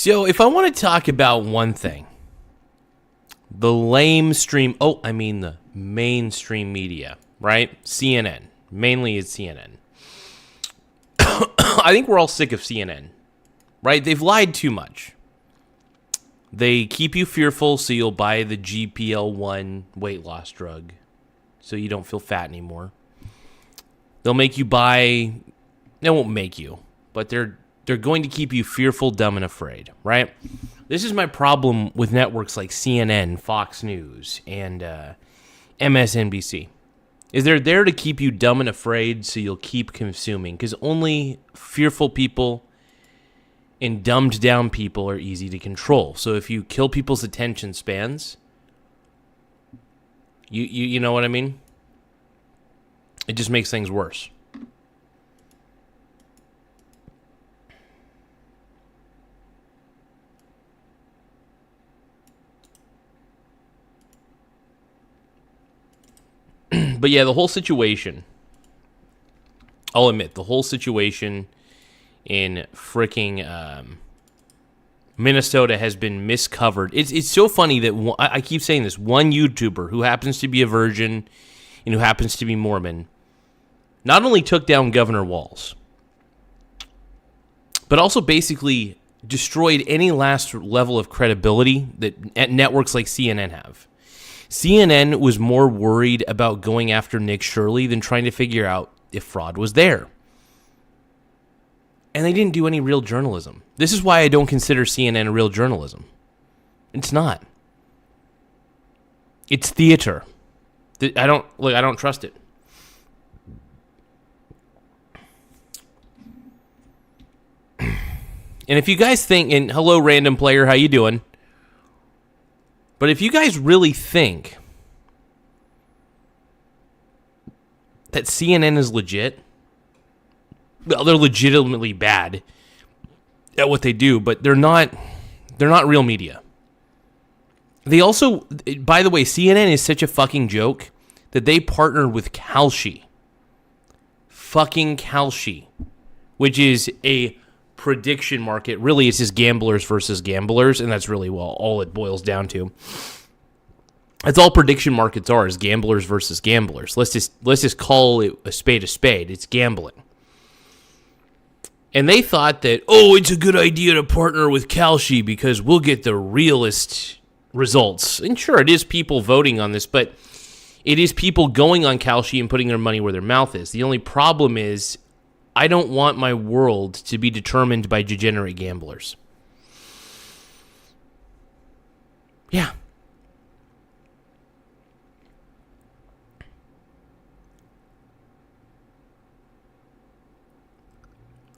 So if I want to talk about one thing, the the mainstream media, right? CNN. Mainly it's CNN. I think we're all sick of CNN, right? They've lied too much. They keep you fearful so you'll buy the GPL-1 weight loss drug so you don't feel fat anymore. They'll make you buy... They won't make you, but they're going to keep you fearful, dumb, and afraid, right? This is my problem with networks like CNN, Fox News, and MSNBC. Is they're there to keep you dumb and afraid so you'll keep consuming, because only fearful people and dumbed down people are easy to control. So if you kill people's attention spans, you know what I mean? It just makes things worse. But yeah, the whole situation, I'll admit, the whole situation in fricking Minnesota has been miscovered. It's so funny that I keep saying this, one YouTuber who happens to be a virgin and who happens to be Mormon not only took down Governor Walz, but also basically destroyed any last level of credibility that networks like CNN have. CNN was more worried about going after Nick Shirley than trying to figure out if fraud was there. And they didn't do any real journalism. This is why I don't consider CNN real journalism. It's not. It's theater. I don't trust it. And if you guys think, and hello random player, how you doing? But if you guys really think that CNN is legit, well, they're legitimately bad at what they do, but they're not real media. They also, by the way, CNN is such a fucking joke that they partnered with Kalshi. Fucking Kalshi, which is a prediction market. Really, it's just gamblers versus gamblers, and that's really all it boils down to. That's all prediction markets are, is gamblers versus gamblers. Let's just call it a spade. It's gambling. And they thought that, it's a good idea to partner with Kalshi because we'll get the realest results. And sure, it is people voting on this, but it is people going on Kalshi and putting their money where their mouth is. The only problem is I don't want my world to be determined by degenerate gamblers. Yeah.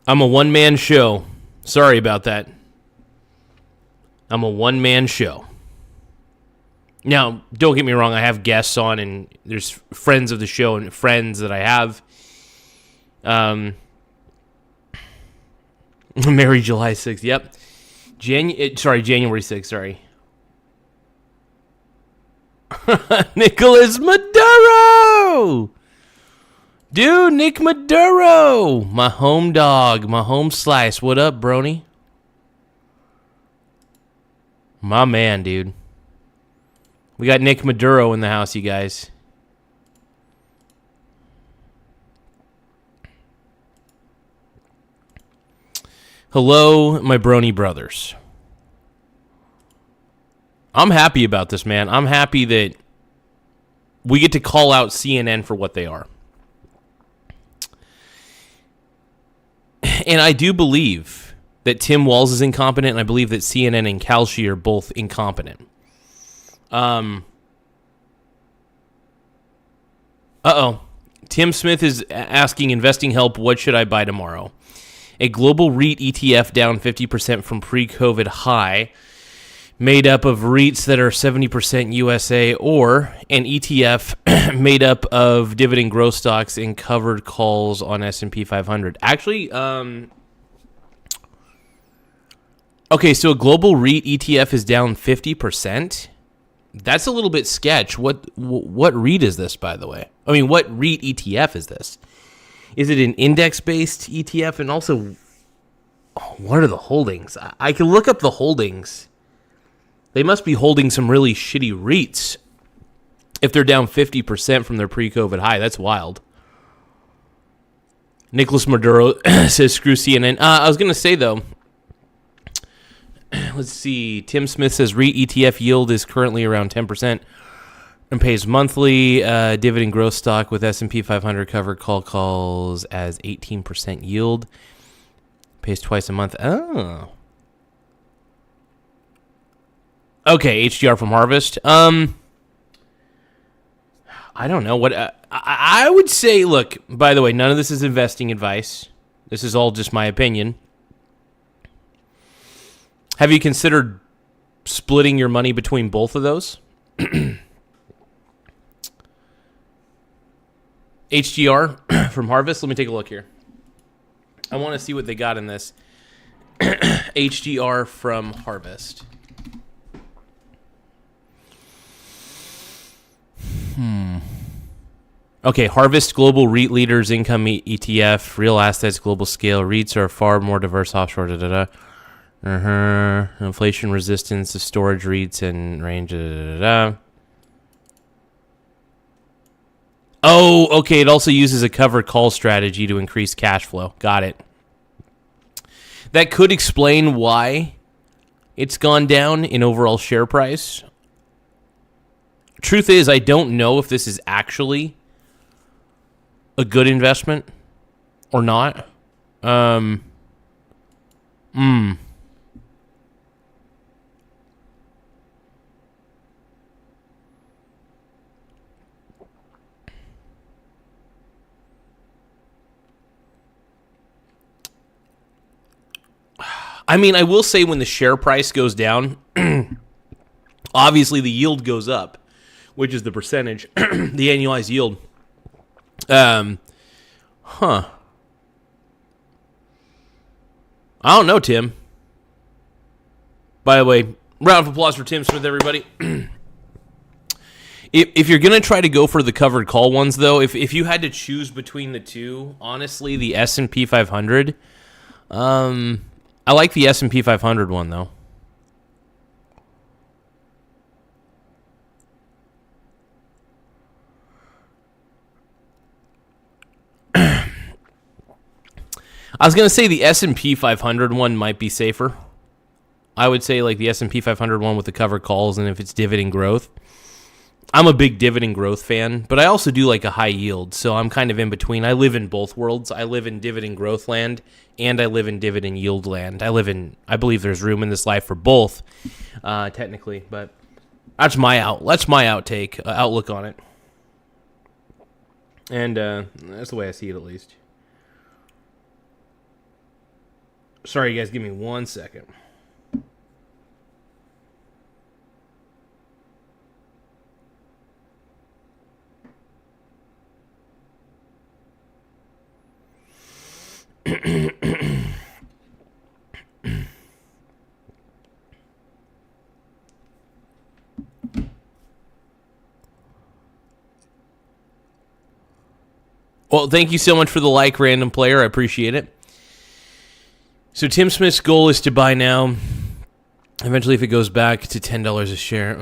I'm a one-man show. Sorry about that. I'm a one-man show. Now, don't get me wrong, I have guests on, and there's friends of the show and friends that I have. Merry July 6th, yep. January 6th, sorry. Nicolas Maduro! Dude, Nick Maduro! My home dog, my home slice. What up, brony? My man, dude. We got Nick Maduro in the house, you guys. Hello, my brony brothers. I'm happy about this, man. I'm happy that we get to call out CNN for what they are. And I do believe that Tim Walz is incompetent, and I believe that CNN and Kalshi are both incompetent. Tim Smith is asking, investing help, what should I buy tomorrow? A global REIT ETF down 50% from pre-COVID high, made up of REITs that are 70% USA, or an ETF made up of dividend growth stocks and covered calls on S&P 500. Actually, okay, so a global REIT ETF is down 50%. That's a little bit sketch. What REIT is this, by the way? I mean, what REIT ETF is this? Is it an index-based ETF? And also, What are the holdings? I can look up the holdings. They must be holding some really shitty REITs if they're down 50% from their pre-COVID high. That's wild. Nicholas Maduro says, screw CNN. I was going to say, though, let's see. Tim Smith says REIT ETF yield is currently around 10% and pays monthly. Dividend growth stock with S&P 500 covered calls as 18% yield. Pays twice a month. Oh. Okay, HDR from Harvest. I don't know what I would say. Look, by the way, none of this is investing advice. This is all just my opinion. Have you considered splitting your money between both of those? HDR from Harvest. Let me take a look here. I want to see what they got in this. HDR from Harvest. Okay, Harvest Global REIT Leaders Income ETF, Real Assets Global Scale. REITs are far more diverse offshore. Inflation resistance of storage REITs and range. Oh, okay. It also uses a covered call strategy to increase cash flow. Got it. That could explain why it's gone down in overall share price. Truth is, I don't know if this is actually a good investment or not. I mean, I will say when the share price goes down, obviously the yield goes up, which is the percentage, the annualized yield. I don't know, Tim. By the way, round of applause for Tim Smith, everybody. If you're going to try to go for the covered call ones, though, if you had to choose between the two, honestly, the S&P 500, I like the S&P 500 one, though. I was going to say the S&P 500 one might be safer. I would say like the S&P 500 one with the covered calls and if it's dividend growth. I'm a big dividend growth fan, but I also do like a high yield, so I'm kind of in between. I live in both worlds. I live in dividend growth land, and I live in dividend yield land. I believe there's room in this life for both, technically, but that's my outlook on it. And that's the way I see it, at least. Sorry, guys, give me 1 second. Well, thank you so much for the like, random player. I appreciate it. So Tim Smith's goal is to buy now. Eventually, if it goes back to $10 a share.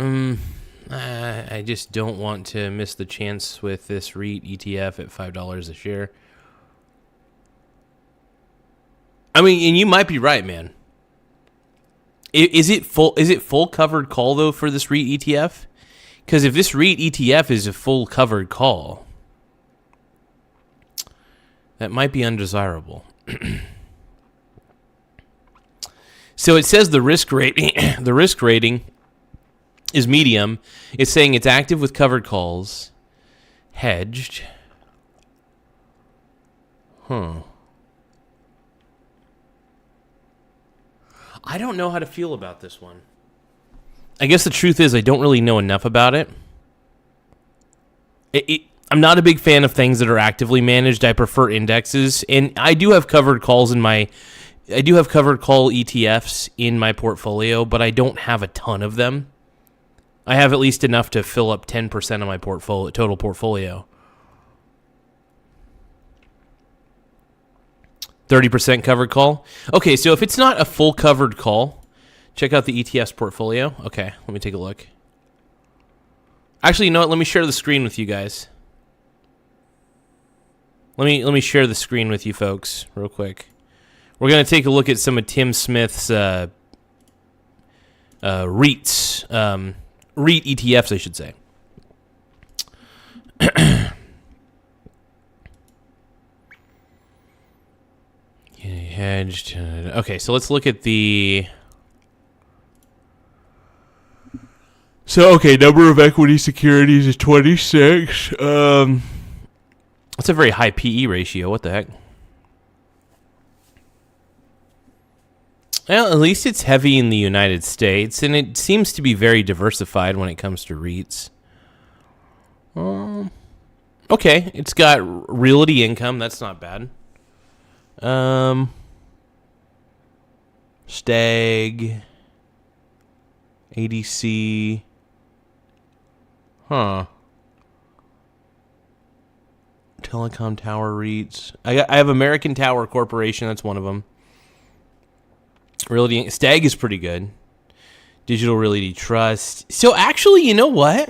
I just don't want to miss the chance with this REIT ETF at $5 a share. I mean, and you might be right, man. Is it full covered call, though, for this REIT ETF? Because if this REIT ETF is a full covered call, that might be undesirable. So it says the risk rating is medium. It's saying it's active with covered calls, hedged. I don't know how to feel about this one. I guess the truth is I don't really know enough about it. I'm not a big fan of things that are actively managed. I prefer indexes, and I do have covered calls I do have covered call ETFs in my portfolio, but I don't have a ton of them. I have at least enough to fill up 10% of my total portfolio. 30% covered call. Okay, so if it's not a full covered call, check out the ETF's portfolio. Okay, let me take a look. Actually, you know what? Let me share the screen with you guys. Let me share the screen with you folks real quick. We're going to take a look at some of Tim Smith's REITs, REIT ETFs, I should say. Hedged. Okay, so let's look at the... So, okay, number of equity securities is 26. That's a very high PE ratio. What the heck? Well, at least it's heavy in the United States, and it seems to be very diversified when it comes to REITs. Okay, it's got realty income. That's not bad. Stag, ADC, Telecom Tower REITs. I have American Tower Corporation. That's one of them. Realty Stag is pretty good. Digital Realty Trust. So actually, you know what?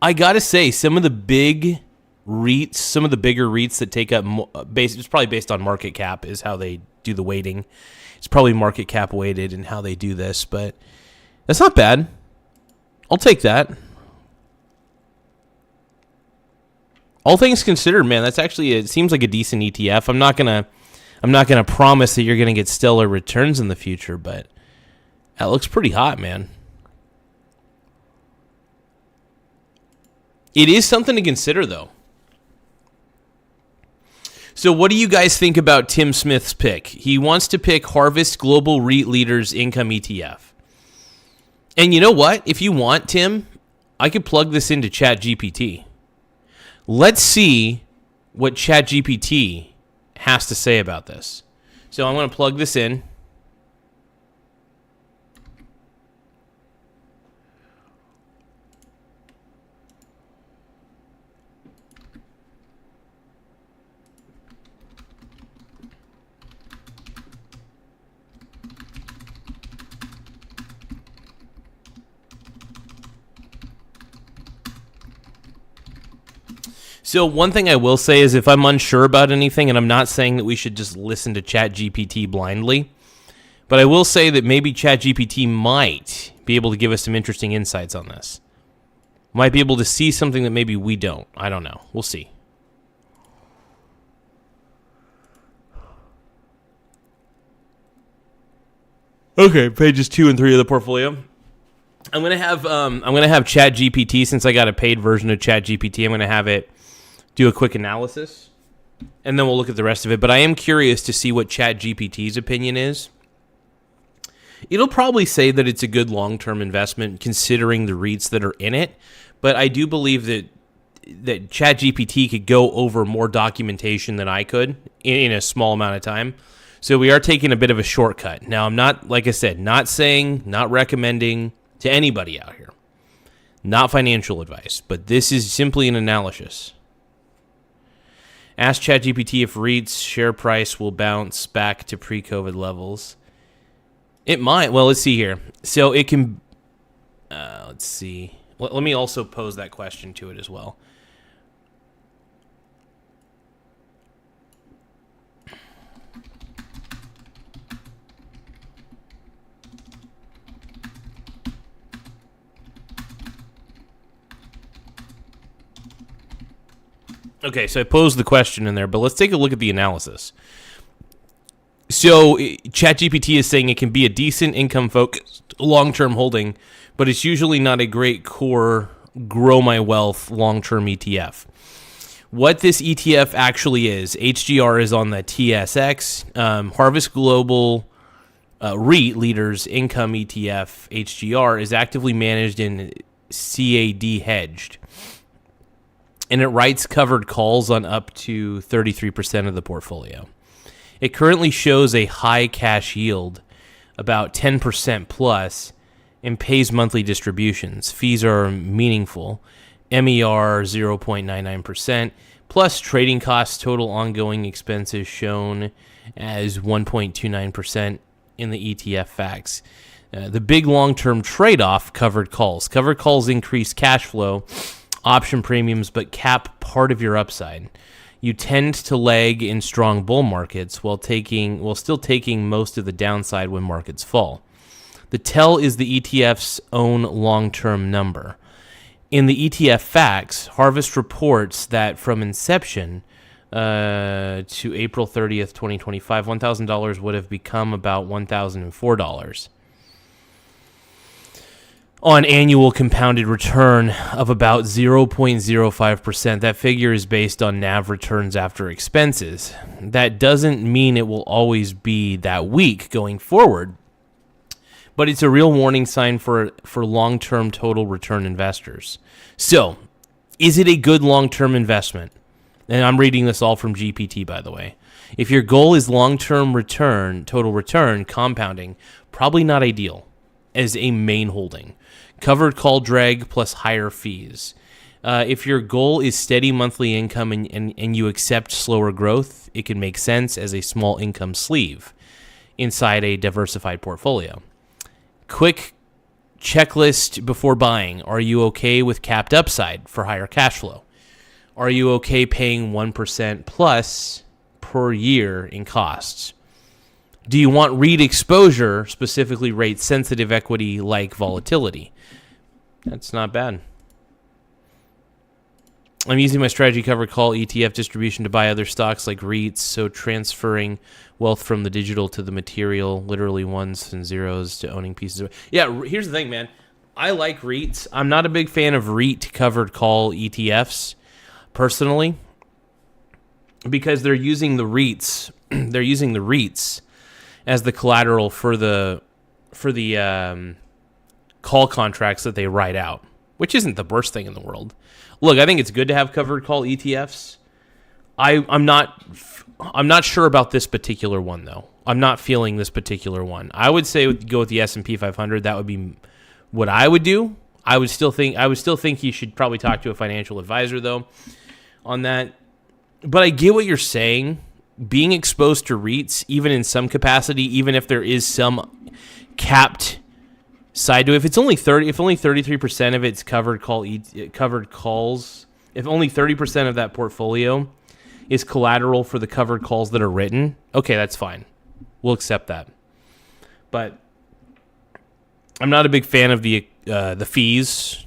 I gotta say, some of the big REITs, some of the bigger REITs that take up, it's probably based on market cap is how they do the weighting. It's probably market cap weighted and how they do this, but that's not bad. I'll take that. All things considered, man, that's actually, it seems like a decent ETF. I'm not gonna promise that you're gonna get stellar returns in the future, but that looks pretty hot, man. It is something to consider, though. So what do you guys think about Tim Smith's pick? He wants to pick Harvest Global REIT Leaders Income ETF. And you know what? If you want, Tim, I could plug this into ChatGPT. Let's see what ChatGPT has to say about this. So I'm going to plug this in. So one thing I will say is if I'm unsure about anything, and I'm not saying that we should just listen to ChatGPT blindly, but I will say that maybe ChatGPT might be able to give us some interesting insights on this. Might be able to see something that maybe we don't. I don't know. We'll see. Okay, pages 2 and 3 of the portfolio. I'm gonna have ChatGPT, since I got a paid version of ChatGPT. I'm gonna have it do a quick analysis, and then we'll look at the rest of it. But I am curious to see what ChatGPT's opinion is. It'll probably say that it's a good long-term investment considering the REITs that are in it, but I do believe that ChatGPT could go over more documentation than I could in a small amount of time. So we are taking a bit of a shortcut. Now, I'm not, like I said, not recommending to anybody out here. Not financial advice, but this is simply an analysis. Ask ChatGPT if REITs share price will bounce back to pre-COVID levels. It might. Well, let's see here. So it can... let's see. Let me also pose that question to it as well. Okay, so I posed the question in there, but let's take a look at the analysis. So ChatGPT is saying it can be a decent income-focused long-term holding, but it's usually not a great core grow my wealth long-term ETF. What this ETF actually is, HGR is on the TSX. Harvest Global REIT Leaders Income ETF, HGR, is actively managed in CAD hedged. And it writes covered calls on up to 33% of the portfolio. It currently shows a high cash yield, about 10% plus, and pays monthly distributions. Fees are meaningful. MER 0.99%, Plus, trading costs, total ongoing expenses shown as 1.29% in the ETF facts. The big long-term trade-off, covered calls. Covered calls increase cash flow, option premiums, but cap part of your upside. You tend to lag in strong bull markets while still taking most of the downside when markets fall. The tell is the ETF's own long-term number. In the ETF facts, Harvest reports that from inception to April 30th, 2025, $1,000 would have become about $1,004 on annual compounded return of about 0.05%. That figure is based on NAV returns after expenses. That doesn't mean it will always be that weak going forward, but it's a real warning sign for long-term total return investors. So, is it a good long-term investment? And I'm reading this all from GPT, by the way. If your goal is long-term return, total return, compounding, probably not ideal as a main holding. Covered call drag plus higher fees. If your goal is steady monthly income and you accept slower growth, it can make sense as a small income sleeve inside a diversified portfolio. Quick checklist before buying. Are you okay with capped upside for higher cash flow? Are you okay paying 1% plus per year in costs? Do you want REIT exposure, specifically rate-sensitive equity like volatility? That's not bad. I'm using my strategy covered call ETF distribution to buy other stocks like REITs, so transferring wealth from the digital to the material, literally ones and zeros to owning pieces of it. Yeah, here's the thing, man. I like REITs. I'm not a big fan of REIT covered call ETFs, personally, because they're using the REITs. They're using the REITs as the collateral for the call contracts that they write out, which isn't the worst thing in the world. Look, I think it's good to have covered call ETFs. I'm not sure about this particular one though. I'm not feeling this particular one. I would say go with the S&P 500. That would be what I would do. I would still think you should probably talk to a financial advisor though on that. But I get what you're saying. Being exposed to REITs, even in some capacity, even if there is some capped side to it, if only 33% of it's covered calls, if only 30% of that portfolio is collateral for the covered calls that are written, okay, that's fine. We'll accept that. But I'm not a big fan of the fees.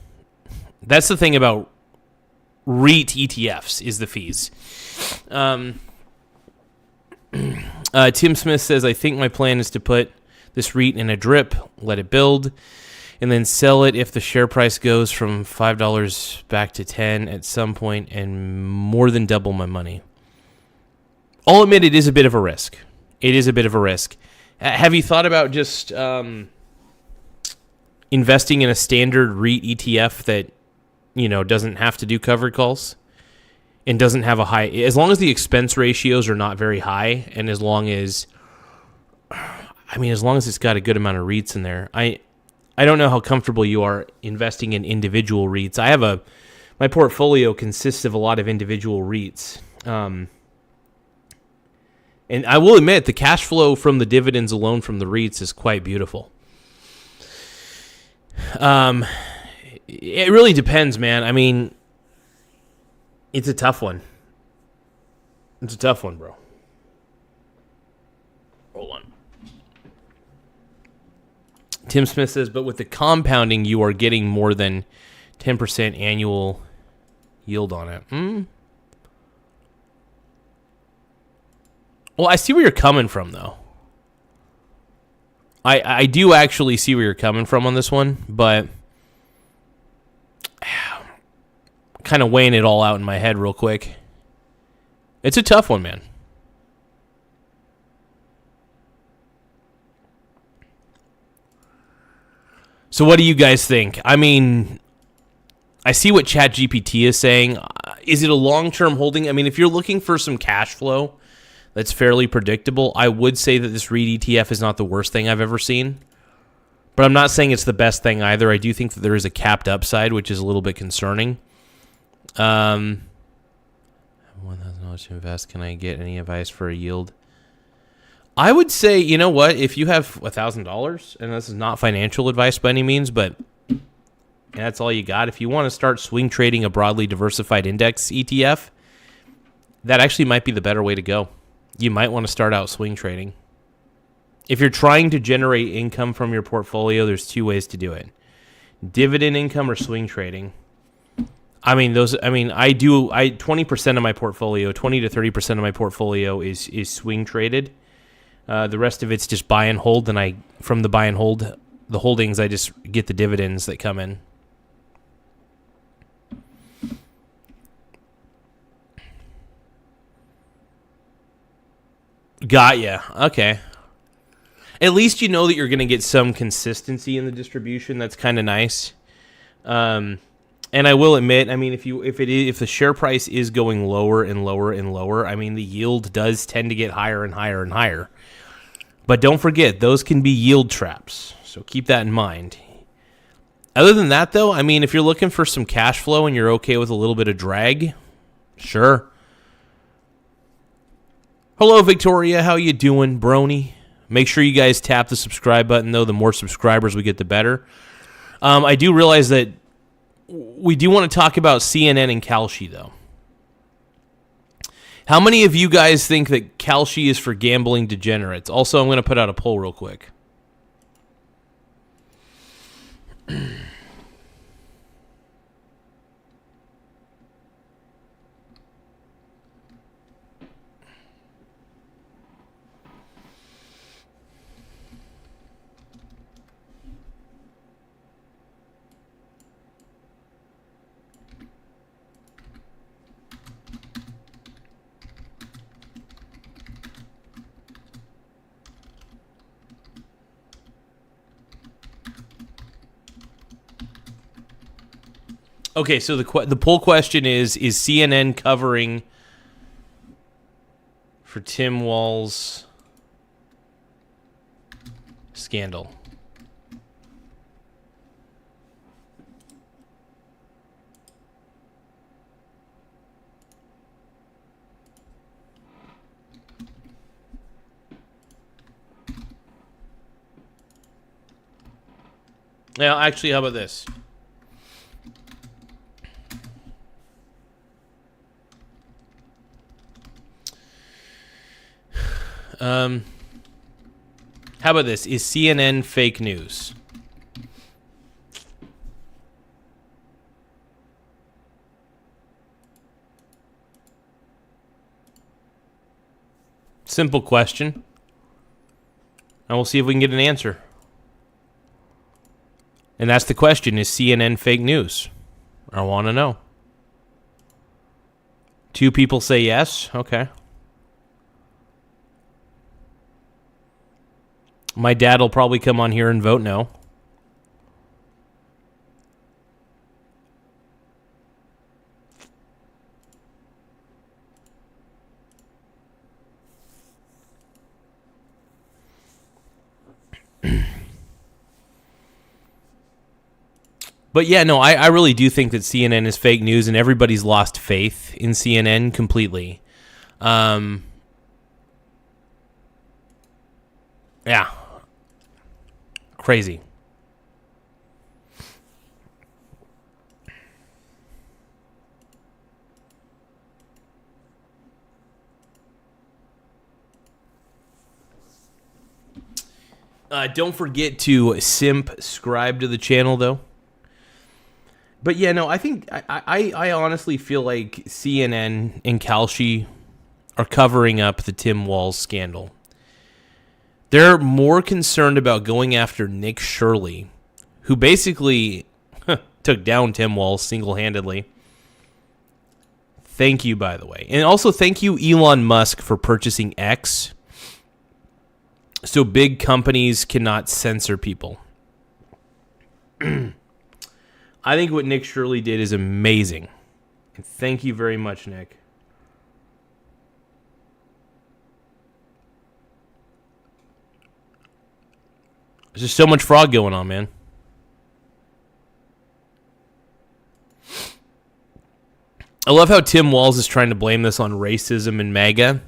That's the thing about REIT ETFs is the fees. Tim Smith says, I think my plan is to put this REIT in a drip, let it build, and then sell it if the share price goes from $5 back to $10 at some point and more than double my money. I'll admit it is a bit of a risk. It is a bit of a risk. Have you thought about just investing in a standard REIT ETF that, doesn't have to do covered calls and doesn't have a high, as long as the expense ratios are not very high, and as long as it's got a good amount of REITs in there. I don't know how comfortable you are investing in individual REITs. My portfolio consists of a lot of individual REITs. And I will admit, the cash flow from the dividends alone from the REITs is quite beautiful. It really depends, man. I mean, it's a tough one. It's a tough one, bro. Hold on. Tim Smith says, but with the compounding, you are getting more than 10% annual yield on it. Well, I see where you're coming from, though. I do actually see where you're coming from on this one, but kind of weighing it all out in my head real quick. It's a tough one, man. So what do you guys think? I mean, I see what ChatGPT is saying. Is it a long-term holding? I mean, if you're looking for some cash flow that's fairly predictable, I would say that this REIT ETF is not the worst thing I've ever seen. But I'm not saying it's the best thing either. I do think that there is a capped upside, which is a little bit concerning. What $1,000 to invest. Can I get any advice for a yield? I would say, you know what? If you have $1,000, and this is not financial advice by any means, but that's all you got. If you want to start swing trading a broadly diversified index ETF, that actually might be the better way to go. You might want to start out swing trading. If you're trying to generate income from your portfolio, there's two ways to do it. Dividend income or swing trading. I 20% of my portfolio, 20 to 30% of my portfolio is swing traded. The rest of it's just buy and hold, and from the buy and hold, the holdings, I just get the dividends that come in. Got ya. Okay. At least you know that you're going to get some consistency in the distribution. That's kind of nice. And I will admit, I mean, if the share price is going lower and lower and lower, I mean, the yield does tend to get higher and higher and higher. But don't forget, those can be yield traps. So keep that in mind. Other than that, though, I mean, if you're looking for some cash flow and you're okay with a little bit of drag, sure. Hello, Victoria. How you doing, Brony? Make sure you guys tap the subscribe button, though. The more subscribers we get, the better. I do realize that we do want to talk about CNN and Kalshi, though. How many of you guys think that Kalshi is for gambling degenerates? Also, I'm going to put out a poll real quick. Okay, so the poll question is CNN covering for Tim Walz scandal? Now, actually, how about this? How about this? Is CNN fake news? Simple question. And we'll see if we can get an answer. And that's the question. Is CNN fake news? I want to know. 2 people say yes. Okay. My dad will probably come on here and vote no. But yeah, no, I really do think that CNN is fake news, and everybody's lost faith in CNN completely. Yeah. Crazy. Don't forget to subscribe to the channel, though. But yeah, no, I think I honestly feel like CNN and Kalshi are covering up the Tim Walz scandal. They're more concerned about going after Nick Shirley, who basically took down Tim Walz single-handedly. Thank you, by the way. And also thank you, Elon Musk, for purchasing X, so big companies cannot censor people. I think what Nick Shirley did is amazing. And thank you very much, Nick. There's just so much fraud going on, man. I love how Tim Walz is trying to blame this on racism and MAGA,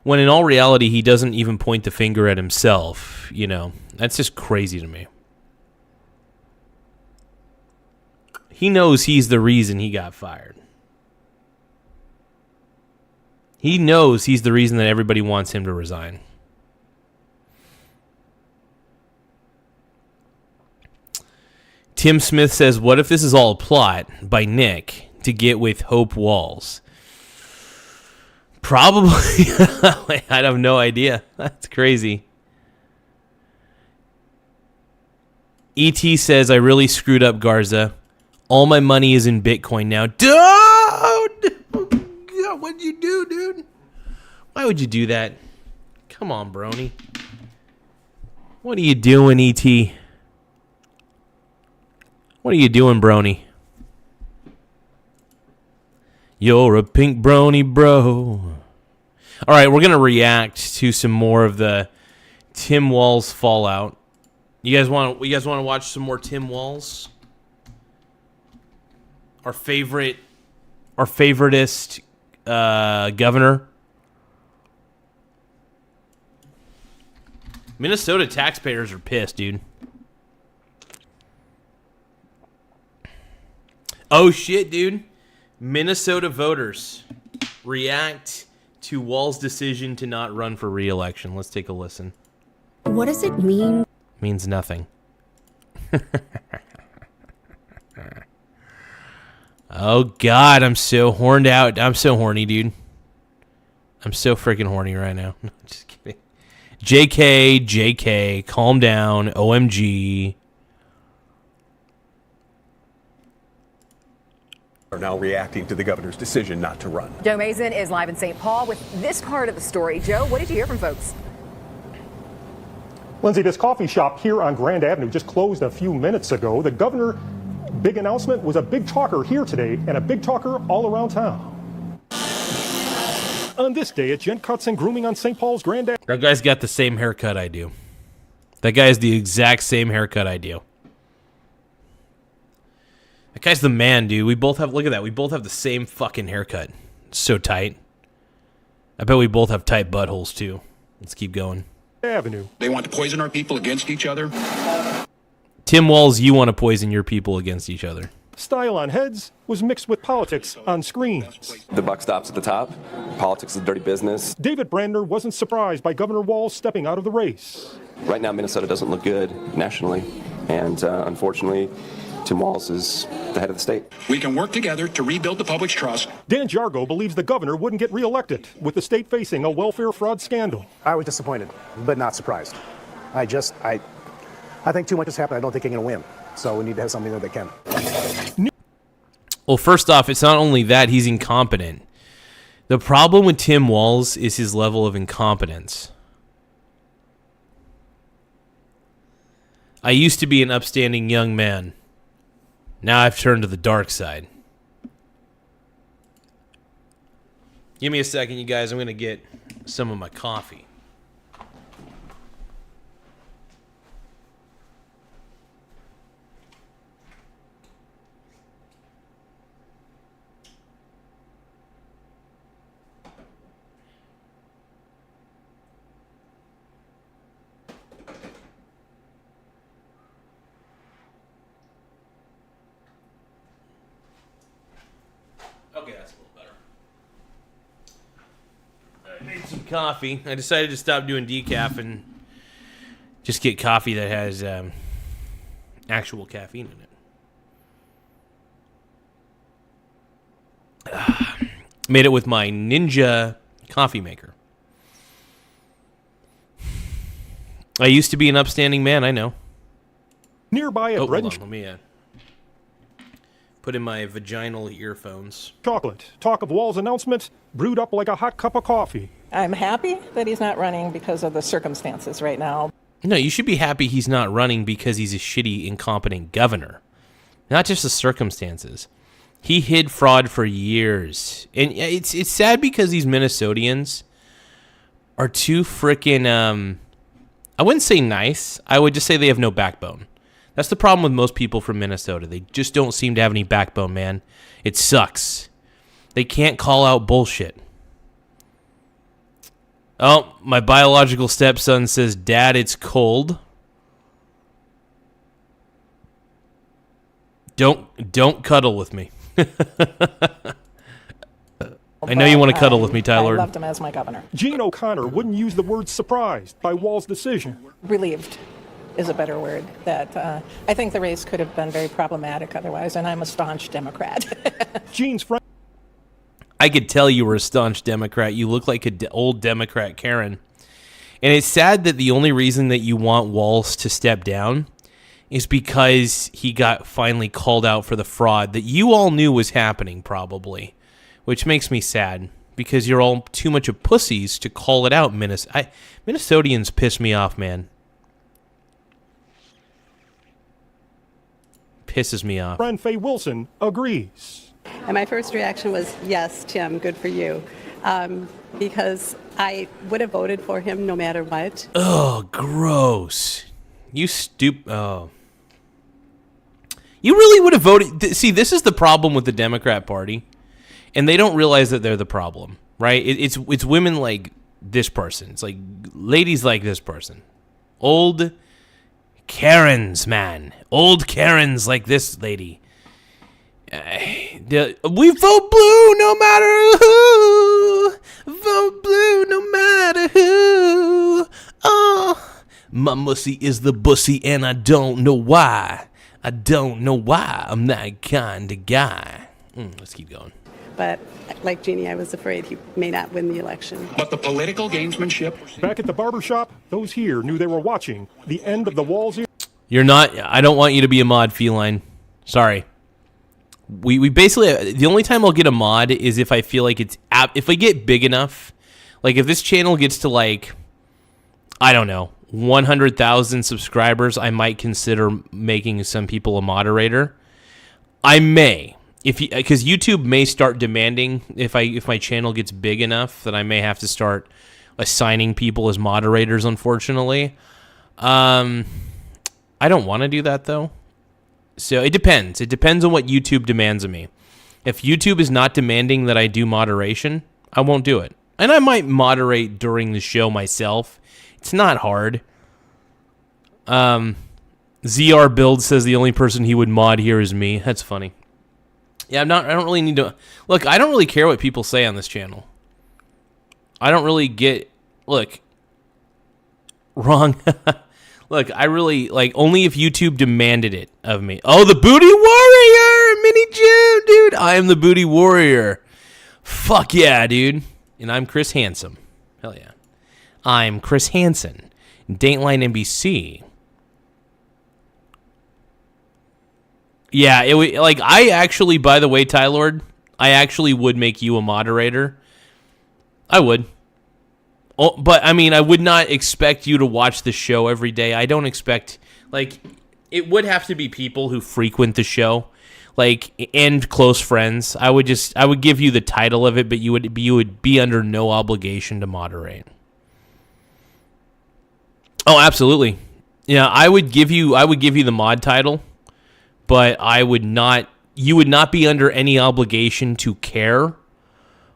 when in all reality, he doesn't even point the finger at himself. You know, that's just crazy to me. He knows he's the reason he got fired. He knows he's the reason that everybody wants him to resign. Tim Smith says, what if this is all a plot by Nick to get with Hope Walz? Probably. I have no idea. That's crazy. E.T. says, I really screwed up, Garza. All my money is in Bitcoin now. Dude! What'd you do, dude? Why would you do that? Come on, Brony. What are you doing, E.T.? What are you doing, Brony? You're a pink brony, bro. All right, we're going to react to some more of the Tim Walz fallout. You guys want to watch some more Tim Walz? Our favoritist governor. Minnesota taxpayers are pissed, dude. Oh shit, dude. Minnesota voters react to Walz's decision to not run for re-election. Let's take a listen. What does it mean? Means nothing. Oh, God, I'm so horned out. I'm so horny, dude. I'm so freaking horny right now. No, just kidding. JK, calm down. OMG. Are now reacting to the governor's decision not to run. Joe Mason is live in St. Paul with this part of the story. Joe, what did you hear from folks? Lindsay, this coffee shop here on Grand Avenue just closed a few minutes ago. The governor, big announcement, was a big talker here today and a big talker all around town. On this day at Gent Cuts and Grooming on St. Paul's Grand Avenue. That guy's got the same haircut I do. That guy has the exact same haircut I do. That guy's the man, dude. We both have, look at that. We both have the same fucking haircut. It's so tight. I bet we both have tight buttholes, too. Let's keep going. Avenue. They want to poison our people against each other. Tim Walz, you want to poison your people against each other. Style on heads was mixed with politics on screens. The buck stops at the top. Politics is dirty business. David Brandner wasn't surprised by Governor Walz stepping out of the race. Right now, Minnesota doesn't look good nationally. And unfortunately, Tim Walz is the head of the state. We can work together to rebuild the public's trust. Dan Jargo believes the governor wouldn't get reelected, with the state facing a welfare fraud scandal. I was disappointed, but not surprised. I think too much has happened. I don't think they're going to win. So we need to have something that they can. Well, first off, it's not only that, he's incompetent. The problem with Tim Walz is his level of incompetence. I used to be an upstanding young man. Now I've turned to the dark side. Give me a second, you guys. I'm going to get some of my coffee. Okay, that's a little better. I made some coffee. I decided to stop doing decaf and just get coffee that has actual caffeine in it. Made it with my Ninja coffee maker. I used to be an upstanding man, I know. Nearby at Bread and Let me put in my vaginal earphones. Chocolate. Talk of Walz's announcement brewed up like a hot cup of coffee. I'm happy that he's not running because of the circumstances right now. No, you should be happy he's not running because he's a shitty, incompetent governor. Not just the circumstances. He hid fraud for years. And it's sad because these Minnesotians are too freaking, I wouldn't say nice. I would just say they have no backbone. That's the problem with most people from Minnesota. They just don't seem to have any backbone, man. It sucks. They can't call out bullshit. Oh, my biological stepson says, Dad, it's cold. Don't cuddle with me. I know you want to cuddle with me, Tyler. I loved him as my governor. Gene O'Connor wouldn't use the word surprised by Walz's decision. Relieved is a better word. That I think the race could have been very problematic otherwise, and I'm a staunch Democrat. Gene's friend. I could tell you were a staunch Democrat. You look like an old Democrat Karen. And it's sad that the only reason that you want Walz to step down is because he got finally called out for the fraud that you all knew was happening, probably. Which makes me sad, because you're all too much of pussies to call it out. Minnesotans piss me off, man. Pisses me off. Friend Faye Wilson agrees. And my first reaction was, yes, Tim, good for you. Because I would have voted for him no matter what. Oh, gross. You Oh. You really would have voted. See, this is the problem with the Democrat Party. And they don't realize that they're the problem, right? It's women like this person. It's like ladies like this person. Old Karens, man. Old Karens like this lady. We vote blue no matter who. Vote blue no matter who. Oh, my mussy is the bussy and I don't know why. I don't know why. I'm that kind of guy. Let's keep going. But like Jeannie, I was afraid he may not win the election. But the political gamesmanship. Back at the barbershop, those here knew they were watching the end of the Walz era. You're not. I don't want you to be a mod, Feline. Sorry. We basically, the only time I'll get a mod is if I feel like if I get big enough. Like if this channel gets to like, I don't know, 100,000 subscribers, I might consider making some people a moderator. I may. Because YouTube may start demanding if my channel gets big enough that I may have to start assigning people as moderators. Unfortunately, I don't want to do that though. So it depends. It depends on what YouTube demands of me. If YouTube is not demanding that I do moderation, I won't do it. And I might moderate during the show myself. It's not hard. ZR Build says the only person he would mod here is me. That's funny. Yeah, I don't really need to... Look, I don't really care what people say on this channel. I don't really get... Look. Wrong. Look, I really... Like, only if YouTube demanded it of me. Oh, the Booty Warrior! Mini June, dude! I am the Booty Warrior. Fuck yeah, dude. And I'm Chris Handsome. Hell yeah. I'm Chris Hansen. Dateline NBC. Yeah, it would, like, I actually, by the way, Ty Lord, I actually would make you a moderator. I would. Oh, but, I mean, I would not expect you to watch the show every day. I don't expect, like, it would have to be people who frequent the show, like, and close friends. I would give you the title of it, but you would be under no obligation to moderate. Oh, absolutely. Yeah, I would give you the mod title. But you would not be under any obligation to care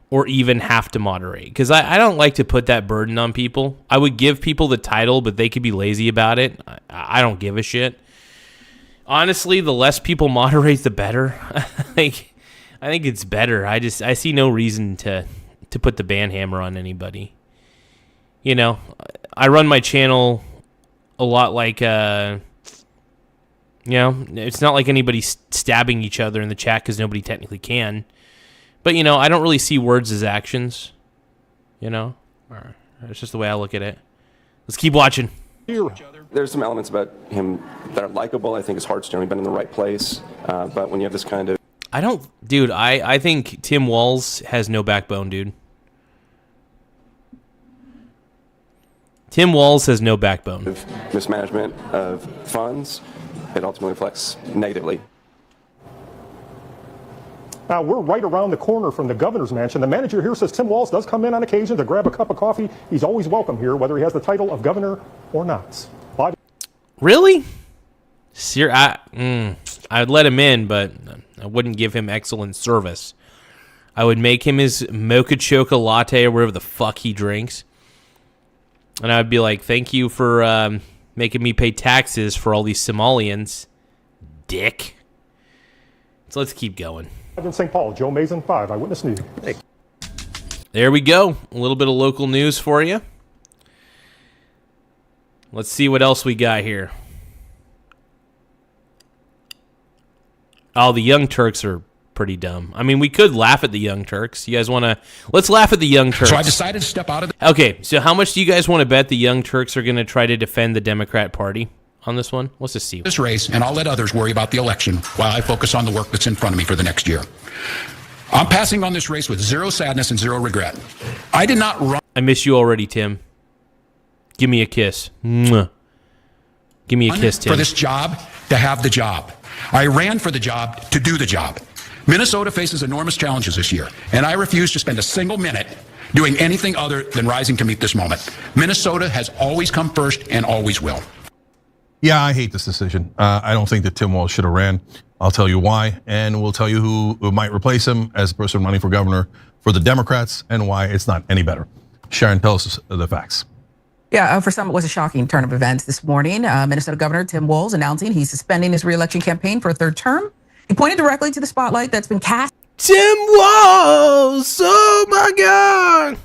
or even have to moderate. Because I don't like to put that burden on people. I would give people the title, but they could be lazy about it. I don't give a shit. Honestly, the less people moderate, the better. I think it's better. I see no reason to put the ban hammer on anybody. You know, I run my channel a lot like... You know, it's not like anybody's stabbing each other in the chat because nobody technically can. But, you know, I don't really see words as actions. You know? It's just the way I look at it. Let's keep watching. There's some elements about him that are likable. I think his heart's generally been in the right place. But when you have this kind of... I think Tim Walz has no backbone, dude. Tim Walz has no backbone. Mismanagement of funds, it ultimately reflects negatively. Now, we're right around the corner from the governor's mansion. The manager here says Tim Walz does come in on occasion to grab a cup of coffee. He's always welcome here, whether he has the title of governor or not. Really? I'd let him in, but I wouldn't give him excellent service. I would make him his mocha choca latte or whatever the fuck he drinks. And I would be like, thank you for making me pay taxes for all these Somalians. Dick. So let's keep going. In St. Paul, Joe Mason, 5 Eyewitness News. Hey. There we go. A little bit of local news for you. Let's see what else we got here. Oh, the Young Turks are pretty dumb. I mean, we could laugh at the Young Turks. You guys want to... Let's laugh at the Young Turks. So I decided to step out of the... Okay, so how much do you guys want to bet the Young Turks are going to try to defend the Democrat Party on this one? Let's just see. This race, and I'll let others worry about the election while I focus on the work that's in front of me for the next year. I'm passing on this race with zero sadness and zero regret. I did not run... I miss you already, Tim. Give me a kiss. Mwah. Give me a kiss, Tim. For this job, to have the job. I ran for the job to do the job. Minnesota faces enormous challenges this year, and I refuse to spend a single minute doing anything other than rising to meet this moment. Minnesota has always come first and always will. Yeah, I hate this decision. I don't think that Tim Walz should have ran. I'll tell you why, and we'll tell you who might replace him as the person running for governor for the Democrats and why it's not any better. Sharon, tell us the facts. Yeah, for some, it was a shocking turn of events this morning. Minnesota Governor Tim Walz announcing he's suspending his re-election campaign for a third term. He pointed directly to the spotlight that's been cast. Tim Walz! Oh my God!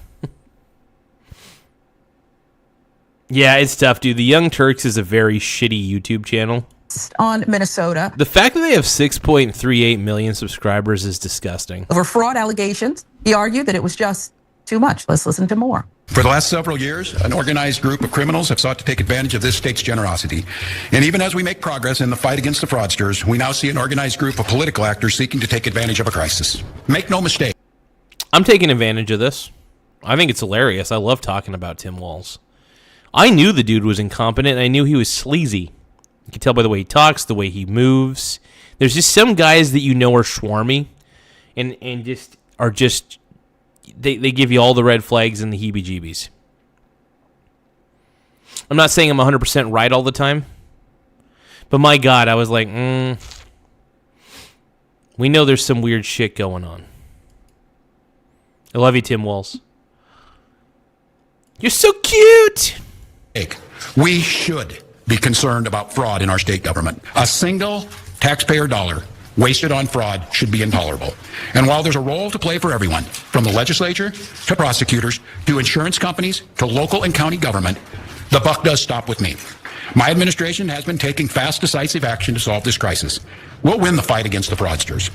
Yeah, it's tough, dude. The Young Turks is a very shitty YouTube channel. On Minnesota. The fact that they have 6.38 million subscribers is disgusting. Over fraud allegations, he argued that it was just too much. Let's listen to more. For the last several years, an organized group of criminals have sought to take advantage of this state's generosity. And even as we make progress in the fight against the fraudsters, we now see an organized group of political actors seeking to take advantage of a crisis. Make no mistake. I'm taking advantage of this. I think it's hilarious. I love talking about Tim Walz. I knew the dude was incompetent, and I knew he was sleazy. You can tell by the way he talks, the way he moves. There's just some guys that you know are swarmy and just are just... They give you all the red flags and the heebie-jeebies. I'm not saying I'm 100% right all the time, but my God, I was like, we know there's some weird shit going on. I love you, Tim Walz. You're so cute! We should be concerned about fraud in our state government. A single taxpayer dollar wasted on fraud should be intolerable. And while there's a role to play for everyone, from the legislature to prosecutors to insurance companies to local and county government, the buck does stop with me. My administration has been taking fast, decisive action to solve this crisis. We'll win the fight against the fraudsters.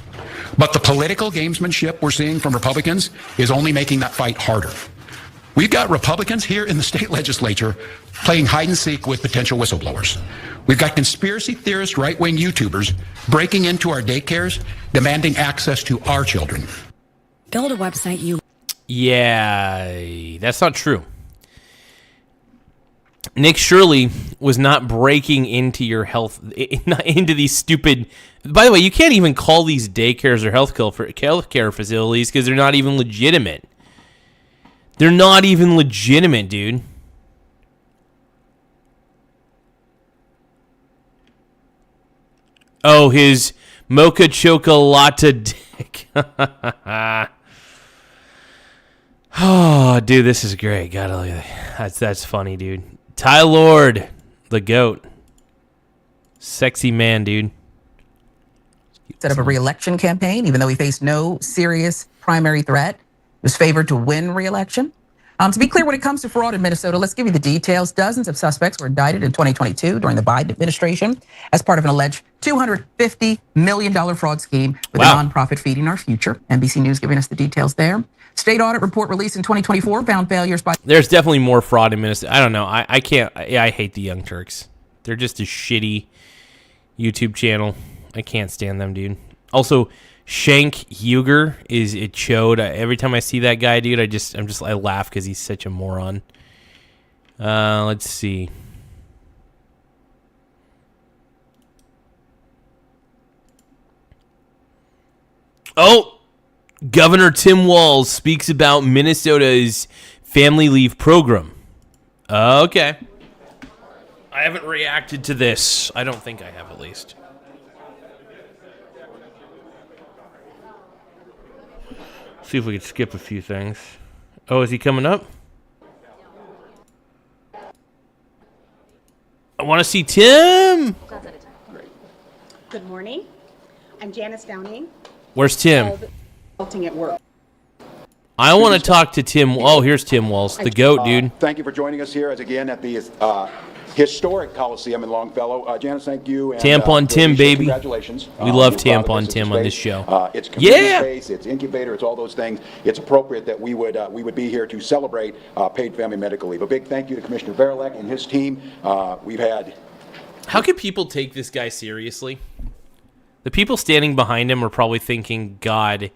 But the political gamesmanship we're seeing from Republicans is only making that fight harder. We've got Republicans here in the state legislature playing hide and seek with potential whistleblowers. We've got conspiracy theorist right-wing YouTubers breaking into our daycares, demanding access to our children. Build a website you... Yeah, that's not true. Nick Shirley was not breaking into your into these stupid... By the way, you can't even call these daycares or healthcare facilities because they're not even legitimate. They're not even legitimate, dude. Oh, his mocha chocolate dick. Oh, dude, this is great. Gotta look at that. That's funny, dude. Ty Lord, the GOAT. Sexy man, dude. Set up a re-election campaign, even though he faced no serious primary threat. Was favored to win re-election. To be clear, when it comes to fraud in Minnesota, let's give you the details. Dozens of suspects were indicted in 2022 during the Biden administration as part of an alleged $250 million fraud scheme with a nonprofit Feeding Our Future. NBC News giving us the details there. State audit report released in 2024 found failures by... There's definitely more fraud in Minnesota. I don't know. I can't... I hate the Young Turks. They're just a shitty YouTube channel. I can't stand them, dude. Also... Shank Huger is a chode. Every time I see that guy, dude, I laugh because he's such a moron. Let's see. Oh, Governor Tim Walz speaks about Minnesota's family leave program. Okay. I haven't reacted to this. I don't think I have, at least. See if we can skip a few things. Oh, is he coming up? I want to see Tim. Good morning. I'm Janice Downing. Where's Tim? Consulting at work. I want to talk to Tim. Oh, here's Tim Walz, the GOAT, dude. Thank you for joining us here again at the historic Coliseum in Longfellow. Janice, thank you. And, Tampon Tim, baby. Congratulations. We love Tampon Tim on this show. It's community space, it's incubator, it's all those things. It's appropriate that we would be here to celebrate paid family medical leave. A big thank you to Commissioner Verelek and his team. We've had. How can people take this guy seriously? The people standing behind him are probably thinking, God,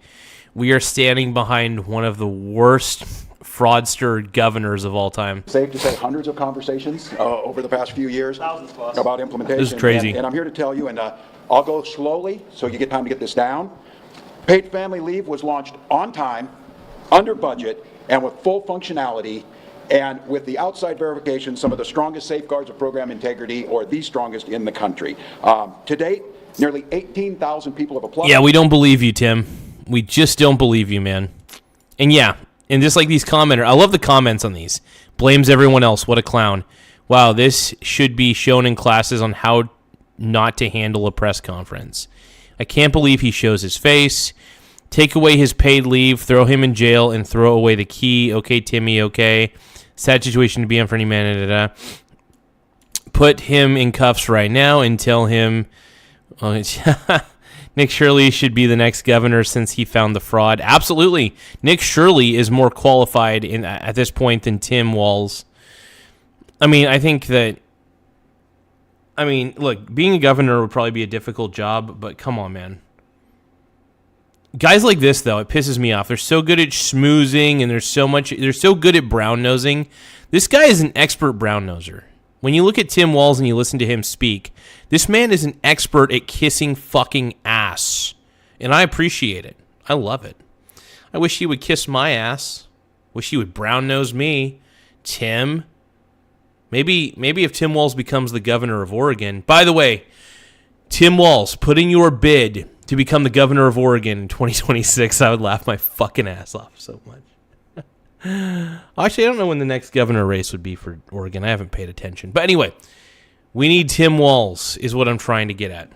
we are standing behind one of the worst fraudster governors of all time. Safe to say hundreds of conversations over the past few years about implementation. This is crazy. And I'm here to tell you, and I'll go slowly so you get time to get this down. Paid family leave was launched on time, under budget, and with full functionality, and with the outside verification, some of the strongest safeguards of program integrity, or the strongest in the country. To date, nearly 18,000 people have applied. Yeah, we don't believe you, Tim. We just don't believe you, man. And yeah, and just like these commenters, I love the comments on these. Blames everyone else. What a clown. Wow, this should be shown in classes on how not to handle a press conference. I can't believe he shows his face. Take away his paid leave, throw him in jail, and throw away the key. Okay, Timmy, okay. Sad situation to be in for any man. Put him in cuffs right now and tell him Nick Shirley should be the next governor since he found the fraud. Absolutely. Nick Shirley is more qualified at this point than Tim Walz. I mean, I think that... look, being a governor would probably be a difficult job, but come on, man. Guys like this, though, it pisses me off. They're so good at schmoozing, and they're so good at brown-nosing. This guy is an expert brown-noser. When you look at Tim Walz and you listen to him speak, this man is an expert at kissing fucking ass. And I appreciate it. I love it. I wish he would kiss my ass. Wish he would brown-nose me. Tim. Maybe if Tim Walz becomes the governor of Oregon. By the way, Tim Walz, put in your bid to become the governor of Oregon in 2026. I would laugh my fucking ass off so much. Actually, I don't know when the next governor race would be for Oregon. I haven't paid attention. But anyway, we need Tim Walz is what I'm trying to get at.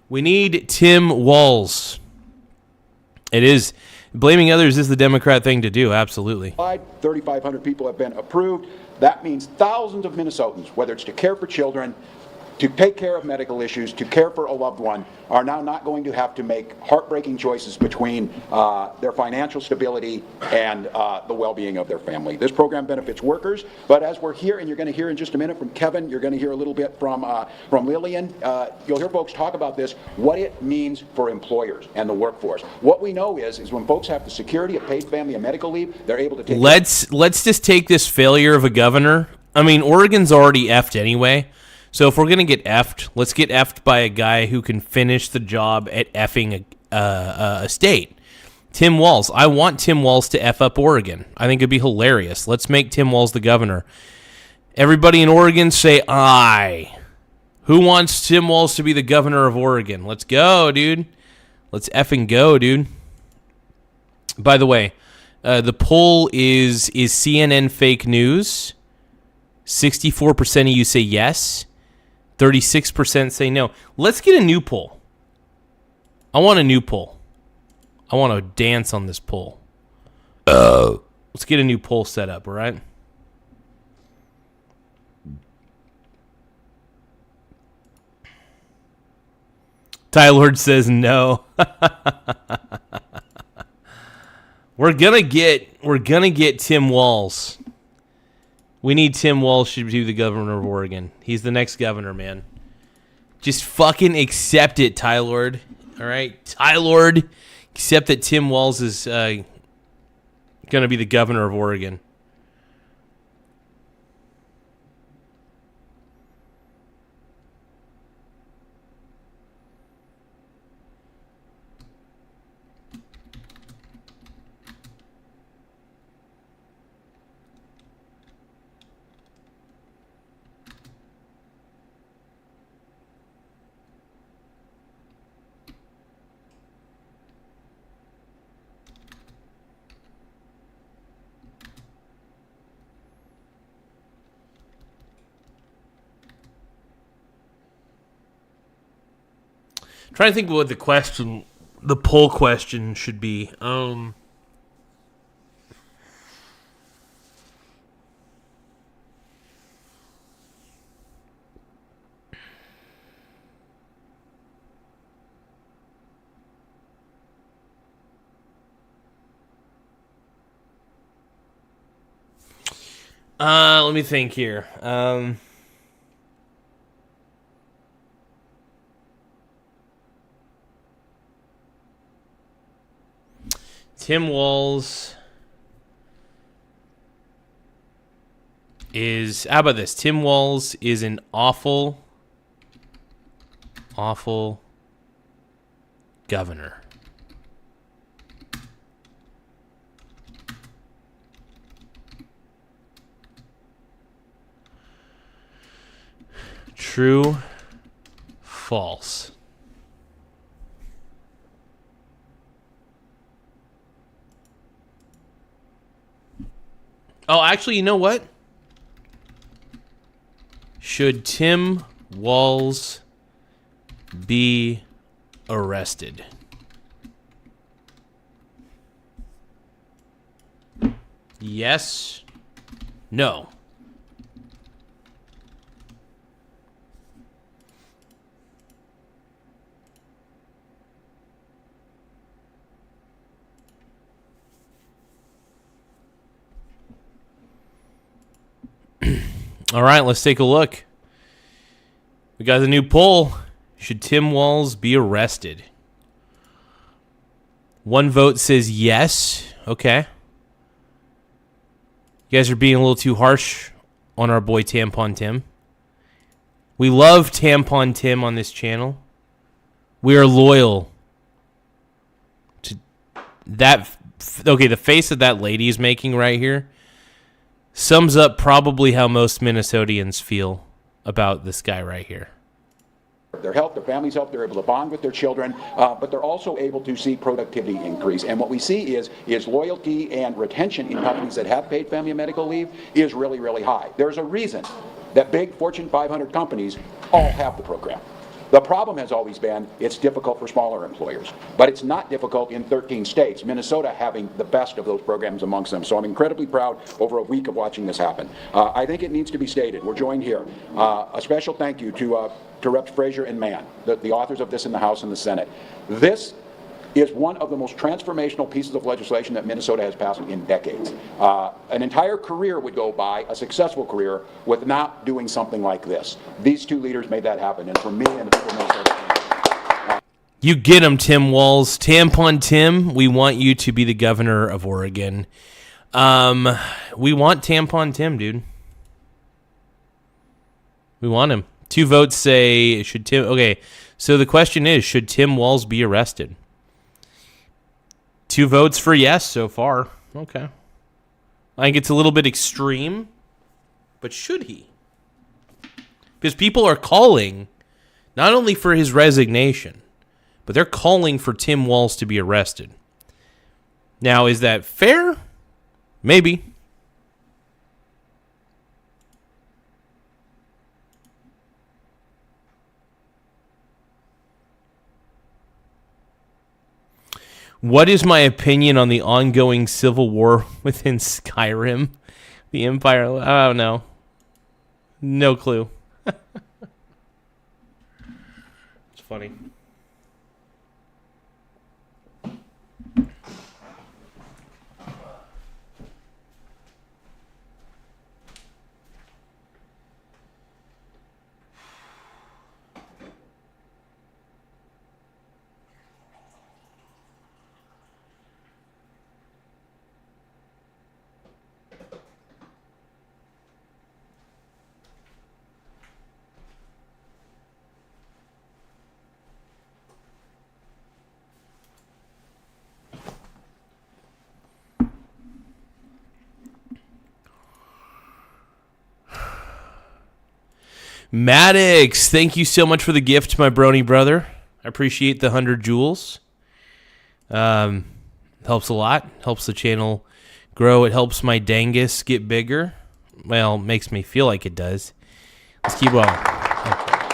We need Tim Walz. It is. Blaming others is the Democrat thing to do, absolutely. 3,500 people have been approved. That means thousands of Minnesotans, whether it's to care for children, to take care of medical issues, to care for a loved one, are now not going to have to make heartbreaking choices between their financial stability and the well-being of their family. This program benefits workers, but as we're here, and you're going to hear in just a minute from Kevin, you're going to hear a little bit from Lillian, you'll hear folks talk about this, what it means for employers and the workforce. What we know is when folks have the security of paid family and medical leave, they're able to take... Let's just take this failure of a governor. I mean, Oregon's already effed anyway. So if we're going to get effed, let's get effed by a guy who can finish the job at effing a state. Tim Walz. I want Tim Walz to F up Oregon. I think it'd be hilarious. Let's make Tim Walz the governor. Everybody in Oregon say aye. Who wants Tim Walz to be the governor of Oregon? Let's go, dude. Let's effing go, dude. By the way, the poll is CNN fake news? 64% of you say yes. 36% say no. Let's get a new poll. I want a new poll. I want to dance on this poll. Let's get a new poll set up, all right? Tylord says no. We're gonna get Tim Walz. We need Tim Walz to be the governor of Oregon. He's the next governor, man. Just fucking accept it, Tylord. All right, Tylord, accept that Tim Walz is going to be the governor of Oregon. trying to think what the poll question should be. Let me think here. Tim Walz is... How about this? Tim Walz is an awful governor. True, false. Oh, actually, you know what? Should Tim Walz be arrested? Yes. No. All right, let's take a look. We got the new poll. Should Tim Walz be arrested? One vote says yes. Okay. You guys are being a little too harsh on our boy Tampon Tim. We love Tampon Tim on this channel. We are loyal to that. Okay, the face that that lady is making right here sums up probably how most Minnesotans feel about this guy right here. Their health, their family's health, they're able to bond with their children, but they're also able to see productivity increase. And what we see is loyalty and retention in companies that have paid family and medical leave is really, really high. There's a reason that big Fortune 500 companies all have the program. The problem has always been it's difficult for smaller employers, but it's not difficult in 13 states, Minnesota having the best of those programs amongst them. So I'm incredibly proud over a week of watching this happen. I think it needs to be stated. We're joined here. A special thank you to Reps Frazier and Mann, the authors of this in the House and the Senate. This is one of the most transformational pieces of legislation that Minnesota has passed in decades. An entire career would go by, a successful career, with not doing something like this. These two leaders made that happen, and for me and the people of Minnesota. You get him, Tim Walz. Tampon Tim, we want you to be the governor of Oregon. We want Tampon Tim, dude. We want him. 2 votes say, should Tim... Okay, so the question is, should Tim Walz be arrested? 2 votes for yes so far. Okay. I think it's a little bit extreme, but should he? Because people are calling not only for his resignation, but they're calling for Tim Walz to be arrested. Now, is that fair? Maybe. What is my opinion on the ongoing civil war within Skyrim? The Empire... I don't know. No clue. It's funny. Maddox, thank you so much for the gift, my brony brother. I appreciate the 100 jewels. Helps a lot. Helps the channel grow. It helps my dangus get bigger. Well, makes me feel like it does. Let's keep rolling.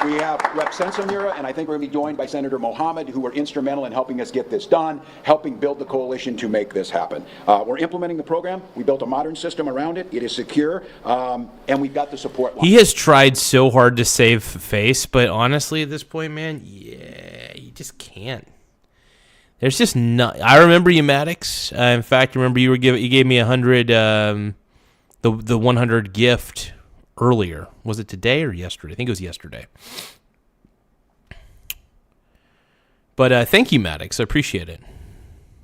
We have Rep. Sensamura, and I think we're going to be joined by Senator Mohammed, who were instrumental in helping us get this done, helping build the coalition to make this happen. We're implementing the program. We built a modern system around it. It is secure, and we've got the support line. He has tried so hard to save face, but honestly, at this point, man, yeah, you just can't. There's just not. I remember you, Maddox. In fact, I remember you gave me 100, the 100 gift earlier. Was it today or yesterday? I think it was yesterday. But thank you, Maddox. I appreciate it,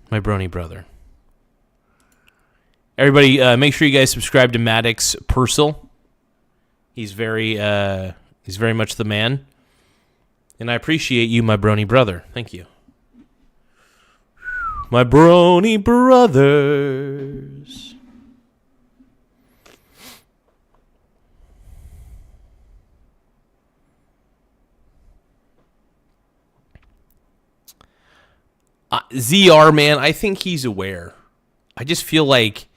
my brony brother. Everybody, make sure you guys subscribe to Maddox Purcell. He's very much the man, and I appreciate you, my brony brother. Thank you. My brony brothers. ZR, man, I think he's aware. I just feel like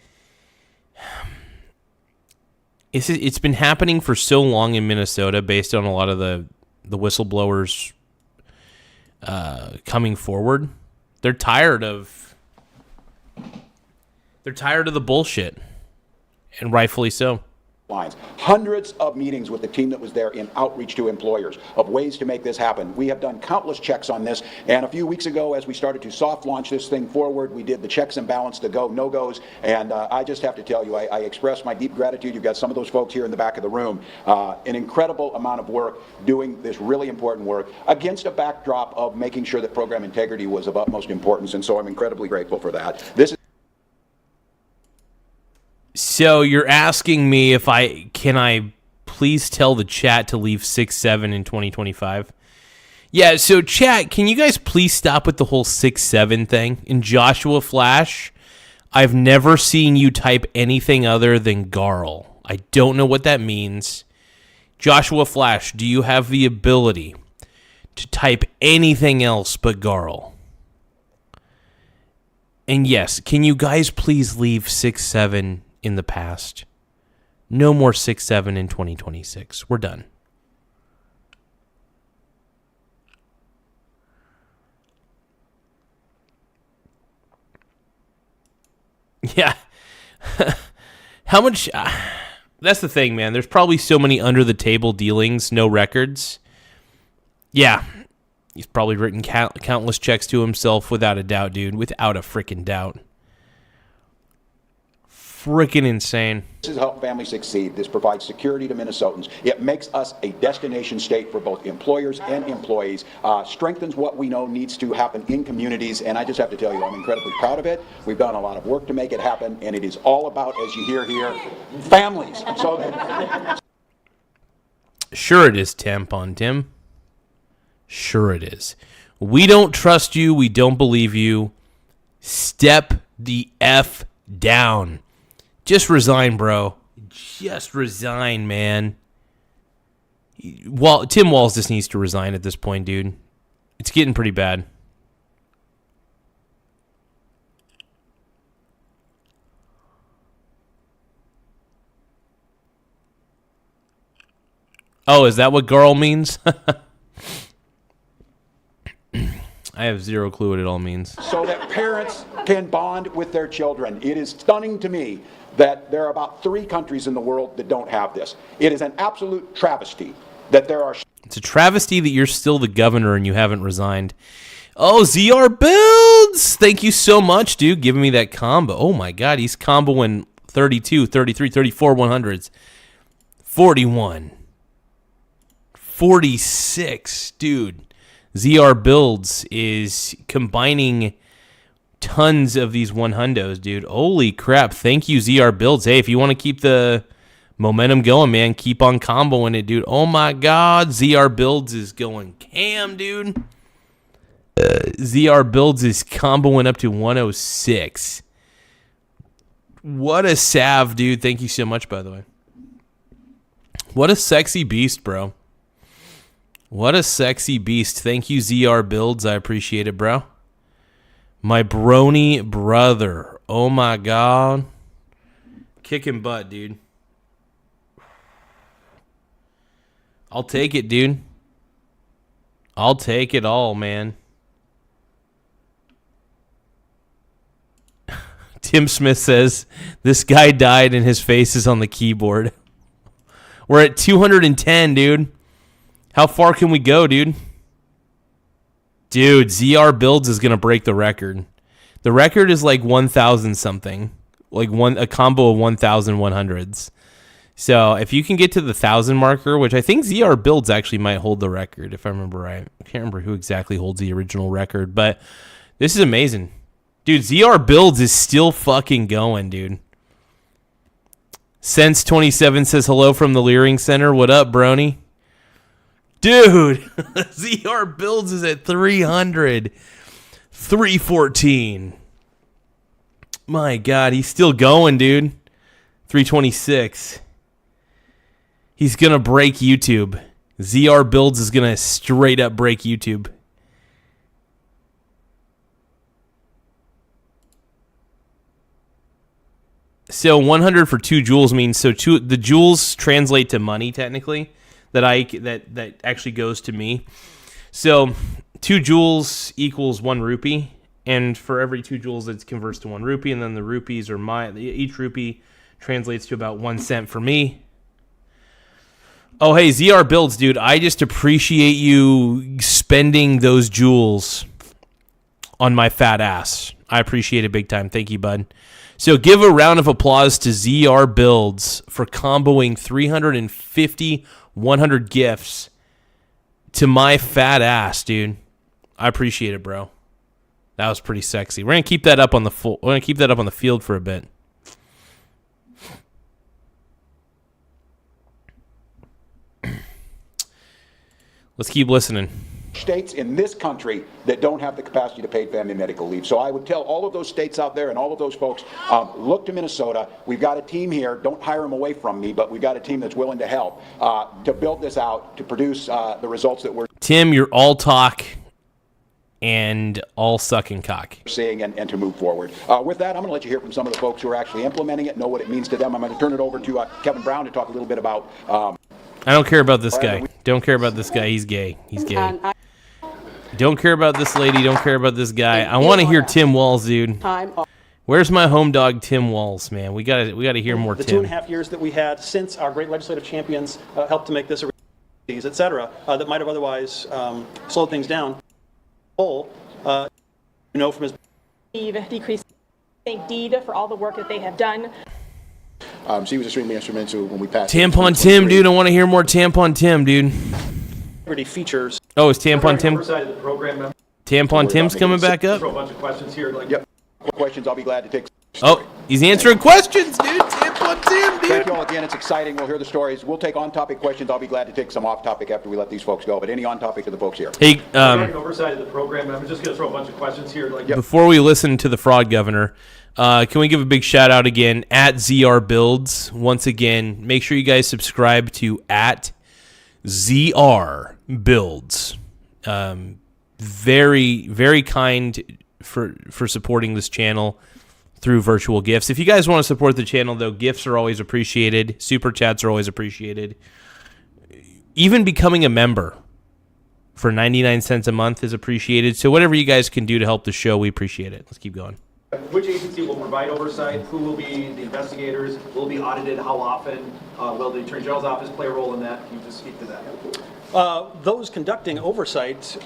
it's been happening for so long in Minnesota based on a lot of the whistleblowers coming forward. They're tired of the bullshit, and rightfully so. Lines. Hundreds of meetings with the team that was there in outreach to employers of ways to make this happen. We have done countless checks on this, and a few weeks ago, as we started to soft launch this thing forward, we did the checks and balance, the go, no-goes, and I just have to tell you, I express my deep gratitude. You've got some of those folks here in the back of the room. An incredible amount of work doing this really important work against a backdrop of making sure that program integrity was of utmost importance, and so I'm incredibly grateful for that. So you're asking me if I please tell the chat to leave 6-7 in 2025? Yeah, so chat, can you guys please stop with the whole 6-7 thing? In Joshua Flash, I've never seen you type anything other than Garl. I don't know what that means. Joshua Flash, do you have the ability to type anything else but Garl? And yes, can you guys please leave 6-7 in the past? No more 6-7 in 2026. We're done. Yeah. How much? That's the thing, man. There's probably so many under the table dealings, no records. Yeah. He's probably written countless checks to himself without a doubt, dude. Without a freaking doubt. Freaking insane. This is how families succeed. This provides security to Minnesotans. It makes us a destination state for both employers and employees, strengthens what we know needs to happen in communities, and I just have to tell you, I'm incredibly proud of it. We've done a lot of work to make it happen, and it is all about, as you hear here, families. So sure it is, Tampon Tim. Sure it is. We don't trust you. We don't believe you. Step the F down. Just resign, bro. Just resign, man. Well, Tim Walz just needs to resign at this point, dude. It's getting pretty bad. Oh, is that what girl means? I have zero clue what it all means. So that parents can bond with their children. It is stunning to me that there are about 3 countries in the world that don't have this. It is an absolute travesty that there are. It's a travesty that you're still the governor and you haven't resigned. Oh, ZR Builds! Thank you so much, dude, giving me that combo. Oh my God, he's comboing 32, 33, 34 100s. 41. 46, dude. ZR Builds is combining tons of these 100s, dude. Holy crap. Thank you, ZR Builds. Hey, if you want to keep the momentum going, man, keep on comboing it, dude. Oh my God. ZR Builds is going cam, dude. ZR Builds is comboing up to 106. What a salve, dude. Thank you so much, by the way. What a sexy beast, bro. What a sexy beast. Thank you, ZR Builds. I appreciate it, bro. My brony brother. Oh, my God. Kicking butt, dude. I'll take it, dude. I'll take it all, man. Tim Smith says, this guy died and his face is on the keyboard. We're at 210, dude. How far can we go, dude? Dude, ZR Builds is going to break the record. The record is like 1,000 something. Like a combo of 1,100s. So if you can get to the 1,000 marker, which I think ZR Builds actually might hold the record, if I remember right. I can't remember who exactly holds the original record, but this is amazing. Dude, ZR Builds is still fucking going, dude. Sense27 says hello from the Leering Center. What up, brony? Dude, ZR Builds is at 300. 314. My God, he's still going, dude. 326. He's going to break YouTube. ZR Builds is going to straight up break YouTube. So 100 for 2 joules means the joules translate to money technically that actually goes to me. So 2 joules equals 1 rupee, and for every 2 joules it converts to 1 rupee, and then the rupees are each rupee translates to about 1 cent for me. Oh, hey, ZR Builds, dude, I just appreciate you spending those joules on my fat ass. I appreciate it big time. Thank you, bud. So give a round of applause to ZR Builds for comboing 350 100 gifts to my fat ass, dude. I appreciate it, bro. That was pretty sexy. We're gonna keep that up on the field for a bit. Let's keep listening. States in this country that don't have the capacity to pay family medical leave. So I would tell all of those states out there and all of those folks, look to Minnesota. We've got a team here. Don't hire them away from me, but we've got a team that's willing to help to build this out, to produce the results that we're Tim, you're all talk and all sucking cock. Seeing and to move forward. With that, I'm going to let you hear from some of the folks who are actually implementing it, know what it means to them. I'm going to turn it over to Kevin Brown to talk a little bit about... I don't care about this guy. Don't care about this guy. He's gay. He's gay. Don't care about this lady. Don't care about this guy. I want to hear Tim Walz, dude. Where's my home dog, Tim Walz, man? We got to hear more Tim. The 2.5 years that we had since our great legislative champions helped to make this a et cetera, that might have otherwise slowed things down. From his decrease. Thank Deed for all the work that they have done. She was extremely instrumental when we passed. Tampon Tim, dude. I want to hear more Tampon Tim, dude. Features. Oh, is Tampon Tim? Tampon Tim's coming back up? Throw a bunch of questions here. Yep. Questions, I'll be glad to take. Oh, he's answering questions, dude. Tampon Tim, dude. Thank you all again. It's exciting. We'll hear the stories. We'll take on-topic questions. I'll be glad to take some off-topic after we let these folks go. But any on-topic to the folks here. Hey, oversight of the program. I'm just going to throw a bunch of questions here. Before we listen to the fraud governor, can we give a big shout out again at ZR Builds? Once again, make sure you guys subscribe to at ZR Builds. Very, very kind for supporting this channel through virtual gifts. If you guys want to support the channel, though, gifts are always appreciated. Super chats are always appreciated. Even becoming a member for 99 cents a month is appreciated. So whatever you guys can do to help the show, we appreciate it. Let's keep going. Which agency will provide oversight? Who will be the investigators? Will be audited? How often? Will the Attorney General's office play a role in that? Can you just speak to that? Those conducting oversight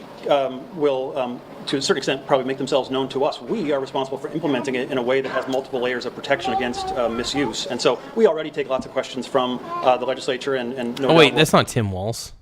will, to a certain extent, probably make themselves known to us. We are responsible for implementing it in a way that has multiple layers of protection against misuse. And so we already take lots of questions from the legislature and oh, wait, that's not Tim Walz.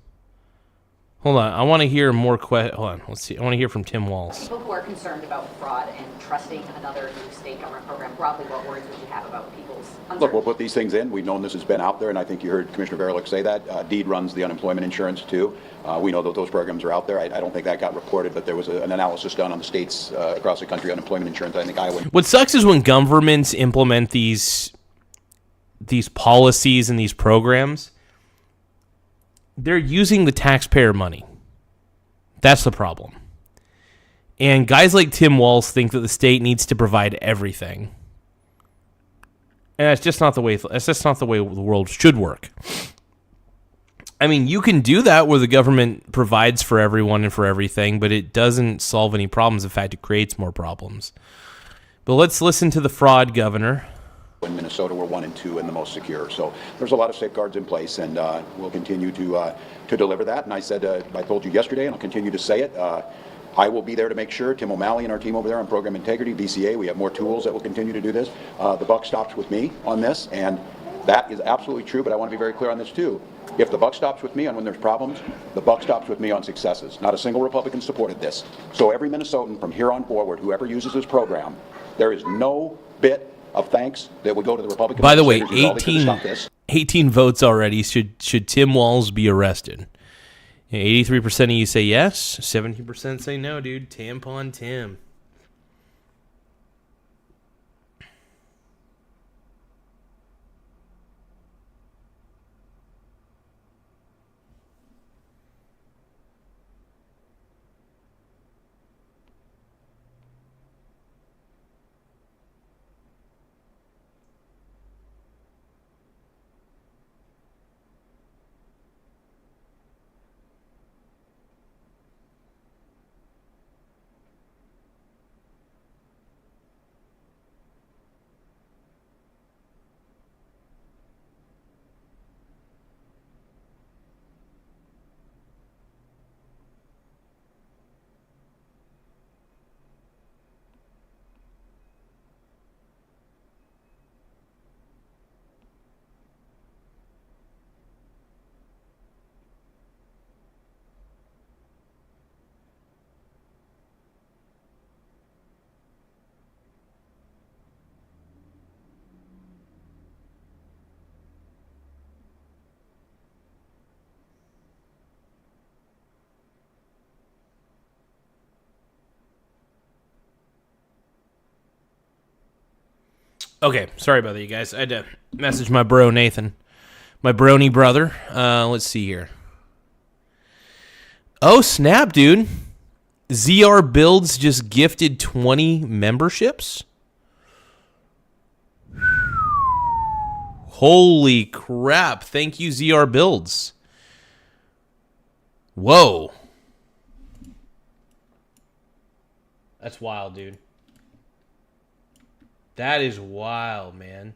Hold on, I want to hear more hold on, let's see. I want to hear from Tim Walz. People who are concerned about fraud and trusting another new state government program, broadly, what words would you have about people's uncertainty? Look, we'll put these things in. We've known this has been out there, and I think you heard Commissioner Verlick say that. Deed runs the unemployment insurance, too. We know that those programs are out there. I don't think that got reported, but there was an analysis done on the states across the country, unemployment insurance. I think Iowa. What sucks is when governments implement these policies and these programs, they're using the taxpayer money. That's the problem. And guys like Tim Walz think that the state needs to provide everything. And that's just not the way the world should work. I mean, you can do that where the government provides for everyone and for everything, but it doesn't solve any problems. In fact, it creates more problems. But let's listen to the fraud governor. In Minnesota, we're 1 and 2 and the most secure. So there's a lot of safeguards in place, and we'll continue to deliver that. And I said, I told you yesterday, and I'll continue to say it. I will be there to make sure. Tim O'Malley and our team over there on program integrity, VCA, we have more tools that will continue to do this. The buck stops with me on this, and that is absolutely true. But I want to be very clear on this too. If the buck stops with me on when there's problems, the buck stops with me on successes. Not a single Republican supported this. So every Minnesotan from here on forward, whoever uses this program, there is no bit of thanks that would go to the Republican. By the way, legislators. 18 votes already. Should Tim Walz be arrested? 83% of you say yes. 17% say no, dude. Tampon Tim. Okay, sorry about that, you guys. I had to message my bro, Nathan. My brony brother. Let's see here. Oh, snap, dude. ZR Builds just gifted 20 memberships? Holy crap. Thank you, ZR Builds. Whoa. That's wild, dude. That is wild, man.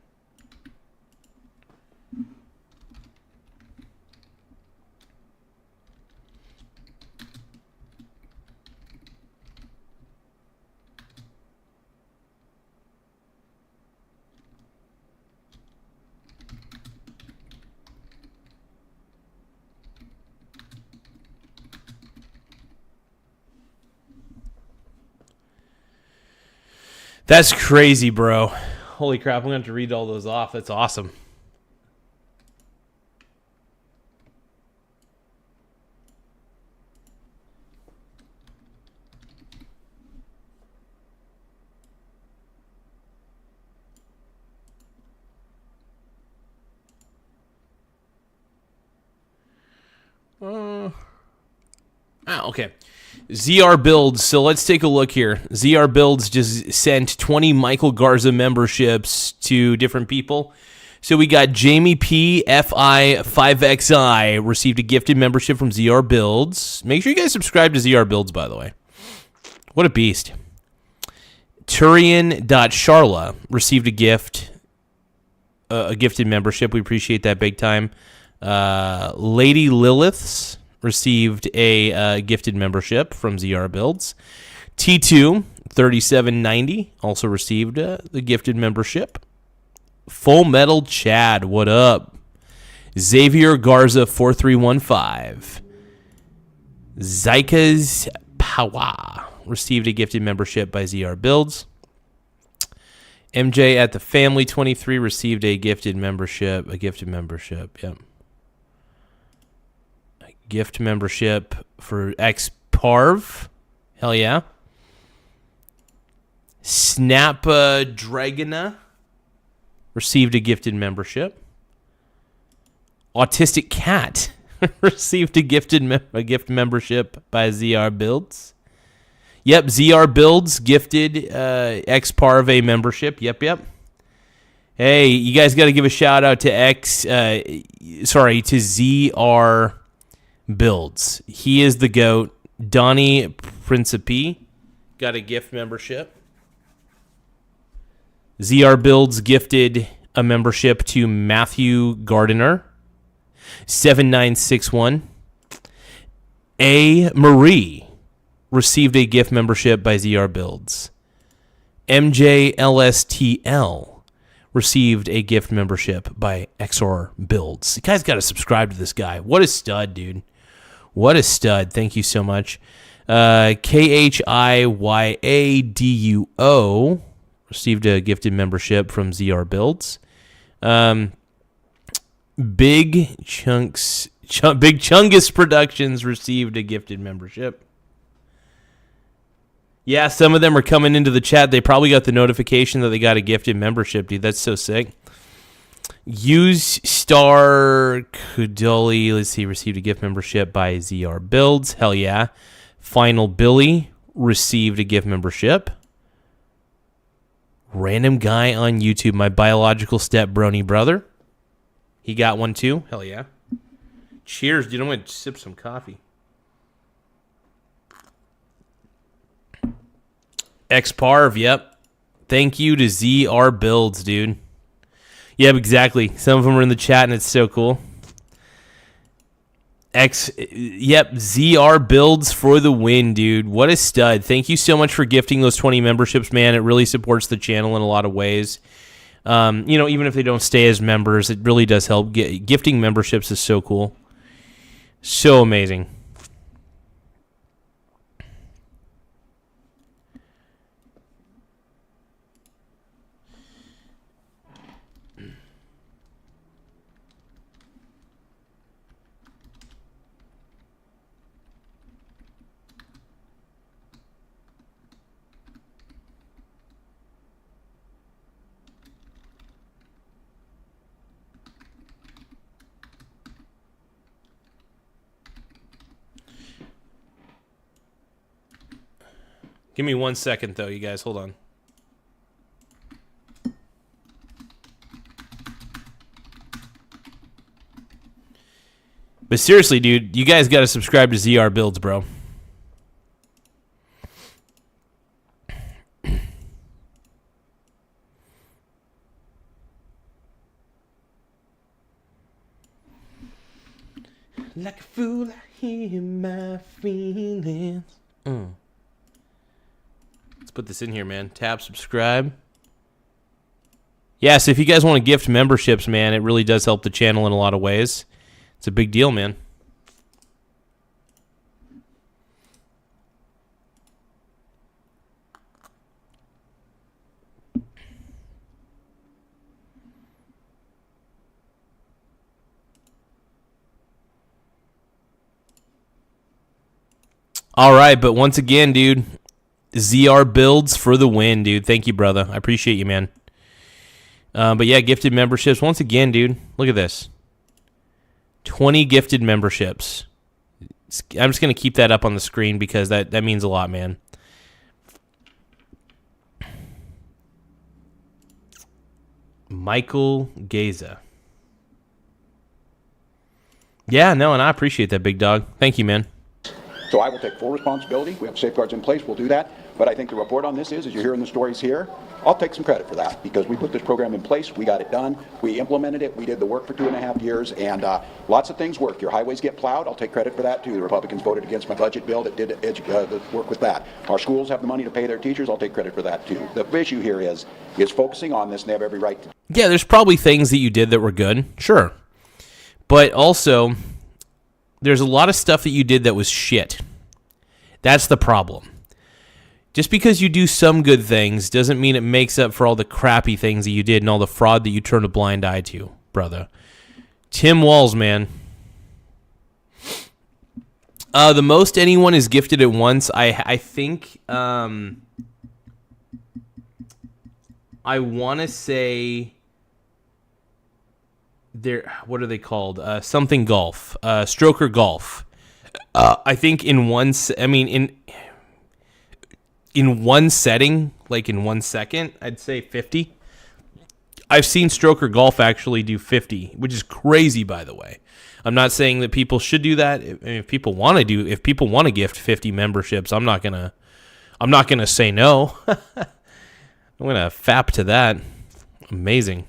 That's crazy, bro. Holy crap, I'm going to have to read all those off. That's awesome. Okay. ZR Builds. So let's take a look here. ZR Builds just sent 20 Michael Garza memberships to different people. So we got Jamie P. FI5XI received a gifted membership from ZR Builds. Make sure you guys subscribe to ZR Builds, by the way. What a beast. Turian.Charla received a gifted membership. We appreciate that big time. Lady Lilith's received a gifted membership from ZR Builds. T2 3790 also received the gifted membership. Full Metal Chad, what up? Xavier Garza 4315. Zyka's Pawa received a gifted membership by ZR Builds. MJ at the Family 23 received a gifted membership. Yep. Gift membership for XParv. Hell yeah. Snap Dragona received a gifted membership. Autistic Cat received a gift membership by ZR Builds. Yep, ZR Builds gifted XParv a membership. Yep. Hey, you guys got to give a shout out to ZR Builds. He is the GOAT. Donnie Principe got a gift membership. ZR Builds gifted a membership to Matthew Gardiner. 7961. A. Marie received a gift membership by ZR Builds. MJLSTL received a gift membership by XR Builds. You guys got to subscribe to this guy. What a stud, dude. What a stud. Thank you so much. KHIYADUO received a gifted membership from ZR Builds. Big Chungus Productions received a gifted membership. Yeah, some of them are coming into the chat. They probably got the notification that they got a gifted membership, dude. That's so sick. Use Star Kudoli, let's see, received a gift membership by ZR Builds. Hell yeah. Final Billy received a gift membership. Random guy on YouTube, my biological step brony brother. He got one too. Hell yeah. Cheers, dude. I'm going to sip some coffee. Xparv, yep. Thank you to ZR Builds, dude. Yep, exactly. Some of them are in the chat, and it's so cool. ZR Builds for the win, dude. What a stud. Thank you so much for gifting those 20 memberships, man. It really supports the channel in a lot of ways. Even if they don't stay as members, it really does help. Gifting memberships is so cool. So amazing. Give me 1 second, though, you guys. Hold on. But seriously, dude, you guys got to subscribe to ZR Builds, bro. Like a fool, I hear my feelings. Let's put this in here, man. Tap subscribe. Yeah, so if you guys want to gift memberships, man, it really does help the channel in a lot of ways. It's a big deal, man. All right, but once again, dude, ZR Builds for the win, dude. Thank you, brother. I appreciate you, man. But yeah, gifted memberships. Once again, dude, look at this. 20 gifted memberships. I'm just going to keep that up on the screen because that means a lot, man. Michael Garza. Yeah, no, and I appreciate that, big dog. Thank you, man. So I will take full responsibility. We have safeguards in place. We'll do that. But I think the report on this is, as you're hearing the stories here, I'll take some credit for that because we put this program in place. We got it done. We implemented it. We did the work for 2.5 years, and lots of things work. Your highways get plowed. I'll take credit for that, too. The Republicans voted against my budget bill that did work with that. Our schools have the money to pay their teachers. I'll take credit for that, too. The issue here is focusing on this, and they have every right to. Yeah, there's probably things that you did that were good. Sure. But also, there's a lot of stuff that you did that was shit. That's the problem. Just because you do some good things doesn't mean it makes up for all the crappy things that you did and all the fraud that you turned a blind eye to, brother. Tim Walz, man. The most anyone is gifted at once, I think, I want to say, what are they called? Something golf. Stroker golf. I think in one setting, like in 1 second, I'd say 50. I've seen Stroker Golf actually do 50, which is crazy, by the way. I'm not saying that people should do that. If people want to gift 50 memberships, I'm not gonna say no. I'm gonna fap to that. Amazing.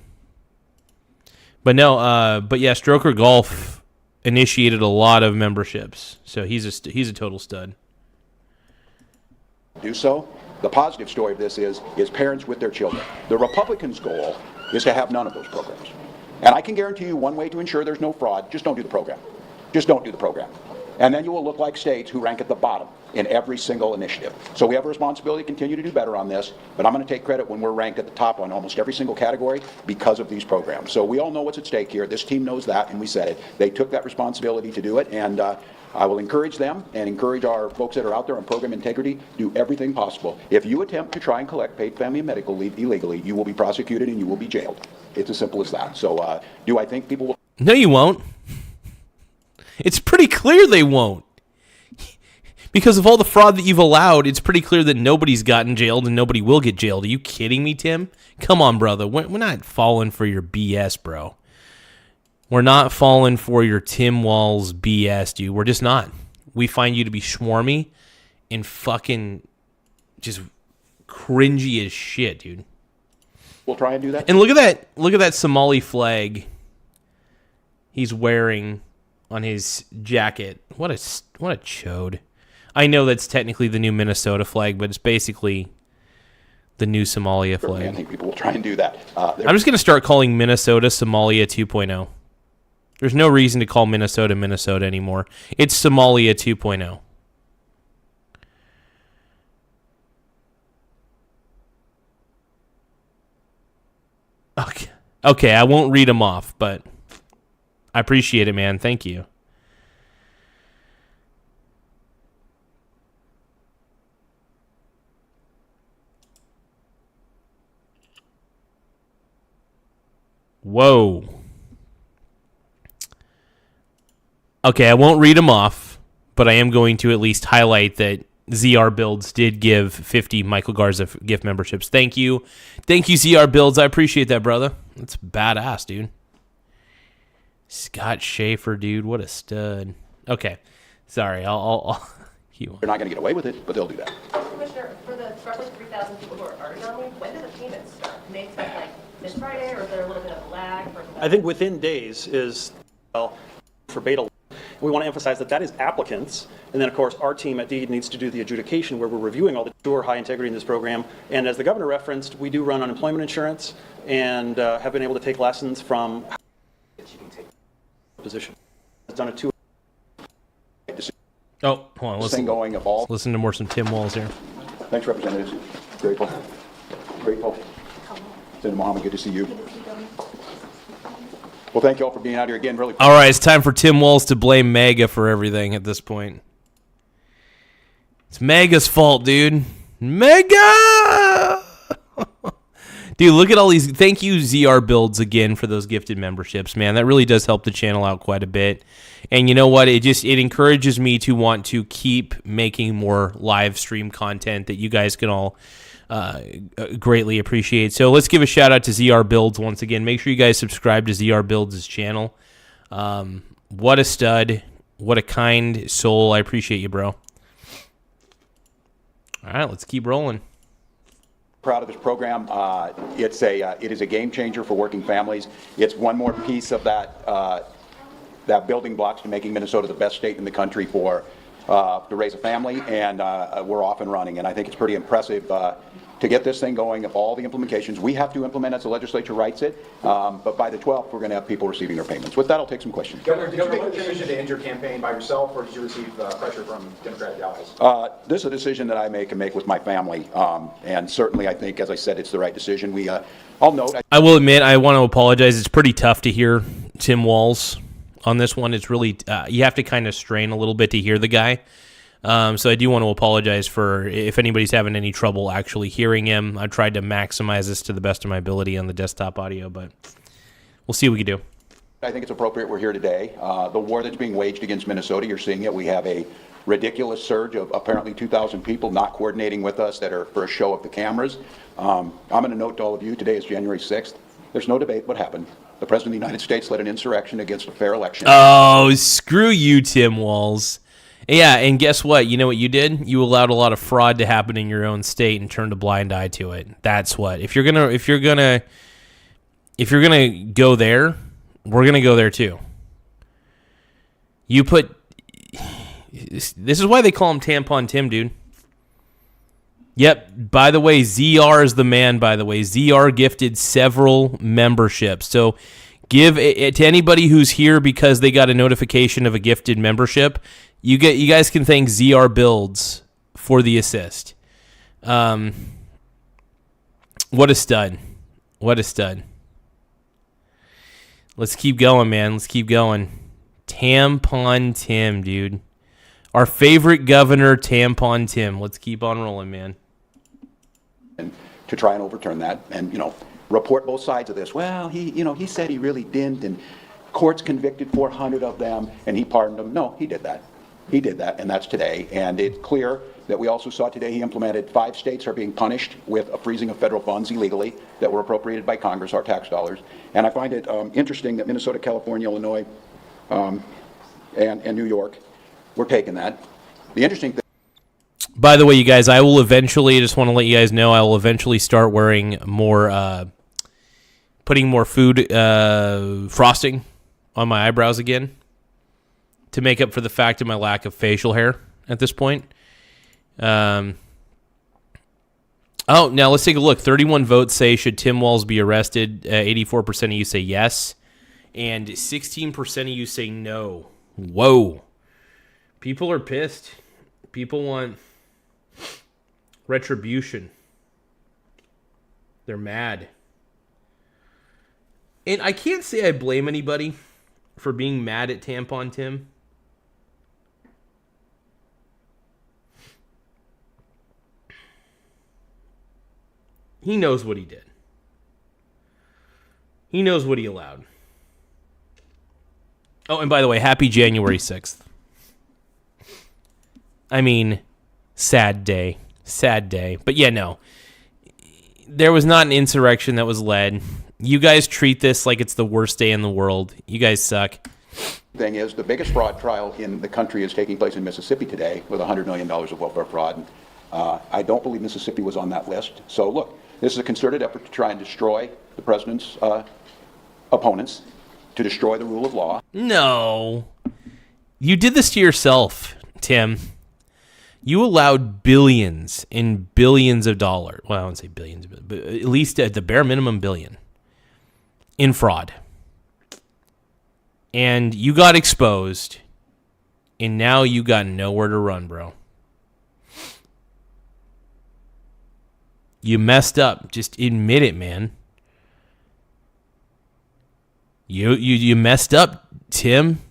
But no, but yeah, Stroker Golf initiated a lot of memberships, so he's a total stud. Do so. The positive story of this is parents with their children. The Republicans' goal is to have none of those programs. And I can guarantee you one way to ensure there's no fraud, just don't do the program. Just don't do the program. And then you will look like states who rank at the bottom in every single initiative. So we have a responsibility to continue to do better on this, but I'm going to take credit when we're ranked at the top on almost every single category because of these programs. So we all know what's at stake here. This team knows that, and we said it. They took that responsibility to do it, and I will encourage them and encourage our folks that are out there on program integrity, do everything possible. If you attempt to try and collect paid family and medical leave illegally, you will be prosecuted and you will be jailed. It's as simple as that. So do I think people will... No, you won't. It's pretty clear they won't. Because of all the fraud that you've allowed, it's pretty clear that nobody's gotten jailed and nobody will get jailed. Are you kidding me, Tim? Come on, brother. We're not falling for your BS, bro. We're not falling for your Tim Walz BS, dude. We're just not. We find you to be schwarmy and fucking just cringy as shit, dude. We'll try and do that. And look at that Somali flag he's wearing on his jacket. What a chode. I know that's technically the new Minnesota flag, but it's basically the new Somalia flag. I think people will try and do that. I'm just going to start calling Minnesota Somalia 2.0. There's no reason to call Minnesota Minnesota anymore. It's Somalia 2.0. Okay, I won't read them off, but I appreciate it, man. Thank you. Whoa. Okay, I won't read them off, but I am going to at least highlight that ZR Builds did give 50 Michael Garza gift memberships. Thank you. Thank you, ZR Builds. I appreciate that, brother. That's badass, dude. Scott Schaefer, dude. What a stud. Okay. Sorry, I'll They're not going to get away with it, but they'll do that. Commissioner, for the roughly 3,000 people who are already on leave, when do the payments start? Can they expect like this Friday, or is there a little bit of a lag? I think within days is, well, for beta. We want to emphasize that is applicants, and then of course our team at DEED needs to do the adjudication where we're reviewing all the ensure high integrity in this program. And as the governor referenced, we do run unemployment insurance and have been able to take lessons from position. It's done a 2. Oh, hold on. Let's listen to some Tim Walz here. Thanks, Representatives. Grateful. Senator Mohammed, good to see you. Well, thank you all for being out here again. Really. All right, it's time for Tim Walz to blame MAGA for everything at this point. It's MAGA's fault, dude. MAGA! Dude, look at all these. Thank you, ZR Builds, again, for those gifted memberships, man. That really does help the channel out quite a bit. And you know what? It encourages me to want to keep making more live stream content that you guys can all greatly appreciate. So let's give a shout out to ZR Builds once again. Make sure you guys subscribe to ZR Builds' channel. What a stud. What a kind soul. I appreciate you, bro. All right, let's keep rolling. Proud of this program. It is a game changer for working families. It's one more piece of that building blocks to making Minnesota the best state in the country to raise a family, and we're off and running. And I think it's pretty impressive to get this thing going. Of all the implementations we have to implement as the legislature writes it, but by the 12th, we're going to have people receiving their payments. With that, I'll take some questions. Governor, did you make the decision to end your campaign by yourself, or did you receive pressure from Democratic allies? This is a decision that I make with my family, and certainly I think, as I said, it's the right decision. I'll note. I will admit, I want to apologize. It's pretty tough to hear Tim Walz on this one. It's really, you have to kind of strain a little bit to hear the guy. So I do want to apologize for if anybody's having any trouble actually hearing him. I tried to maximize this to the best of my ability on the desktop audio, but we'll see what we can do. I think it's appropriate we're here today. The war that's being waged against Minnesota, you're seeing it. We have a ridiculous surge of apparently 2,000 people not coordinating with us that are for a show of the cameras. I'm going to note to all of you, today is January 6th. there's no debate what happened. The President of the United States led an insurrection against a fair election. Oh, screw you, Tim Walz. Yeah, and guess what? You know what you did? You allowed a lot of fraud to happen in your own state and turned a blind eye to it. That's what. If you're gonna go there, we're gonna go there too. You put. This is why they call him Tampon Tim, dude. Yep. By the way, ZR is the man. By the way, ZR gifted several memberships. So give it to anybody who's here because they got a notification of a gifted membership. You guys can thank ZR Builds for the assist. What a stud. What a stud. Let's keep going, man. Let's keep going. Tampon Tim, dude. Our favorite governor, Tampon Tim. Let's keep on rolling, man. And to try and overturn that and, report both sides of this. Well, he said he really didn't, and courts convicted 400 of them, and he pardoned them. No, he did that. He did that, and that's today. And it's clear that we also saw today he implemented 5 states are being punished with a freezing of federal funds illegally that were appropriated by Congress, our tax dollars. And I find it interesting that Minnesota, California, Illinois, and New York were taking that. The interesting thing. By the way, you guys, I will eventually, I just want to let you guys know, I will eventually start wearing more, putting more food frosting on my eyebrows again to make up for the fact of my lack of facial hair at this point. Now let's take a look. 31 votes say, should Tim Walz be arrested? 84% of you say yes. And 16% of you say no. Whoa. People are pissed. People want retribution. They're mad. And I can't say I blame anybody for being mad at Tampon Tim. He knows what he did. He knows what he allowed. Oh, and by the way, happy January 6th. I mean, sad day. Sad day. But yeah, no. There was not an insurrection that was led. You guys treat this like it's the worst day in the world. You guys suck. Thing is, the biggest fraud trial in the country is taking place in Mississippi today with $100 million of welfare fraud. I don't believe Mississippi was on that list. So look, this is a concerted effort to try and destroy the president's opponents, to destroy the rule of law. No. You did this to yourself, Tim. You allowed billions and billions of dollars. Well, I wouldn't say billions, but at least at the bare minimum billion in fraud. And you got exposed, and now you got nowhere to run, bro. You messed up. Just admit it, man. You messed up, Tim.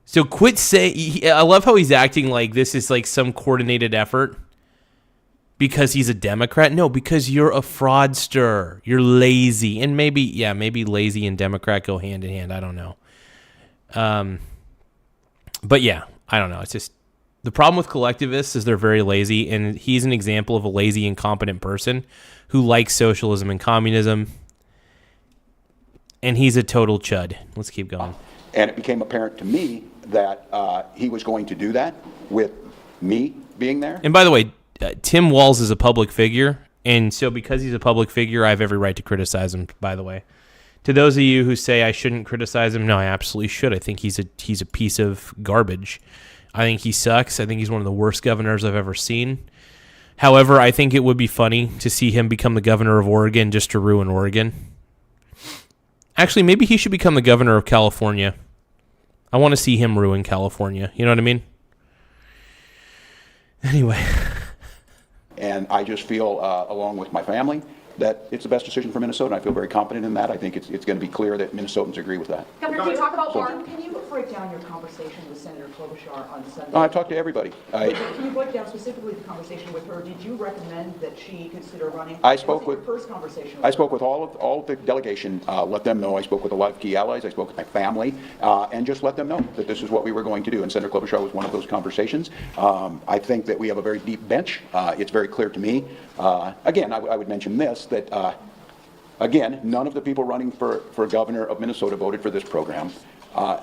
So quit saying. I love how he's acting like this is like some coordinated effort because he's a Democrat. No, because you're a fraudster. You're lazy, and maybe lazy and Democrat go hand in hand. I don't know. But yeah, I don't know. It's just the problem with collectivists is they're very lazy, and he's an example of a lazy, incompetent person who likes socialism and communism. And he's a total chud. Let's keep going. And it became apparent to me that he was going to do that with me being there. And by the way, Tim Walz is a public figure. And so because he's a public figure, I have every right to criticize him, by the way. To those of you who say I shouldn't criticize him, no, I absolutely should. I think he's a piece of garbage. I think he sucks. I think he's one of the worst governors I've ever seen. However, I think it would be funny to see him become the governor of Oregon just to ruin Oregon. Actually, maybe he should become the governor of California. I want to see him ruin California. You know what I mean? Anyway. And I just feel, along with my family, that it's the best decision for Minnesota. I feel very confident in that. I think it's going to be clear that Minnesotans agree with that. Governor, can you talk about Can you break down your conversation with Senator Klobuchar on Sunday? I've talked to everybody. Can you break down specifically the conversation with her? Did you recommend that she consider running? I spoke with your first conversation. I spoke with all of the delegation. Let them know. I spoke with a lot of key allies. I spoke with my family, and just let them know that this is what we were going to do. And Senator Klobuchar was one of those conversations. I think that we have a very deep bench. It's very clear to me. Again, I would mention this, that Again, none of the people running for governor of Minnesota voted for this program.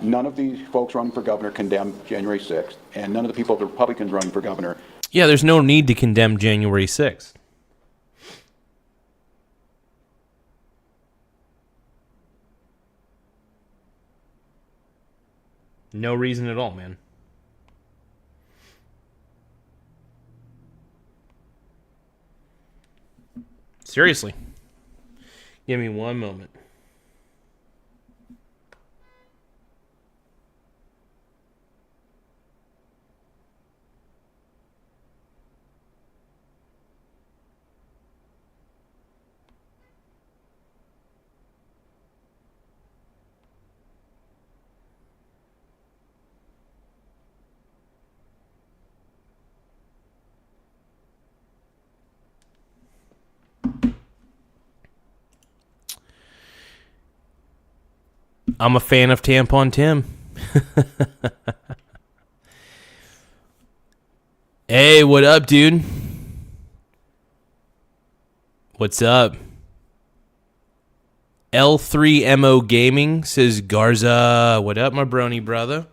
None of these folks running for governor condemned January 6th, and none of the people, the Republicans running for governor. Yeah, there's no need to condemn January 6th. No reason at all, man. Seriously. Give me one moment. I'm a fan of Tampon Tim. Hey, what up, dude? What's up? L3MO Gaming says, Garza, what up, my brony brother?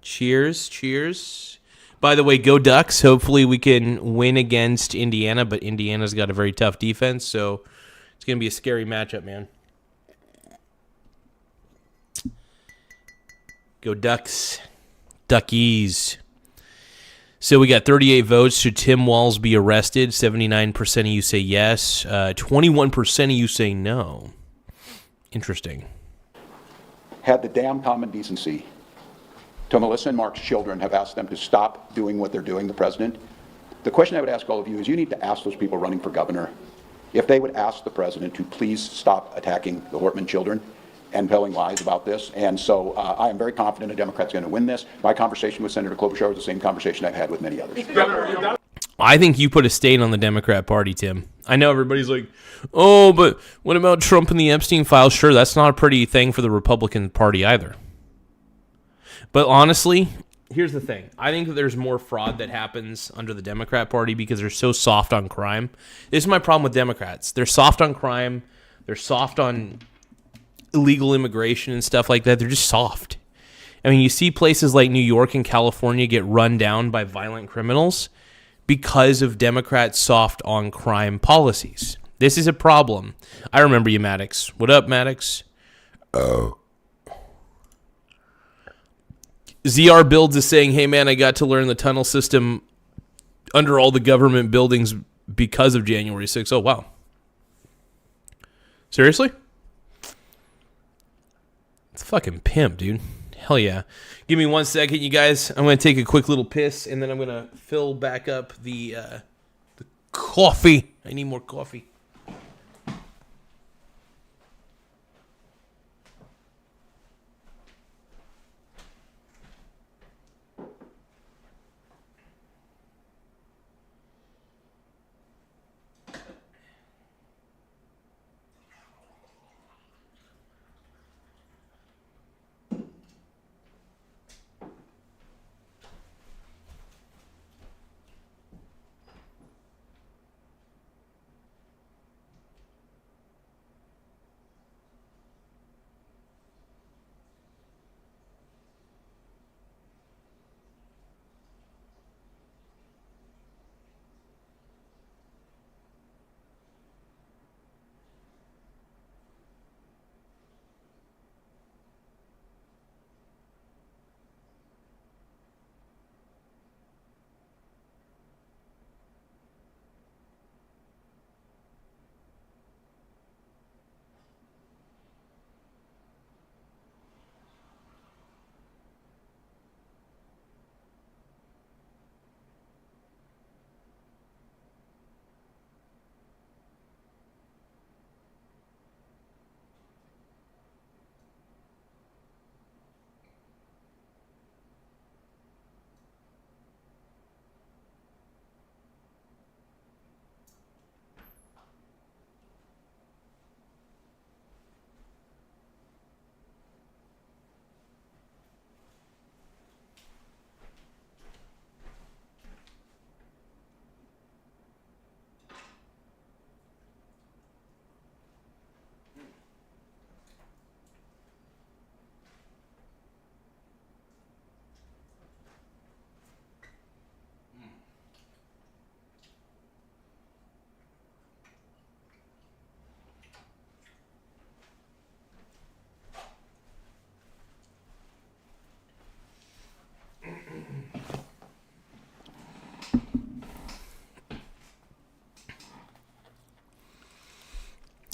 Cheers, cheers. By the way, go Ducks. Hopefully we can win against Indiana, but Indiana's got a very tough defense, so it's going to be a scary matchup, man. Go Ducks. Duckies. So we got 38 votes. Should Tim Walz be arrested? 79% of you say yes. 21% of you say no. Interesting. Had the damn common decency to Melissa and Mark's children, have asked them to stop doing what they're doing, the president. The question I would ask all of you is, you need to ask those people running for governor if they would ask the president to please stop attacking the Hortman children and telling lies about this. And so I am very confident a Democrat's going to win this. My conversation with Senator Klobuchar was the same conversation I've had with many others. I think you put a stain on the Democrat Party, Tim. I know everybody's like, oh, but what about Trump and the Epstein files? Sure, that's not a pretty thing for the Republican Party either. But honestly, here's the thing. I think that there's more fraud that happens under the Democrat Party because they're so soft on crime. This is my problem with Democrats. They're soft on crime. They're soft on illegal immigration and stuff like that. They're just soft. I mean, you see places like New York and California get run down by violent criminals because of Democrats' soft on crime policies. This is a problem. I remember you, Maddox. What up, Maddox? ZR Builds is saying, hey, man, I got to learn the tunnel system under all the government buildings because of January 6th. Oh, wow. Seriously? It's fucking pimp, dude. Hell yeah. Give me 1 second, you guys. I'm going to take a quick little piss, and then I'm going to fill back up the coffee. I need more coffee.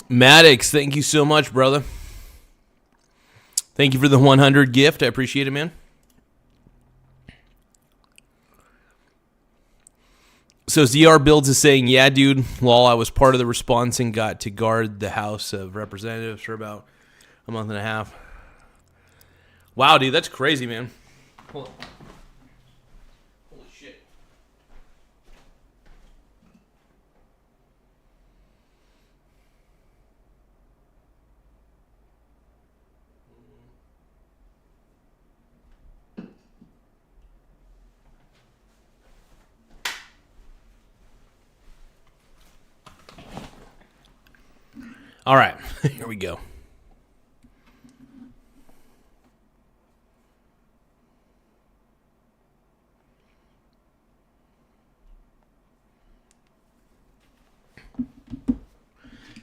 Maddox, thank you so much, brother. Thank you for the 100 gift. I appreciate it, man. So ZR Builds is saying, yeah, dude, lol, I was part of the response and got to guard the House of Representatives for about a month and a half. Wow, dude, that's crazy, man. Hold on. Holy shit. All right, here we go.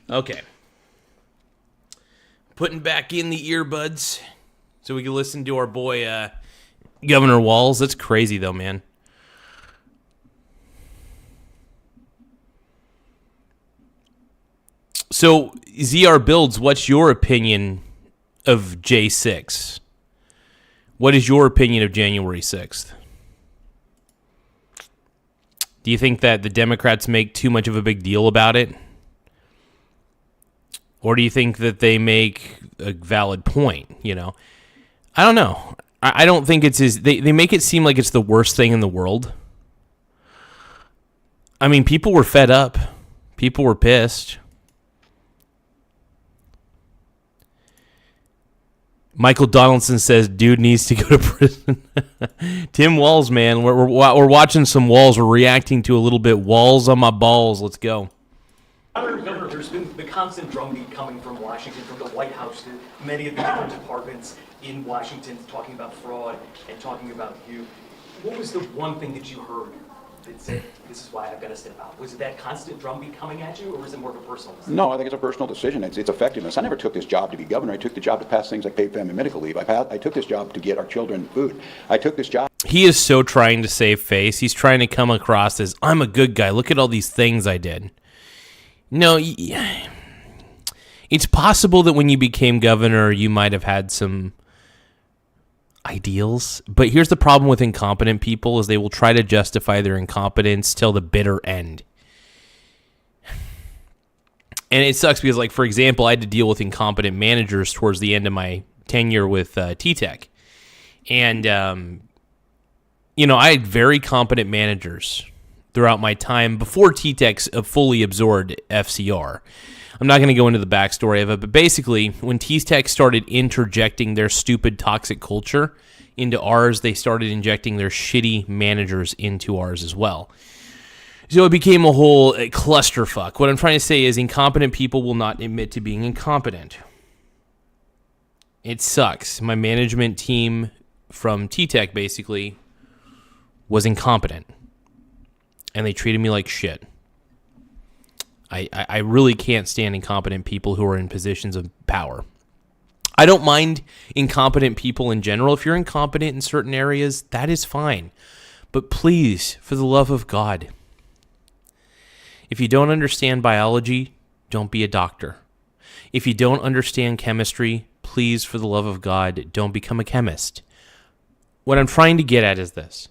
Okay. Putting back in the earbuds so we can listen to our boy Governor Walz. That's crazy though, man. So, ZR Builds, what's your opinion of J6? What is your opinion of January 6th? Do you think that the Democrats make too much of a big deal about it? Or do you think that they make a valid point, you know? I don't know. I don't think it's they make it seem like it's the worst thing in the world. I mean, people were fed up. People were pissed. Michael Donaldson says, dude needs to go to prison. Tim Walz, man. We're watching some Walz. We're reacting to a little bit. Walz on my balls. Let's go. Governor, there's been the constant drumbeat coming from Washington, from the White House, to many of the different departments in Washington talking about fraud and talking about you. What was the one thing that you heard that said, this is why I've got to step out? Was it that constant drumbeat coming at you, or was it more of a personal decision? No, I think it's a personal decision. It's effectiveness. I never took this job to be governor. I took the job to pass things like paid family medical leave. I took this job to get our children food. I took this job. He is so trying to save face. He's trying to come across as, I'm a good guy. Look at all these things I did. No, it's possible that when you became governor, you might have had some ideals. But here's the problem with incompetent people is they will try to justify their incompetence till the bitter end. And it sucks because, like, for example, I had to deal with incompetent managers towards the end of my tenure with T-Tech. And, you know, I had very competent managers throughout my time before T-Tech's fully absorbed FCR. I'm not going to go into the backstory of it, but basically, when T-Tech started interjecting their stupid toxic culture into ours, they started injecting their shitty managers into ours as well. So it became a whole clusterfuck. What I'm trying to say is incompetent people will not admit to being incompetent. It sucks. My management team from T-Tech basically was incompetent. And they treated me like shit. I really can't stand incompetent people who are in positions of power. I don't mind incompetent people in general. If you're incompetent in certain areas, that is fine. But please, for the love of God, if you don't understand biology, don't be a doctor. If you don't understand chemistry, please, for the love of God, don't become a chemist. What I'm trying to get at is this.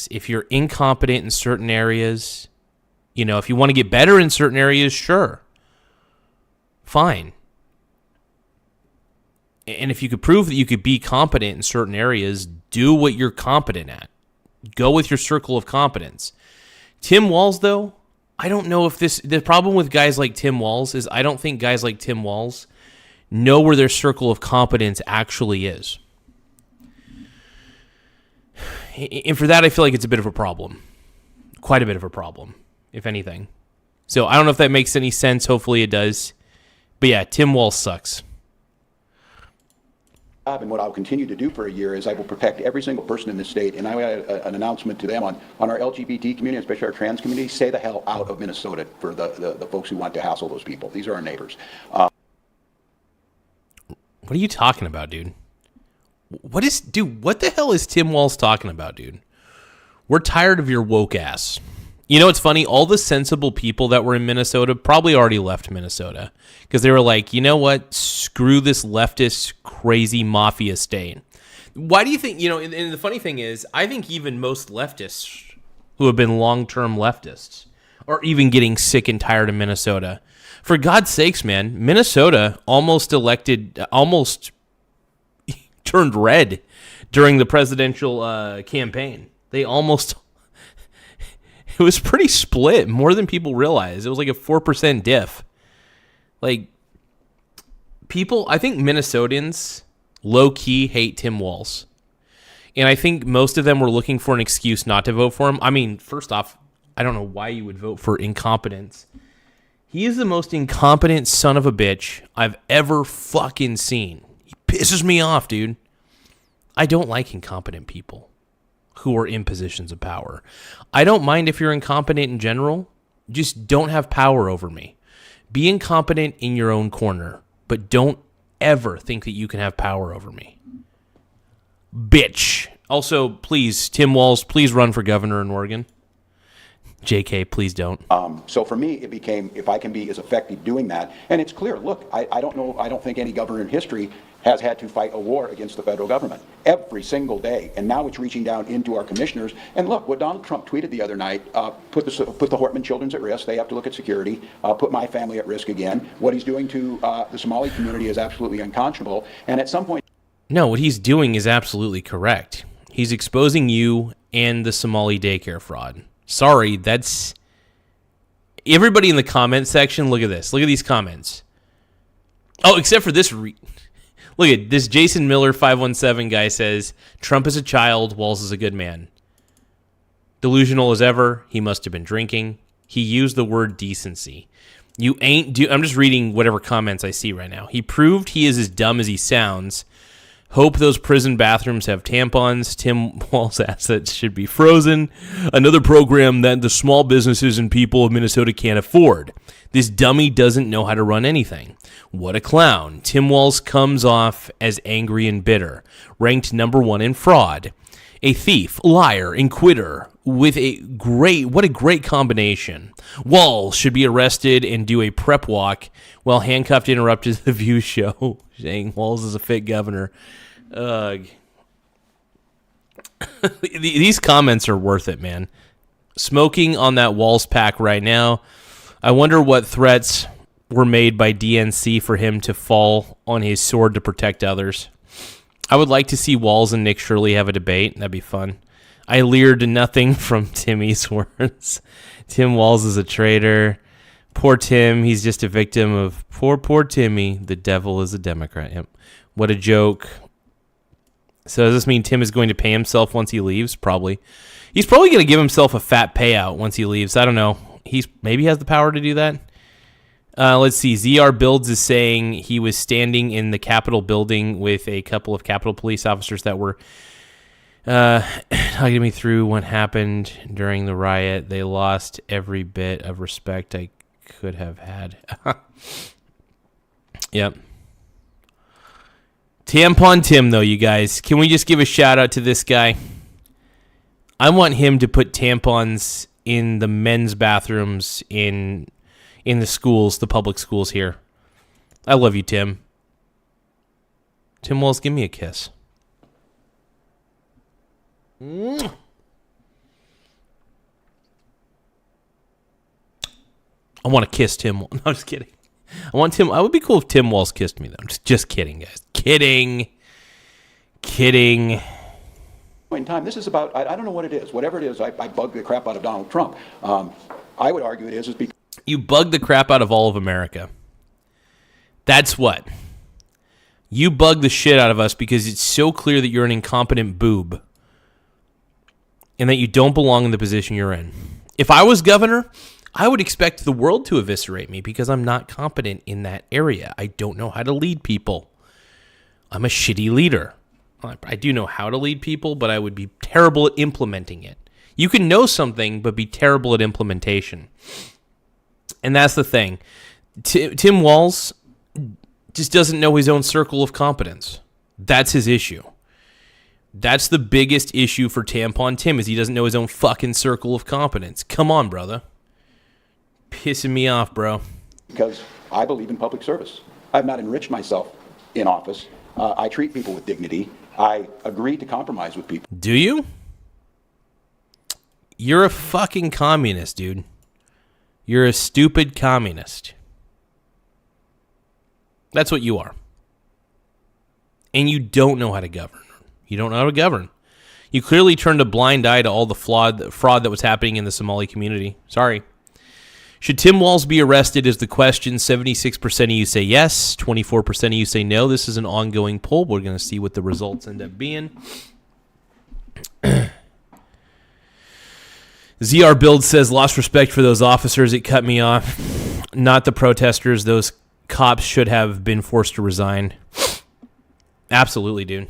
If you're incompetent in certain areas, you know, if you want to get better in certain areas, sure. Fine. And if you could prove that you could be competent in certain areas, do what you're competent at. Go with your circle of competence. Tim Walz, though, I don't know if the problem with guys like Tim Walz is I don't think guys like Tim Walz know where their circle of competence actually is. And for that, I feel like it's a bit of a problem. Quite a bit of a problem, if anything. So I don't know if that makes any sense. Hopefully it does. But yeah, Tim Walz sucks. And what I'll continue to do for a year is I will protect every single person in this state. And I had an announcement to them on our LGBT community, especially our trans community. Stay the hell out of Minnesota for the folks who want to hassle those people. These are our neighbors. What are you talking about, dude? What the hell is Tim Walz talking about, dude? We're tired of your woke ass. You know what's funny? All the sensible people that were in Minnesota probably already left Minnesota because they were like, you know what? Screw this leftist crazy mafia state. Why do you think, and the funny thing is, I think even most leftists who have been long-term leftists are even getting sick and tired of Minnesota. For God's sakes, man, Minnesota almost turned red during the presidential campaign. It was pretty split, more than people realize. It was like a 4% diff. Like, I think Minnesotans low-key hate Tim Walz. And I think most of them were looking for an excuse not to vote for him. I mean, first off, I don't know why you would vote for incompetence. He is the most incompetent son of a bitch I've ever fucking seen. He pisses me off, dude. I don't like incompetent people who are in positions of power. I don't mind if you're incompetent in general. Just don't have power over me. Be incompetent in your own corner, but don't ever think that you can have power over me. Bitch. Also, please, Tim Walz, please run for governor in Oregon. JK, please don't. So for me, it became, if I can be as effective doing that, and it's clear, look, I don't think any governor in history has had to fight a war against the federal government every single day. And now it's reaching down into our commissioners. And look, what Donald Trump tweeted the other night, put the Hortman children at risk. They have to look at security, put my family at risk again. What he's doing to the Somali community is absolutely unconscionable. And at some point... No, what he's doing is absolutely correct. He's exposing you and the Somali daycare fraud. Sorry, that's... Everybody in the comment section, look at this. Look at these comments. Oh, except for this... Look at this. Jason Miller 517 guy says, Trump is a child, Walz is a good man. Delusional as ever, he must have been drinking. He used the word decency. You ain't I'm just reading whatever comments I see right now. He proved he is as dumb as he sounds. Hope those prison bathrooms have tampons. Tim Walz assets should be frozen. Another program that the small businesses and people of Minnesota can't afford. This dummy doesn't know how to run anything. What a clown. Tim Walz comes off as angry and bitter. Ranked number 1 in fraud. A thief, liar, and quitter. What a great combination. Walz should be arrested and do a prep walk while handcuffed interrupted the View show, saying Walz is a fit governor. These comments are worth it, man. Smoking on that Walz pack right now. I wonder what threats were made by DNC for him to fall on his sword to protect others. I would like to see Walz and Nick Shirley have a debate. That'd be fun. I leered nothing from Timmy's words. Tim Walz is a traitor. Poor Tim. He's just a victim of poor Timmy. The devil is a Democrat. Yep. What a joke. So does this mean Tim is going to pay himself once he leaves? Probably. He's probably going to give himself a fat payout once he leaves. I don't know. Maybe has the power to do that. Let's see. ZR Builds is saying he was standing in the Capitol building with a couple of Capitol police officers that were talking me through what happened during the riot. They lost every bit of respect I could have had. Yep. Tampon Tim, though, you guys. Can we just give a shout out to this guy? I want him to put tampons in the men's bathrooms in the schools, the public schools here. I love you, Tim. Tim Walz, give me a kiss. I want to kiss Tim. No, I'm just kidding. I would be cool if Tim Walz kissed me, though. I'm just kidding, guys. Kidding. In time, this is about, I don't know what it is. Whatever it is, I bug the crap out of Donald Trump. I would argue it is because... You bug the crap out of all of America. That's what. You bug the shit out of us because it's so clear that you're an incompetent boob and that you don't belong in the position you're in. If I was governor, I would expect the world to eviscerate me because I'm not competent in that area. I don't know how to lead people. I'm a shitty leader. I do know how to lead people, but I would be terrible at implementing it. You can know something, but be terrible at implementation. And that's the thing. Tim Walz just doesn't know his own circle of competence. That's his issue. That's the biggest issue for Tampon Tim, is he doesn't know his own fucking circle of competence. Come on, brother. Pissing me off, bro. Because I believe in public service. I've not enriched myself in office. I treat people with dignity. I agree to compromise with people. Do you? You're a fucking communist, dude. You're a stupid communist. That's what you are. And you don't know how to govern. You don't know how to govern. You clearly turned a blind eye to all the fraud that was happening in the Somali community. Sorry. Should Tim Walz be arrested is the question. 76% of you say yes. 24% of you say no. This is an ongoing poll. We're going to see what the results end up being. ZR Build says, lost respect for those officers. It cut me off. Not the protesters. Those cops should have been forced to resign. Absolutely, dude.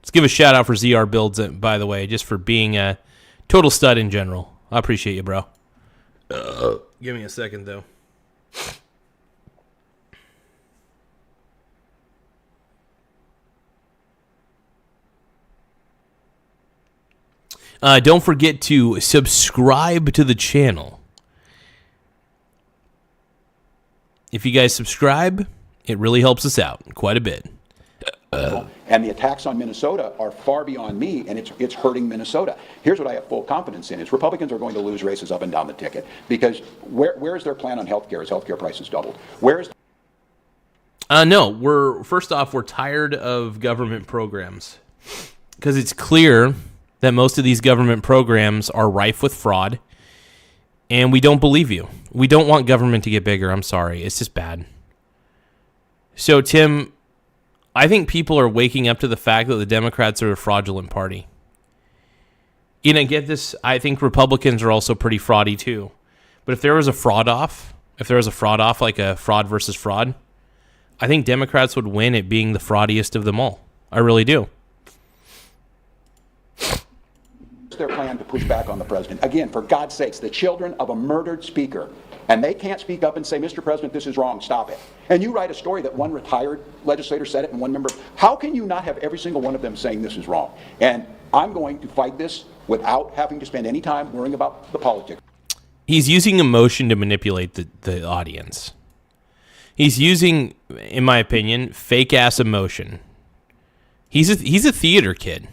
Let's give a shout out for ZR Builds, by the way, just for being a total stud in general. I appreciate you, bro. Give me a second, though. Don't forget to subscribe to the channel. If you guys subscribe, it really helps us out quite a bit. And the attacks on Minnesota are far beyond me, and it's hurting Minnesota. Here's what I have full confidence in, is Republicans are going to lose races up and down the ticket. Because where is their plan on health care as health care prices doubled? Where's No, first off, we're tired of government programs. Because it's clear that most of these government programs are rife with fraud, and we don't believe you. We don't want government to get bigger. I'm sorry. It's just bad. So, Tim, I think people are waking up to the fact that the Democrats are a fraudulent party. You know, get this, I think Republicans are also pretty fraudy too. But if there was a fraud off, like a fraud versus fraud, I think Democrats would win at being the fraudiest of them all. I really do. their plan to push back on the president? Again, for God's sakes, the children of a murdered speaker, and they can't speak up and say, Mr. President, this is wrong, stop it. And you write a story that one retired legislator said it and one member. How can you not have every single one of them saying this is wrong? And I'm going to fight this without having to spend any time worrying about the politics. He's using emotion to manipulate the audience. He's using, in my opinion, fake-ass emotion. He's a theater kid.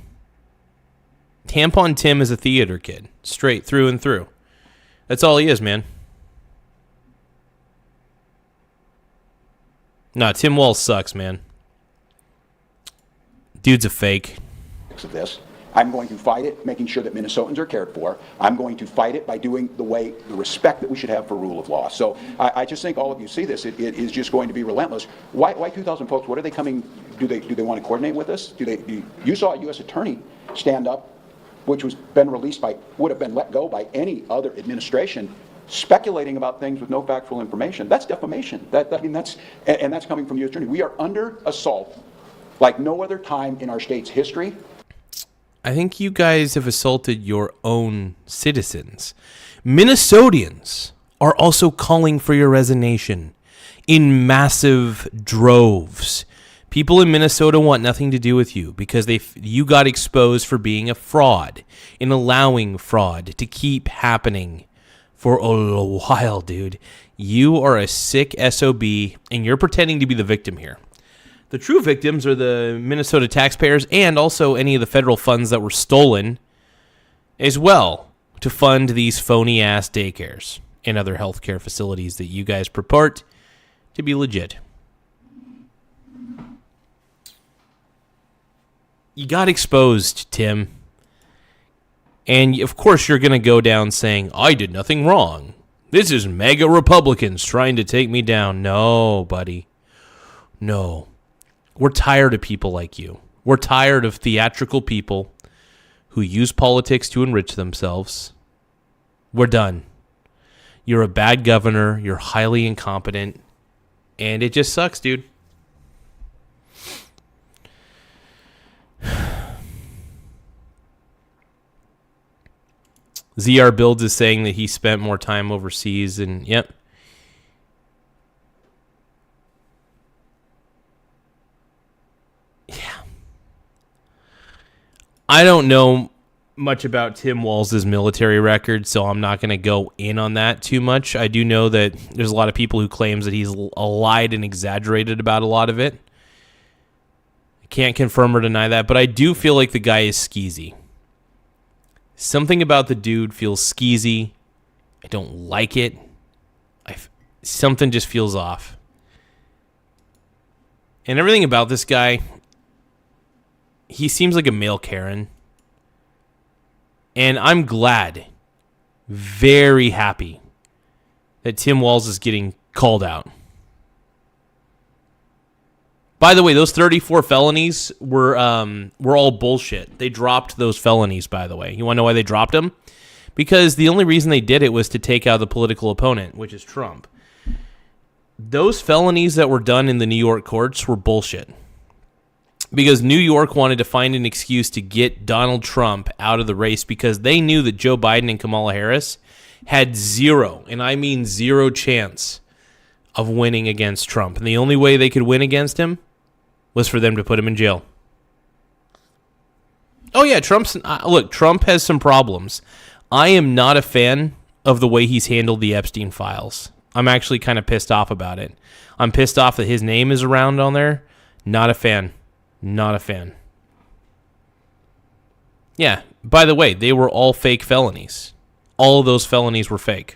Tampon Tim is a theater kid, straight through and through. That's all he is, man. No, Tim Walz sucks, man. Dude's a fake. Of this. I'm going to fight it, making sure that Minnesotans are cared for. I'm going to fight it by doing the respect that we should have for rule of law. So I just think all of you see this. It is just going to be relentless. Why 2,000 folks? What are they coming? Do they want to coordinate with us? You saw a U.S. attorney stand up, which would have been let go by any other administration, speculating about things with no factual information. That's defamation. That's coming from the U.S. attorney. We are under assault like no other time in our state's history. I think you guys have assaulted your own citizens. Minnesotans are also calling for your resignation in massive droves. People in Minnesota want nothing to do with you because you got exposed for being a fraud and allowing fraud to keep happening for a while, dude. You are a sick SOB and you're pretending to be the victim here. The true victims are the Minnesota taxpayers and also any of the federal funds that were stolen as well to fund these phony-ass daycares and other healthcare facilities that you guys purport to be legit. You got exposed, Tim. And of course you're going to go down saying, I did nothing wrong. This is mega Republicans trying to take me down. No, buddy. No. We're tired of people like you. We're tired of theatrical people who use politics to enrich themselves. We're done. You're a bad governor. You're highly incompetent. And it just sucks, dude. ZR Builds is saying that he spent more time overseas, and yep. Yeah. I don't know much about Tim Walz's military record, so I'm not going to go in on that too much. I do know that there's a lot of people who claims that he's lied and exaggerated about a lot of it. I can't confirm or deny that, but I do feel like the guy is skeezy. Something about the dude feels skeezy. I don't like it. Something just feels off. And everything about this guy, he seems like a male Karen. And I'm glad, very happy, that Tim Walz is getting called out. By the way, those 34 felonies were all bullshit. They dropped those felonies, by the way. You want to know why they dropped them? Because the only reason they did it was to take out the political opponent, which is Trump. Those felonies that were done in the New York courts were bullshit. Because New York wanted to find an excuse to get Donald Trump out of the race because they knew that Joe Biden and Kamala Harris had zero, and I mean zero, chance of winning against Trump. And the only way they could win against him was for them to put him in jail. Oh yeah, Trump has some problems. I am not a fan of the way he's handled the Epstein files. I'm actually kind of pissed off about it. I'm pissed off that his name is around on there. Not a fan. Not a fan. Yeah, by the way, they were all fake felonies. All of those felonies were fake.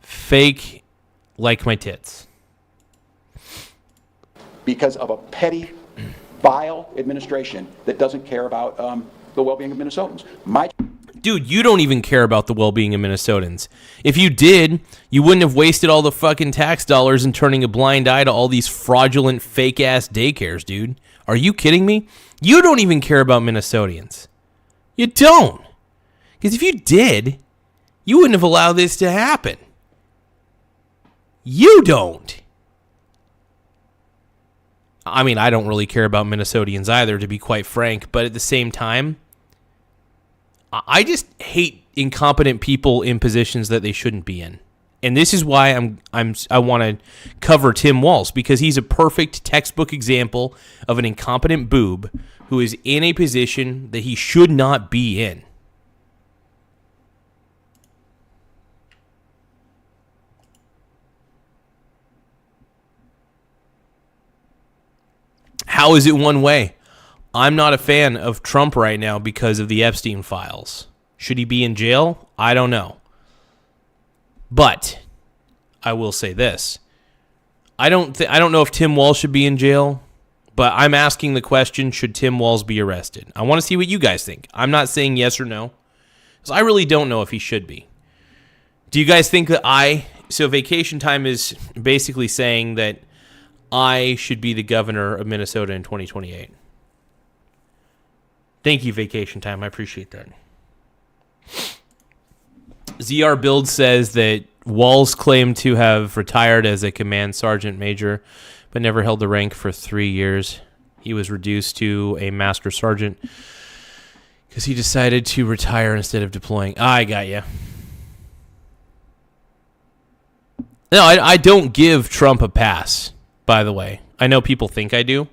Fake like my tits. Because of a petty, vile administration that doesn't care about the well-being of Minnesotans. Dude, you don't even care about the well-being of Minnesotans. If you did, you wouldn't have wasted all the fucking tax dollars and turning a blind eye to all these fraudulent, fake-ass daycares, dude. Are you kidding me? You don't even care about Minnesotans. You don't. Because if you did, you wouldn't have allowed this to happen. You don't. I mean, I don't really care about Minnesotans either, to be quite frank, but at the same time, I just hate incompetent people in positions that they shouldn't be in. And this is why I want to cover Tim Walz, because he's a perfect textbook example of an incompetent boob who is in a position that he should not be in. How is it one way? I'm not a fan of Trump right now because of the Epstein files. Should he be in jail? I don't know. But I will say this. I don't know if Tim Walz should be in jail, but I'm asking the question, should Tim Walz be arrested? I want to see what you guys think. I'm not saying yes or no, because I really don't know if he should be. Do you guys think that so Vacation Time is basically saying that I should be the governor of Minnesota in 2028? Thank you, Vacation Time. I appreciate that. ZR Build says that Walz claimed to have retired as a command sergeant major, but never held the rank for 3 years. He was reduced to a master sergeant because he decided to retire instead of deploying. I got you. No, I don't give Trump a pass, by the way. I know people think I do.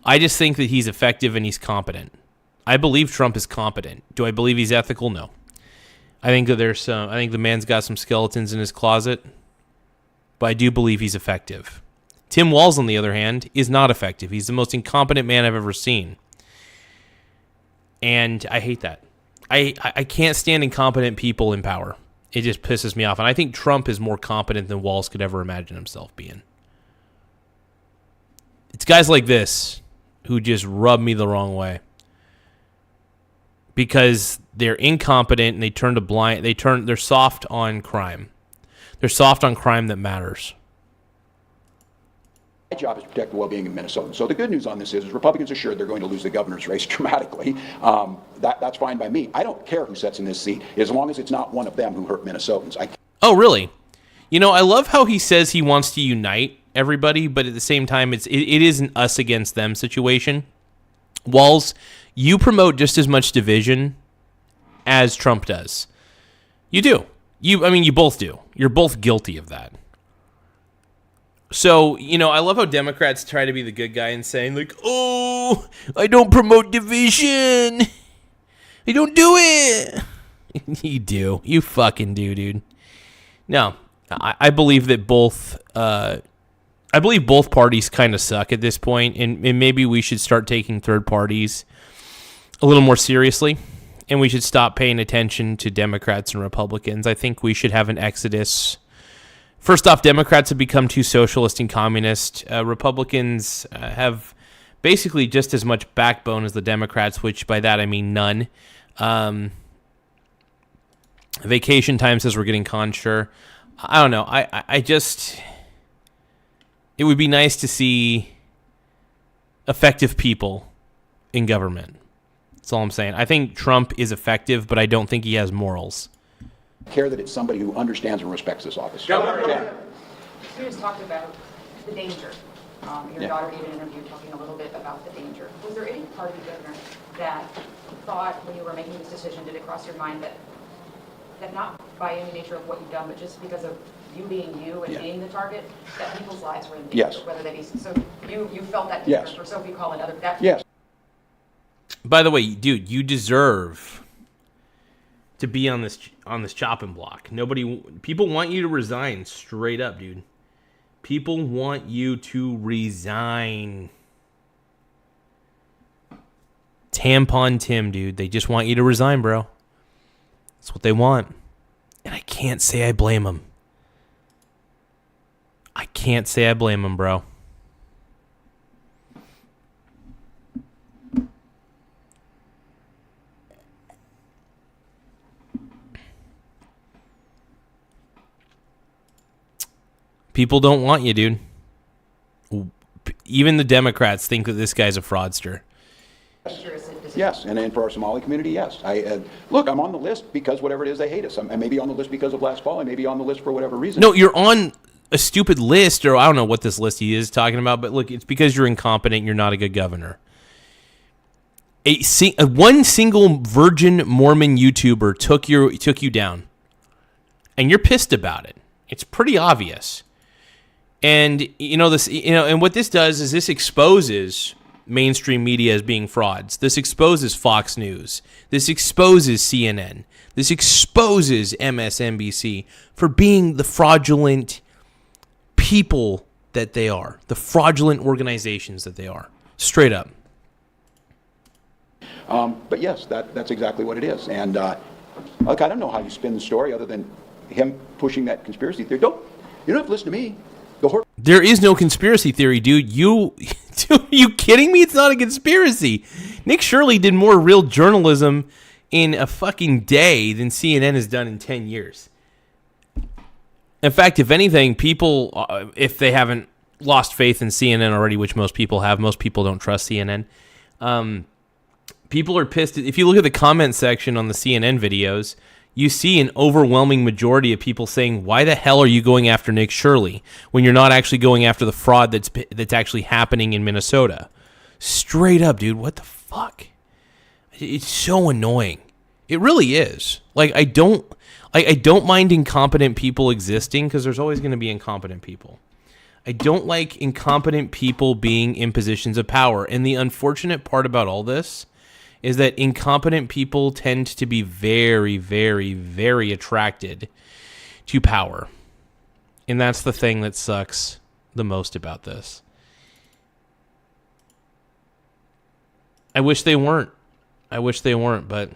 I just think that he's effective and he's competent. I believe Trump is competent. Do I believe he's ethical? No. I think that I think the man's got some skeletons in his closet, but I do believe he's effective. Tim Walz, on the other hand, is not effective. He's the most incompetent man I've ever seen. And I hate that. I can't stand incompetent people in power. It just pisses me off. And I think Trump is more competent than Walz could ever imagine himself being. It's guys like this who just rub me the wrong way. Because they're incompetent and they're soft on crime. They're soft on crime that matters. My job is to protect the well-being of Minnesotans. So the good news on this is Republicans are sure they're going to lose the governor's race dramatically. That's fine by me. I don't care who sits in this seat as long as it's not one of them who hurt Minnesotans. Oh, really? You know, I love how he says he wants to unite everybody, but at the same time, it is an us against them situation. Walz, you promote just as much division as Trump does. You do. You both do. You're both guilty of that. So, you know, I love how Democrats try to be the good guy and saying, like, oh, I don't promote division. I don't do it. You do. You fucking do, dude. No, I believe that both parties kind of suck at this point, and maybe we should start taking third parties a little more seriously, and we should stop paying attention to Democrats and Republicans. I think we should have an exodus. First off, Democrats have become too socialist and communist. Republicans have basically just as much backbone as the Democrats, which by that I mean none. Vacation Time says we're getting consure. I don't know. I just... It would be nice to see effective people in government. That's all I'm saying. I think Trump is effective, but I don't think he has morals. Care that it's somebody who understands and respects this office. You just talked about the danger. Your Yeah. daughter gave an interview talking a little bit about the danger. Was there any part of you, Governor, that thought when you were making this decision, did it cross your mind that not by any nature of what you've done, but just because of you being you and Yeah. being the target, that people's lives were in danger? Yes. Whether they be so, you felt that danger Yes. for Sophie Call and other that. Yes. By the way, dude, you deserve to be on this chopping block. People want you to resign, straight up, dude. People want you to resign. Tampon Tim, dude. They just want you to resign, bro. That's what they want. And I can't say I blame them. I can't say I blame them, bro. People don't want you, dude. Even the Democrats think that this guy's a fraudster. Yes, and for our Somali community, yes. Look, I'm on the list because whatever it is, they hate us. I may be on the list because of last fall. I may be on the list for whatever reason. No, you're on a stupid list, or I don't know what this list he is talking about, but look, it's because you're incompetent and you're not a good governor. One single virgin Mormon YouTuber took you down, and you're pissed about it. It's pretty obvious. And and what this does is this exposes mainstream media as being frauds. This exposes Fox News. This exposes CNN. This exposes MSNBC for being the fraudulent people that they are, the fraudulent organizations that they are. Straight up. But yes, that's exactly what it is. And look, I don't know how you spin the story other than him pushing that conspiracy theory. You don't have to listen to me. There is no conspiracy theory, dude. You kidding me? It's not a conspiracy. Nick Shirley did more real journalism in a fucking day than CNN has done in 10 years. In fact, if anything, people, if they haven't lost faith in CNN already, which most people have, most people don't trust CNN. People are pissed. If you look at the comment section on the CNN videos, you see an overwhelming majority of people saying, why the hell are you going after Nick Shirley when you're not actually going after the fraud that's actually happening in Minnesota? Straight up, dude. What the fuck? It's so annoying. It really is. Like, I don't mind incompetent people existing because there's always going to be incompetent people. I don't like incompetent people being in positions of power. And the unfortunate part about all this is that incompetent people tend to be very, very, very attracted to power. And that's the thing that sucks the most about this. I wish they weren't. But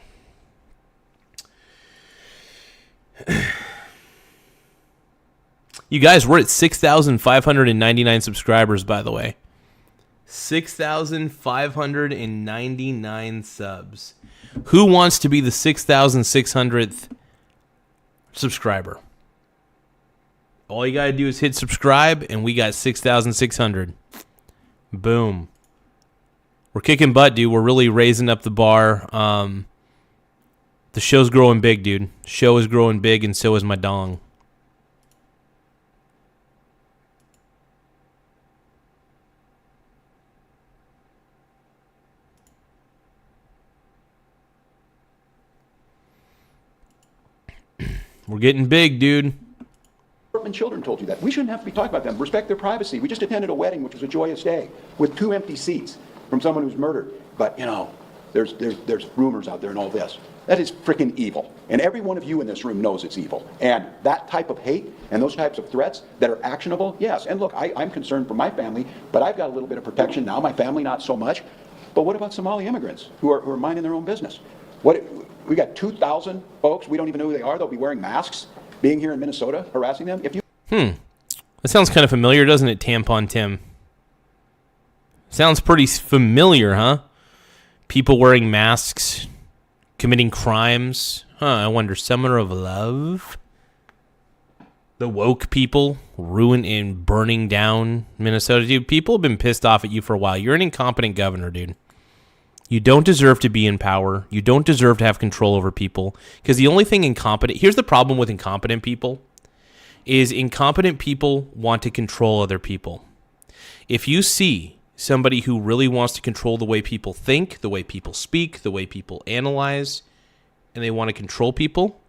you guys, we're at 6,599 subscribers, by the way. 6,599 subs. Who wants to be the 6,600th subscriber? All you gotta do is hit subscribe, and we got 6,600. Boom. We're kicking butt, dude. We're really raising up the bar. The show's growing big, dude. Show is growing big, and so is my dong. We're getting big, dude. women, children told you that. We shouldn't have to be talking about them. Respect their privacy. We just attended a wedding, which was a joyous day, with 2 empty seats from someone who's murdered. But, there's rumors out there and all this. That is freaking evil. And every one of you in this room knows it's evil. And that type of hate and those types of threats that are actionable, yes. And look, I'm concerned for my family, but I've got a little bit of protection now. My family, not so much. But what about Somali immigrants who are minding their own business? We got 2,000 folks. We don't even know who they are. They'll be wearing masks, being here in Minnesota, harassing them. That sounds kind of familiar, doesn't it, Tampon Tim? Sounds pretty familiar, huh? People wearing masks, committing crimes. I wonder, Summer of Love? The woke people ruin and burning down Minnesota. Dude, people have been pissed off at you for a while. You're an incompetent governor, dude. You don't deserve to be in power. You don't deserve to have control over people. Because the only thing incompetent... Here's the problem with incompetent people. Is incompetent people want to control other people. If you see somebody who really wants to control the way people think, the way people speak, the way people analyze, and they want to control people,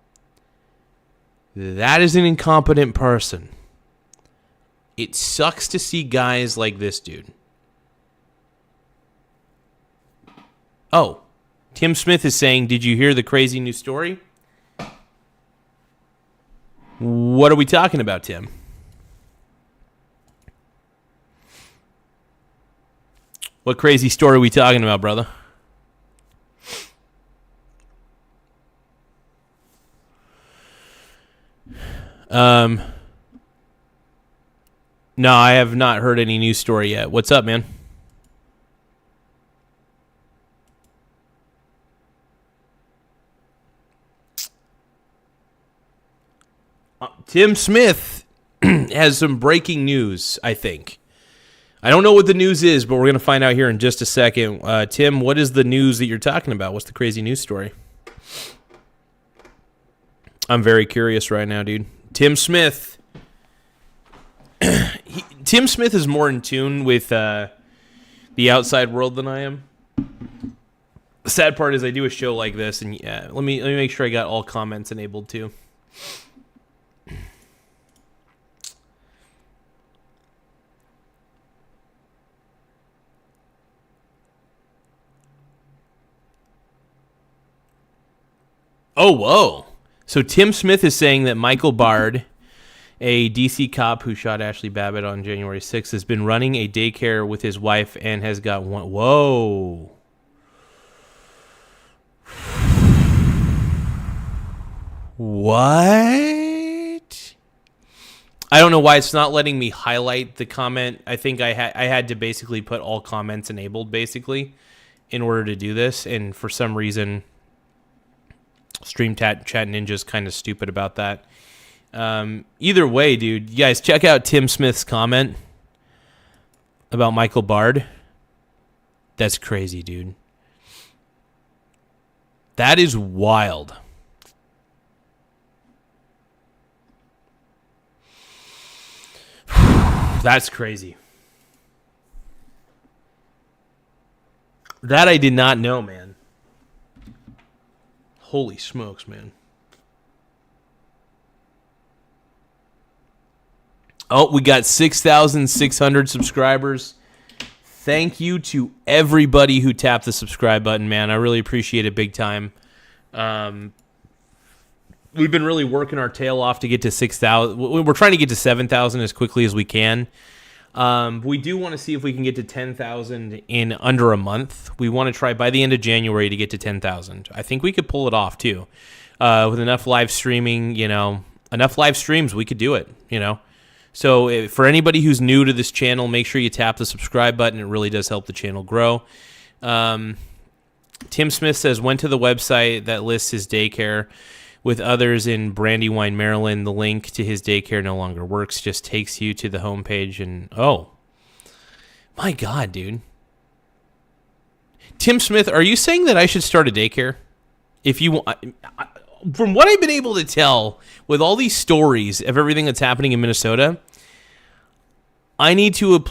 that is an incompetent person. It sucks to see guys like this dude. Oh, Tim Smith is saying, did you hear the crazy new story? What are we talking about, Tim? What crazy story are we talking about, brother? No, I have not heard any news story yet. What's up, man? Tim Smith has some breaking news, I think. I don't know what the news is, but we're going to find out here in just a second. Tim, what is the news that you're talking about? What's the crazy news story? I'm very curious right now, dude. Tim Smith. Tim Smith is more in tune with the outside world than I am. The sad part is I do a show like this, and let me make sure I got all comments enabled too. Oh, whoa. So Tim Smith is saying that Michael Bard, a DC cop who shot Ashley Babbitt on January 6th, has been running a daycare with his wife and has got one. Whoa. What? I don't know why it's not letting me highlight the comment. I think I had to basically put all comments enabled, basically, in order to do this. And for some reason... Stream Chat Ninja's kind of stupid about that. Either way, dude, you guys check out Tim Smith's comment about Michael Bard. That's crazy, dude. That is wild. That's crazy. That I did not know, man. Holy smokes, man. Oh, we got 6,600 subscribers. Thank you to everybody who tapped the subscribe button, man. I really appreciate it big time. We've been really working our tail off to get to 6,000. We're trying to get to 7,000 as quickly as we can. We do want to see if we can get to 10,000 in under a month. We want to try by the end of January to get to 10,000. I think we could pull it off too. With enough live streaming, enough live streams, we could do it, So for anybody who's new to this channel, make sure you tap the subscribe button. It really does help the channel grow. Tim Smith says, went to the website that lists his daycare with others in Brandywine, Maryland. The link to his daycare no longer works, just takes you to the homepage. And oh, my God, dude. Tim Smith, are you saying that I should start a daycare? If you want, from what I've been able to tell with all these stories of everything that's happening in Minnesota, I need to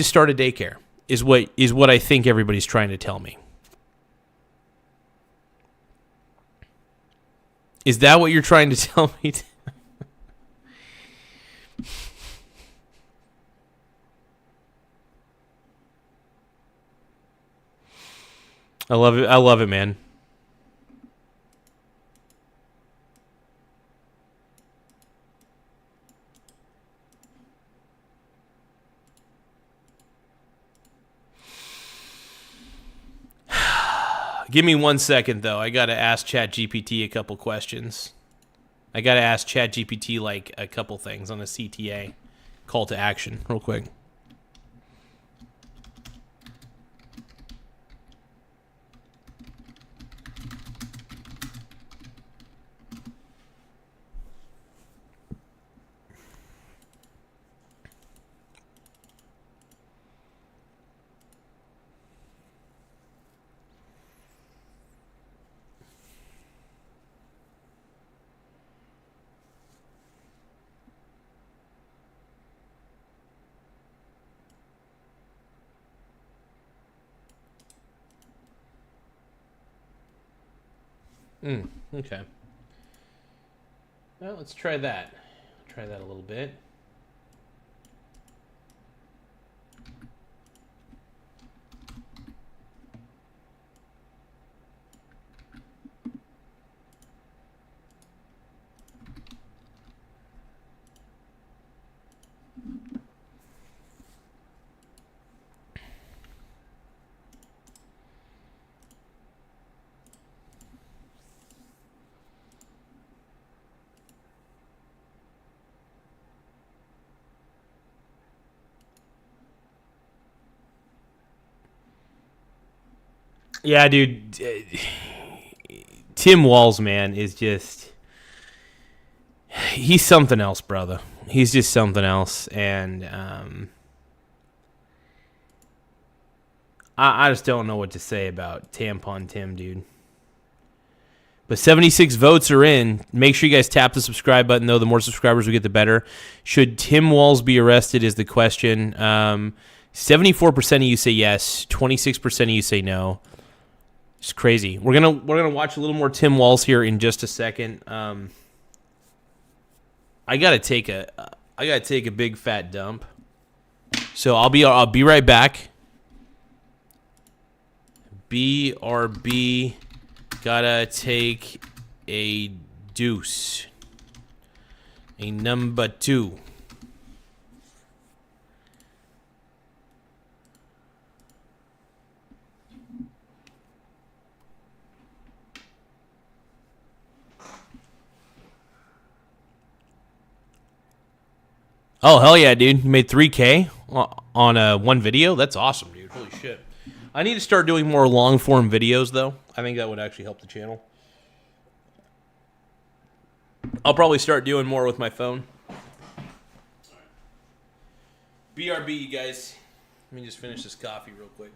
start a daycare is what I think everybody's trying to tell me. Is that what you're trying to tell me? I love it. I love it, man. Give me 1 second, though. I got to ask ChatGPT a couple questions. I got to ask ChatGPT, like, a couple things on the CTA. Call to action, real quick. Okay. Well, let's try that. Try that a little bit. Yeah, dude. Tim Walz, man, is just... He's something else, brother. He's just something else. And I just don't know what to say about Tampon Tim, dude. But 76 votes are in. Make sure you guys tap the subscribe button, though. The more subscribers we get, the better. Should Tim Walz be arrested is the question. 74% of you say yes. 26% of you say no. It's crazy. We're gonna watch a little more Tim Walz here in just a second. I gotta take a big fat dump. So I'll be right back. BRB gotta take a deuce. A number 2. Oh, hell yeah, dude. You made 3K on one video? That's awesome, dude. Holy shit. I need to start doing more long-form videos, though. I think that would actually help the channel. I'll probably start doing more with my phone. BRB, you guys. Let me just finish this coffee real quick.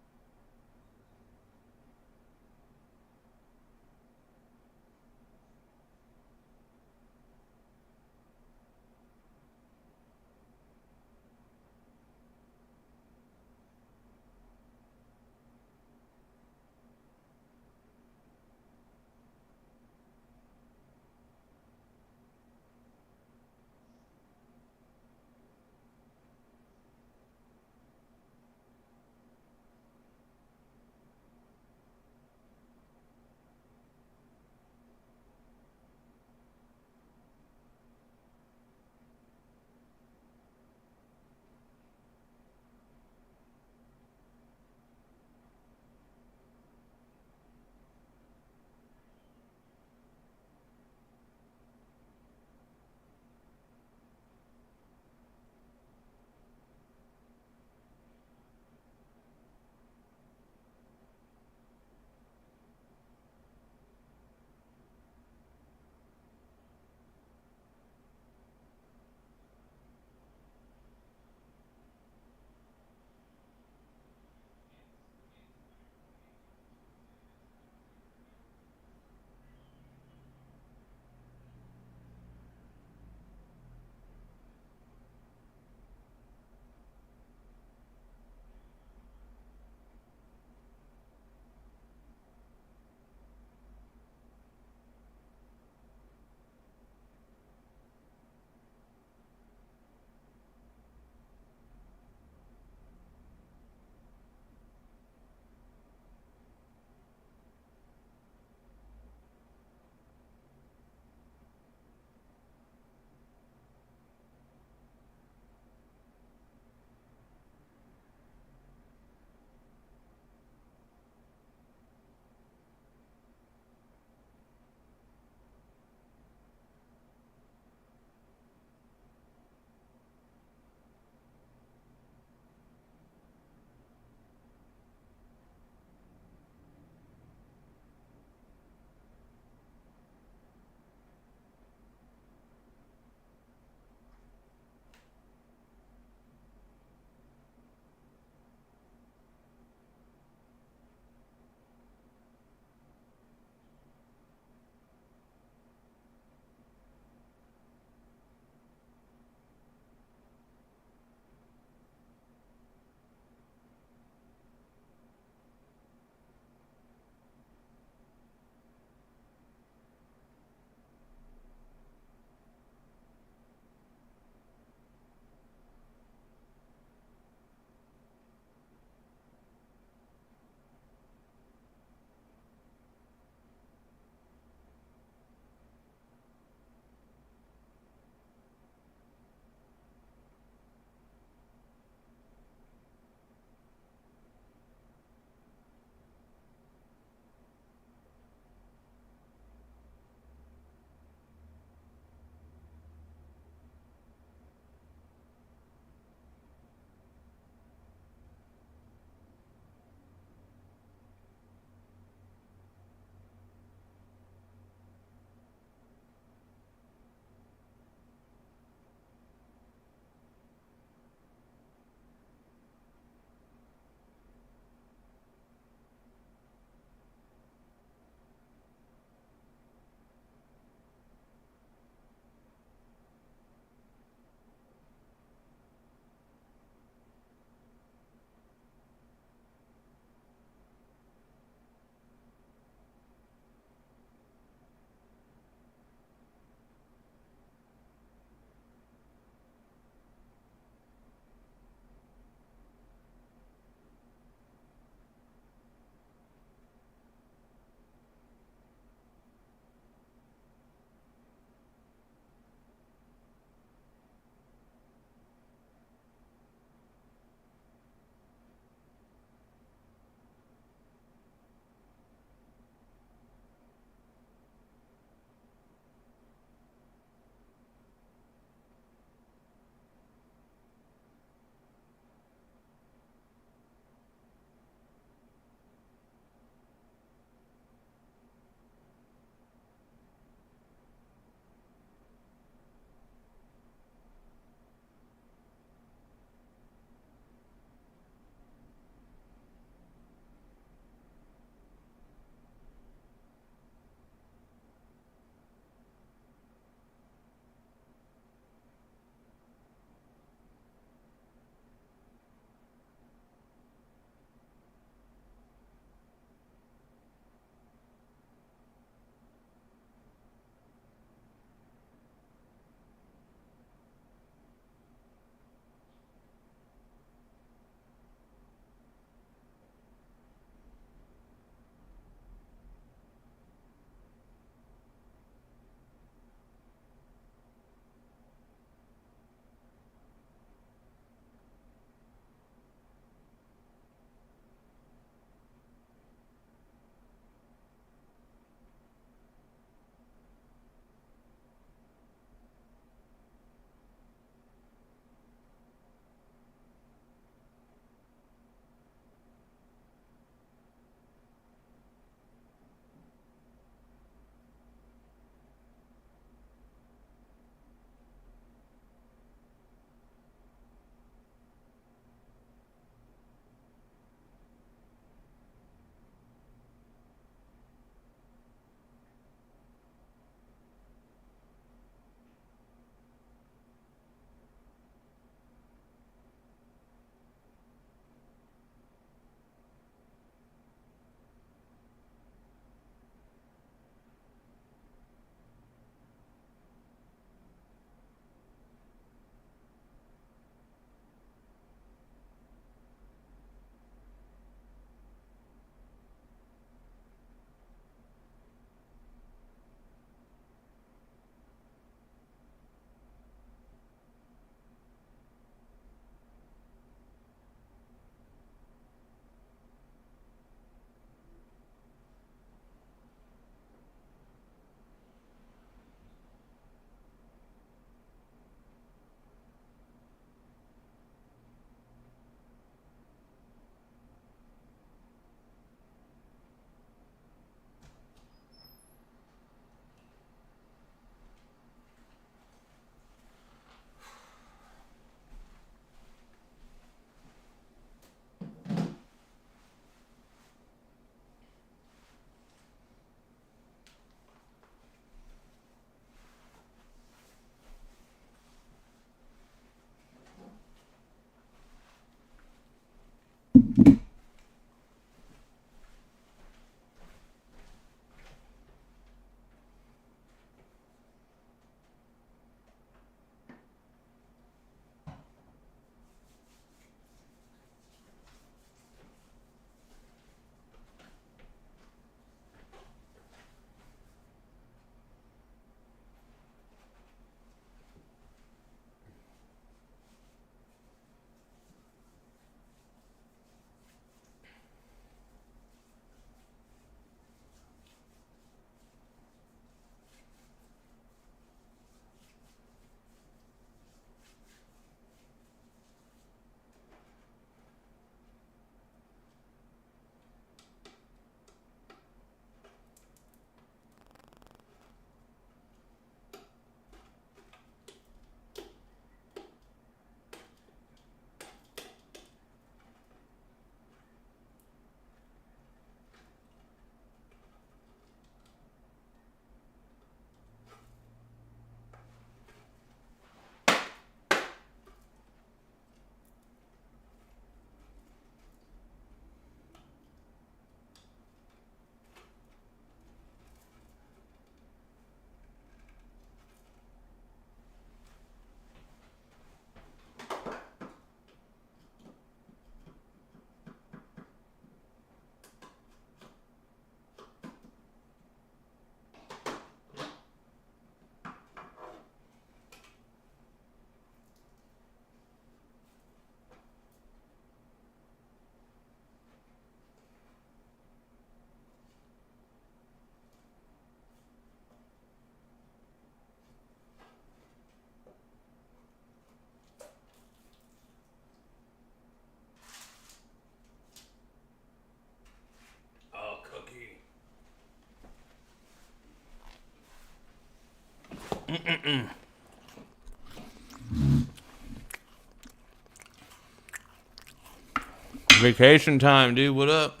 Vacation time, dude. What up?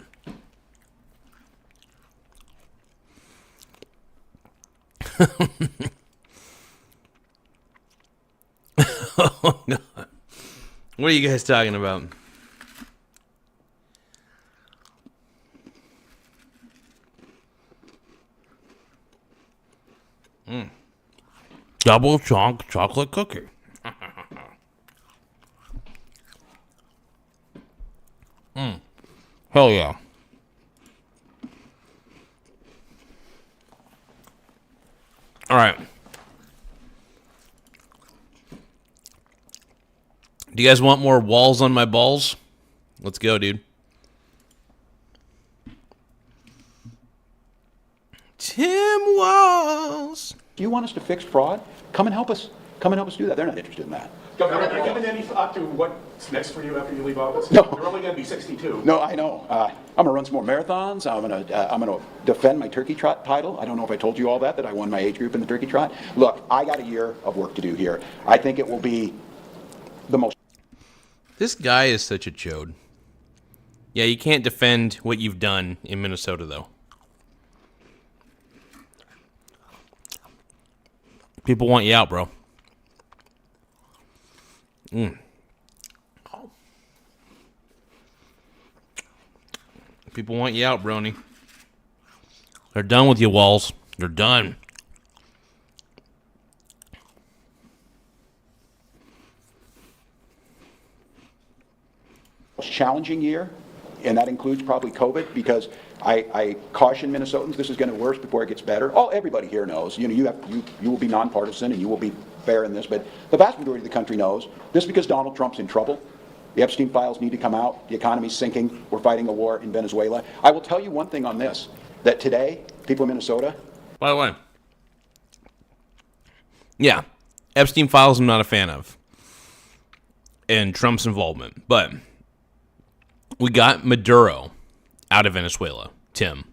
Oh, God. What are you guys talking about? Double chunk chocolate cookie. Hell yeah. All right. Do you guys want more walls on my balls? Let's go, dude. Tim Walz. Do you want us to fix fraud? Come and help us. Come and help us do that. They're not interested in that. Governor, have you given any thought to what's next for you after you leave office? No. You're only going to be 62. No, I know. I'm going to run some more marathons. I'm going to defend my turkey trot title. I don't know if I told you all that I won my age group in the turkey trot. Look, I got a year of work to do here. I think it will be the most. This guy is such a chode. Yeah, you can't defend what you've done in Minnesota, though. People want you out, bro. People want you out, brony. They're done with you, Walz. They're done. Most challenging year, and that includes probably COVID, because I caution Minnesotans this is going to worse before it gets better. Everybody here knows. You will be nonpartisan and you will be fair in this, but the vast majority of the country knows this because Donald Trump's in trouble. The Epstein files need to come out. The economy's sinking. We're fighting a war in Venezuela. I will tell you one thing on this, that today, people in Minnesota. By the way, yeah, Epstein files I'm not a fan of, and Trump's involvement, but we got Maduro out of Venezuela, Tim.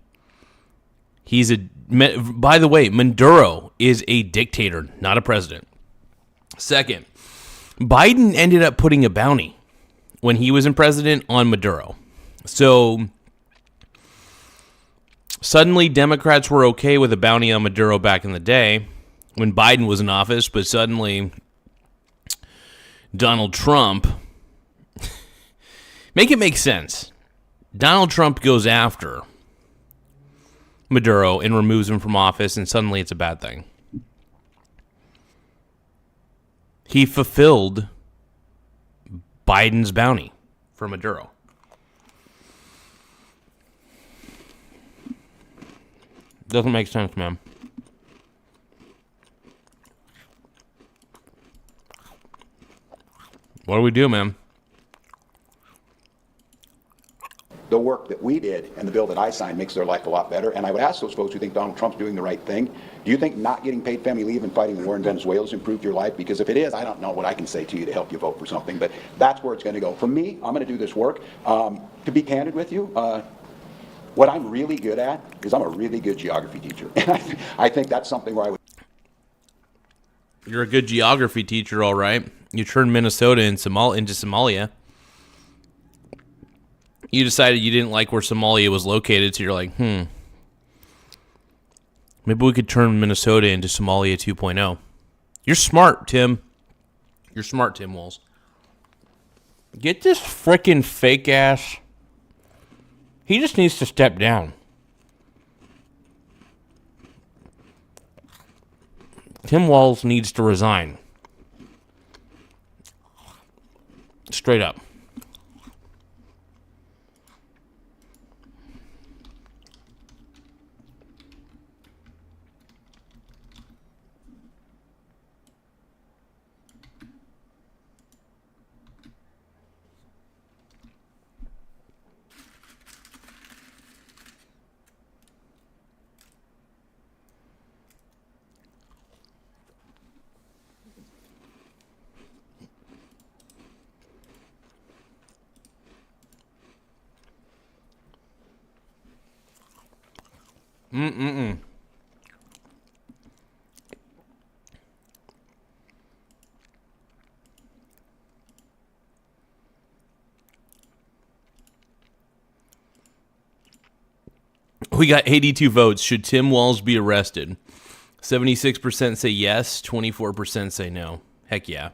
By the way, Maduro is a dictator, not a president. Second, Biden ended up putting a bounty when he was in president on Maduro. So suddenly Democrats were okay with a bounty on Maduro back in the day when Biden was in office, but suddenly Donald Trump, make it make sense. Donald Trump goes after Maduro and removes him from office, and suddenly it's a bad thing. He fulfilled Biden's bounty for Maduro. Doesn't make sense, man. What do we do, man? The work that we did and the bill that I signed makes their life a lot better. And I would ask those folks who think Donald Trump's doing the right thing, do you think not getting paid family leave and fighting the war in Venezuela has improved your life? Because if it is, I don't know what I can say to you to help you vote for something. But that's where it's going to go. For me, I'm going to do this work. To be candid with you, what I'm really good at is I'm a really good geography teacher. And I think that's something where I would. You're a good geography teacher, all right. You turned Minnesota into Somalia. You decided you didn't like where Somalia was located, so you're like, maybe we could turn Minnesota into Somalia 2.0. You're smart, Tim. You're smart, Tim Walz. Get this frickin' fake ass. He just needs to step down. Tim Walz needs to resign. Straight up. We got 82 votes. Should Tim Walz be arrested? 76% say yes, 24% say no. Heck yeah.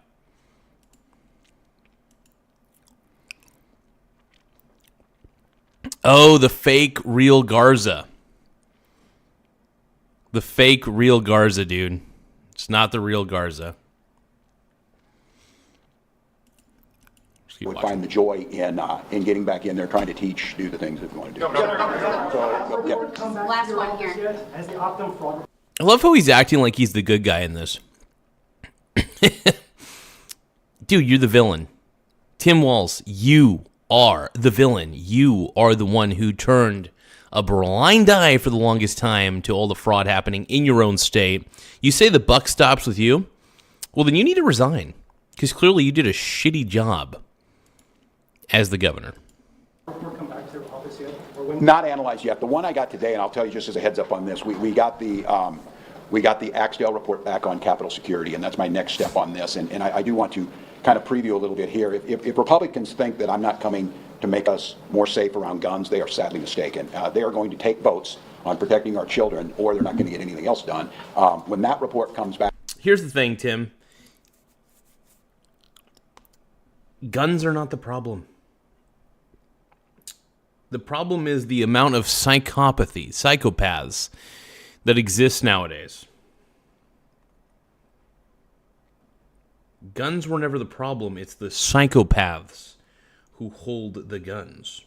Oh, the fake real Garza. The fake real Garza, dude. It's not the real Garza. Would find the joy in getting back in there, trying to teach, do the things that we want to do. Last one here. I love how he's acting like he's the good guy in this. Dude, you're the villain. Tim Walz, you are the villain. You are the one who turned a blind eye for the longest time to all the fraud happening in your own state. You say the buck stops with you? Well, then you need to resign, because clearly you did a shitty job as the governor. Not analyzed yet. The one I got today, and I'll tell you just as a heads up on this, we got the Axdale report back on Capitol security, and that's my next step on this. And I do want to kind of preview a little bit here. If Republicans think that I'm not coming to make us more safe around guns, they are sadly mistaken. They are going to take votes on protecting our children, or they're not going to get anything else done. When that report comes back. Here's the thing, Tim. Guns are not the problem. The problem is the amount of psychopaths that exist nowadays. Guns were never the problem. It's the psychopaths who hold the guns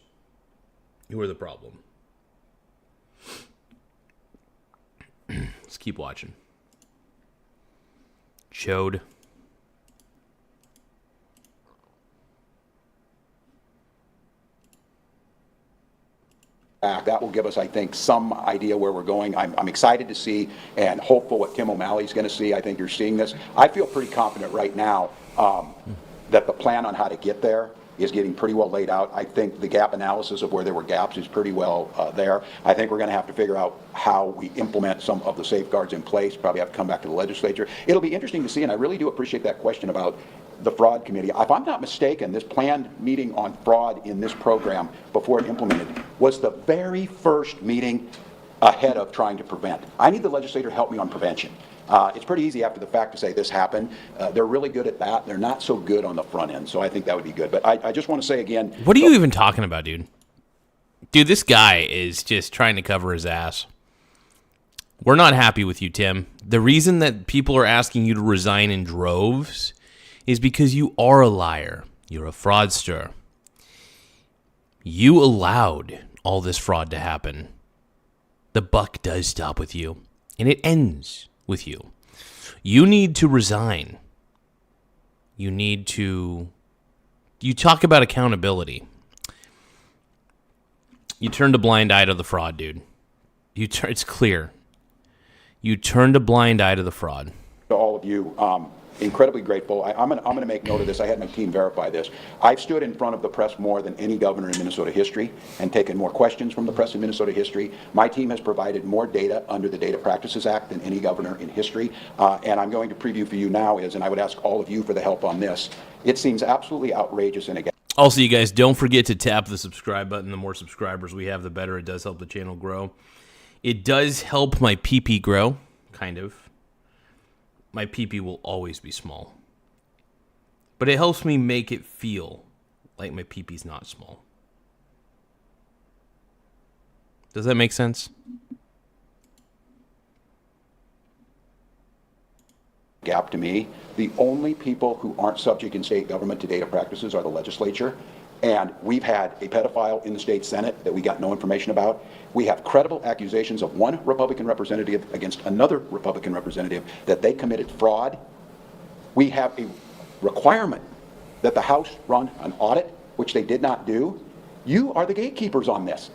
who are the problem. Let's keep watching. Chode. That will give us, I think, some idea where we're going. I'm excited to see and hopeful what Tim O'Malley's going to see. I think you're seeing this. I feel pretty confident right now that the plan on how to get there is getting pretty well laid out. I think the gap analysis of where there were gaps is pretty well there. I think we're going to have to figure out how we implement some of the safeguards in place. Probably have to come back to the legislature. It'll be interesting to see, and I really do appreciate that question about the fraud committee. If I'm not mistaken, this planned meeting on fraud in this program before it implemented was the very first meeting ahead of trying to prevent. I need the legislator to help me on prevention. It's pretty easy after the fact to say this happened. They're really good at that. They're not so good on the front end, so I think that would be good. But I just want to say again... What are you even talking about, dude? Dude, this guy is just trying to cover his ass. We're not happy with you, Tim. The reason that people are asking you to resign in droves is because you are a liar. You're a fraudster. You allowed all this fraud to happen. The buck does stop with you, and it ends with you. You need to resign. You talk about accountability. You turned a blind eye to the fraud, dude. It's clear. You turned a blind eye to the fraud. To all of you, incredibly grateful. I'm going to make note of this. I had my team verify this. I've stood in front of the press more than any governor in Minnesota history and taken more questions from the press in Minnesota history. My team has provided more data under the Data Practices Act than any governor in history. And I'm going to preview for you now and I would ask all of you for the help on this. It seems absolutely outrageous and again. Also, you guys, don't forget to tap the subscribe button. The more subscribers we have, the better. It does help the channel grow. It does help my PP grow, kind of. My PP will always be small. But it helps me make it feel like my PP's not small. Does that make sense? Gap to me. The only people who aren't subject in state government to data practices are the legislature. And we've had a pedophile in the state Senate that we got no information about. We have credible accusations of one Republican representative against another Republican representative that they committed fraud. We have a requirement that the House run an audit, which they did not do. You are the gatekeepers on this.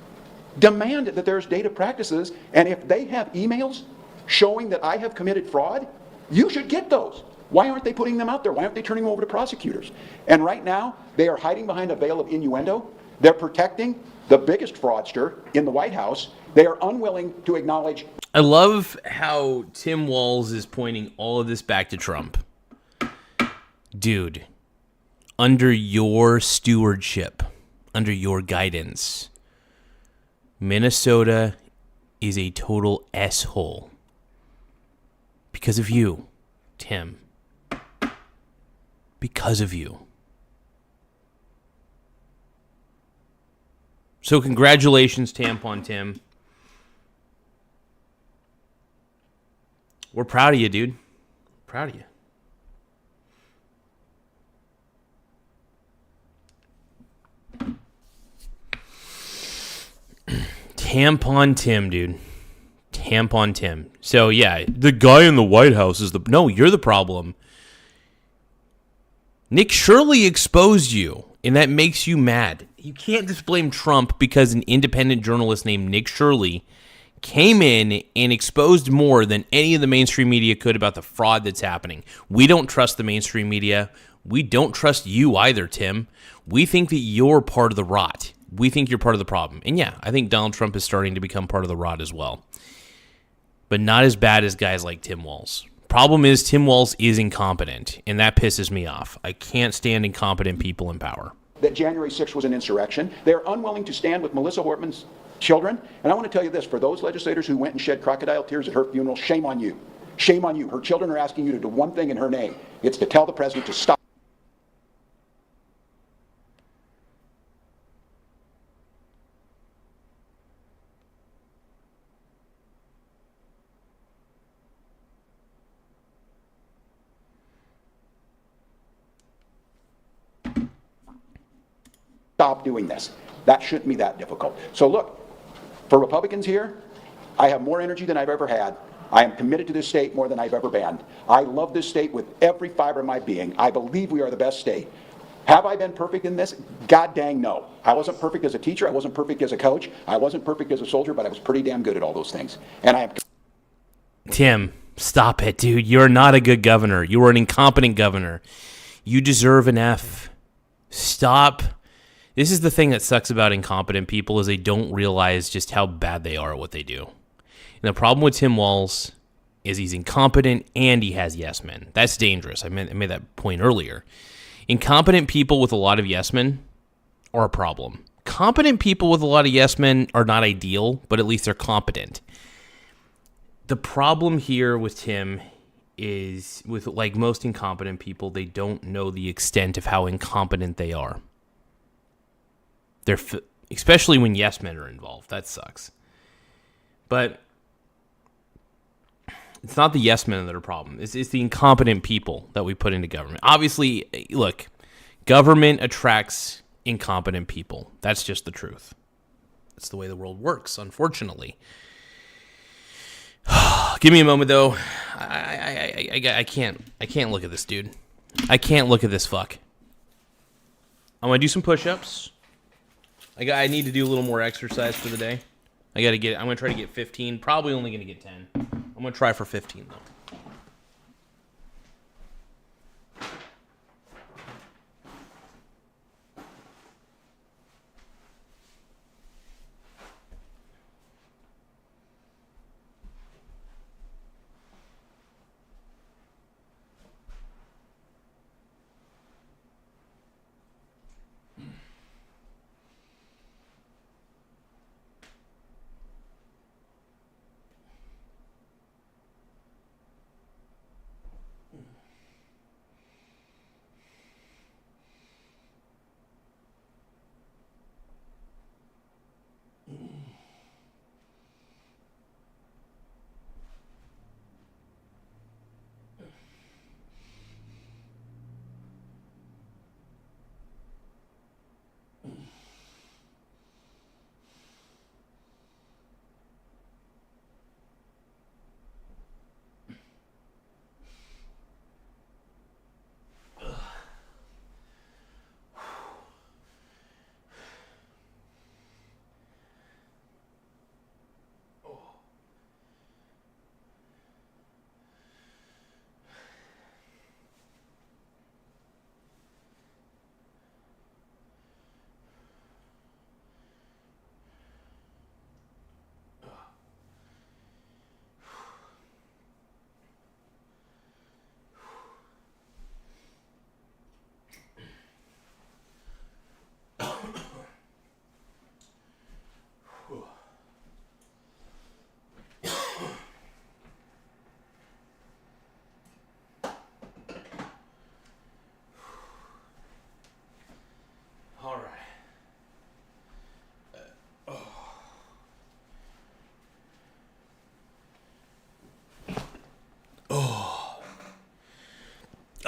Demand that there's data practices, and if they have emails showing that I have committed fraud, you should get those. Why aren't they putting them out there? Why aren't they turning them over to prosecutors? And right now, they are hiding behind a veil of innuendo. They're protecting the biggest fraudster in the White House. They are unwilling to acknowledge. I love how Tim Walz is pointing all of this back to Trump. Dude, under your stewardship, under your guidance, Minnesota is a total S-hole. Because of you, Tim. Because of you. So congratulations, Tampon Tim. We're proud of you, dude. Proud of you. Tampon Tim, dude. Tampon Tim. So, yeah, the guy in the White House is the... No, you're the problem. Nick Shirley exposed you, and that makes you mad. You can't just blame Trump because an independent journalist named Nick Shirley came in and exposed more than any of the mainstream media could about the fraud that's happening. We don't trust the mainstream media. We don't trust you either, Tim. We think that you're part of the rot. We think you're part of the problem. And yeah, I think Donald Trump is starting to become part of the rot as well. But not as bad as guys like Tim Walz. Problem is, Tim Walz is incompetent, and that pisses me off. I can't stand incompetent people in power. That January 6th was an insurrection. They're unwilling to stand with Melissa Hortman's children. And I want to tell you this, for those legislators who went and shed crocodile tears at her funeral, shame on you. Shame on you. Her children are asking you to do one thing in her name. It's to tell the president to stop. Stop doing this. That shouldn't be that difficult. So look, for Republicans here, I have more energy than I've ever had. I am committed to this state more than I've ever been. I love this state with every fiber of my being. I believe we are the best state. Have I been perfect in this? God dang no. I wasn't perfect as a teacher. I wasn't perfect as a coach. I wasn't perfect as a soldier, but I was pretty damn good at all those things. And I am... Tim, stop it, dude. You're not a good governor. You are an incompetent governor. You deserve an F. Stop. This is the thing that sucks about incompetent people is they don't realize just how bad they are at what they do. And the problem with Tim Walz is he's incompetent and he has yes men. That's dangerous. I made that point earlier. Incompetent people with a lot of yes men are a problem. Competent people with a lot of yes men are not ideal, but at least they're competent. The problem here with Tim is, with like most incompetent people, they don't know the extent of how incompetent they are. Especially when yes men are involved. That sucks. But it's not the yes men that are a problem. It's the incompetent people that we put into government. Obviously, look, government attracts incompetent people. That's just the truth. That's the way the world works, unfortunately. Give me a moment, though. I can't look at this dude. I can't look at this fuck. I'm gonna do some push-ups. I need to do a little more exercise for the day. I'm gonna try to get 15. Probably only gonna get 10. I'm gonna try for 15 though.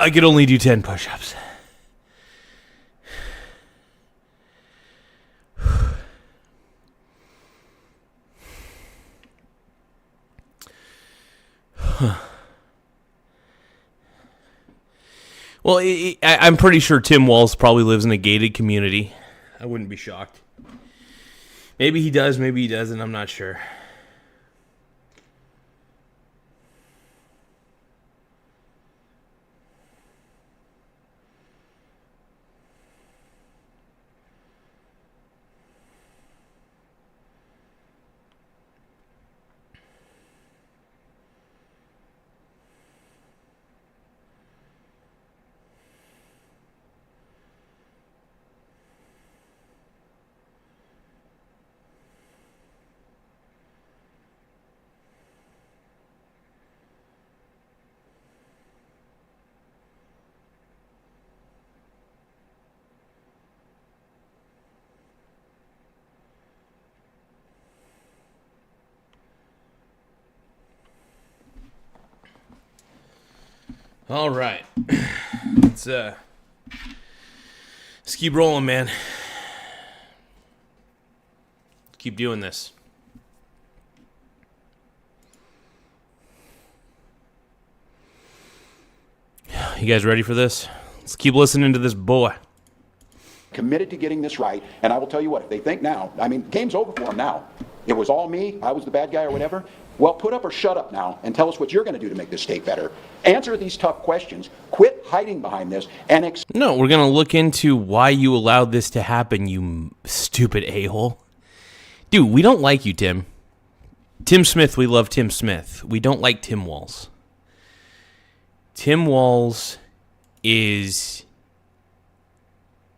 I could only do 10 push-ups. Well, I'm pretty sure Tim Walz probably lives in a gated community. I wouldn't be shocked. Maybe he does, maybe he doesn't. I'm not sure. All right. Let's keep rolling, man. Keep doing this. You guys ready for this? Let's keep listening to this boy. Committed to getting this right, and I will tell you what, if they think now, I mean, game's over for them now. It was all me, I was the bad guy or whatever. Well, put up or shut up now and tell us what you're going to do to make this state better. Answer these tough questions. Quit hiding behind this and No, we're going to look into why you allowed this to happen, you stupid a-hole. Dude, we don't like you, Tim. Tim Smith, we love Tim Smith. We don't like Tim Walz. Tim Walz is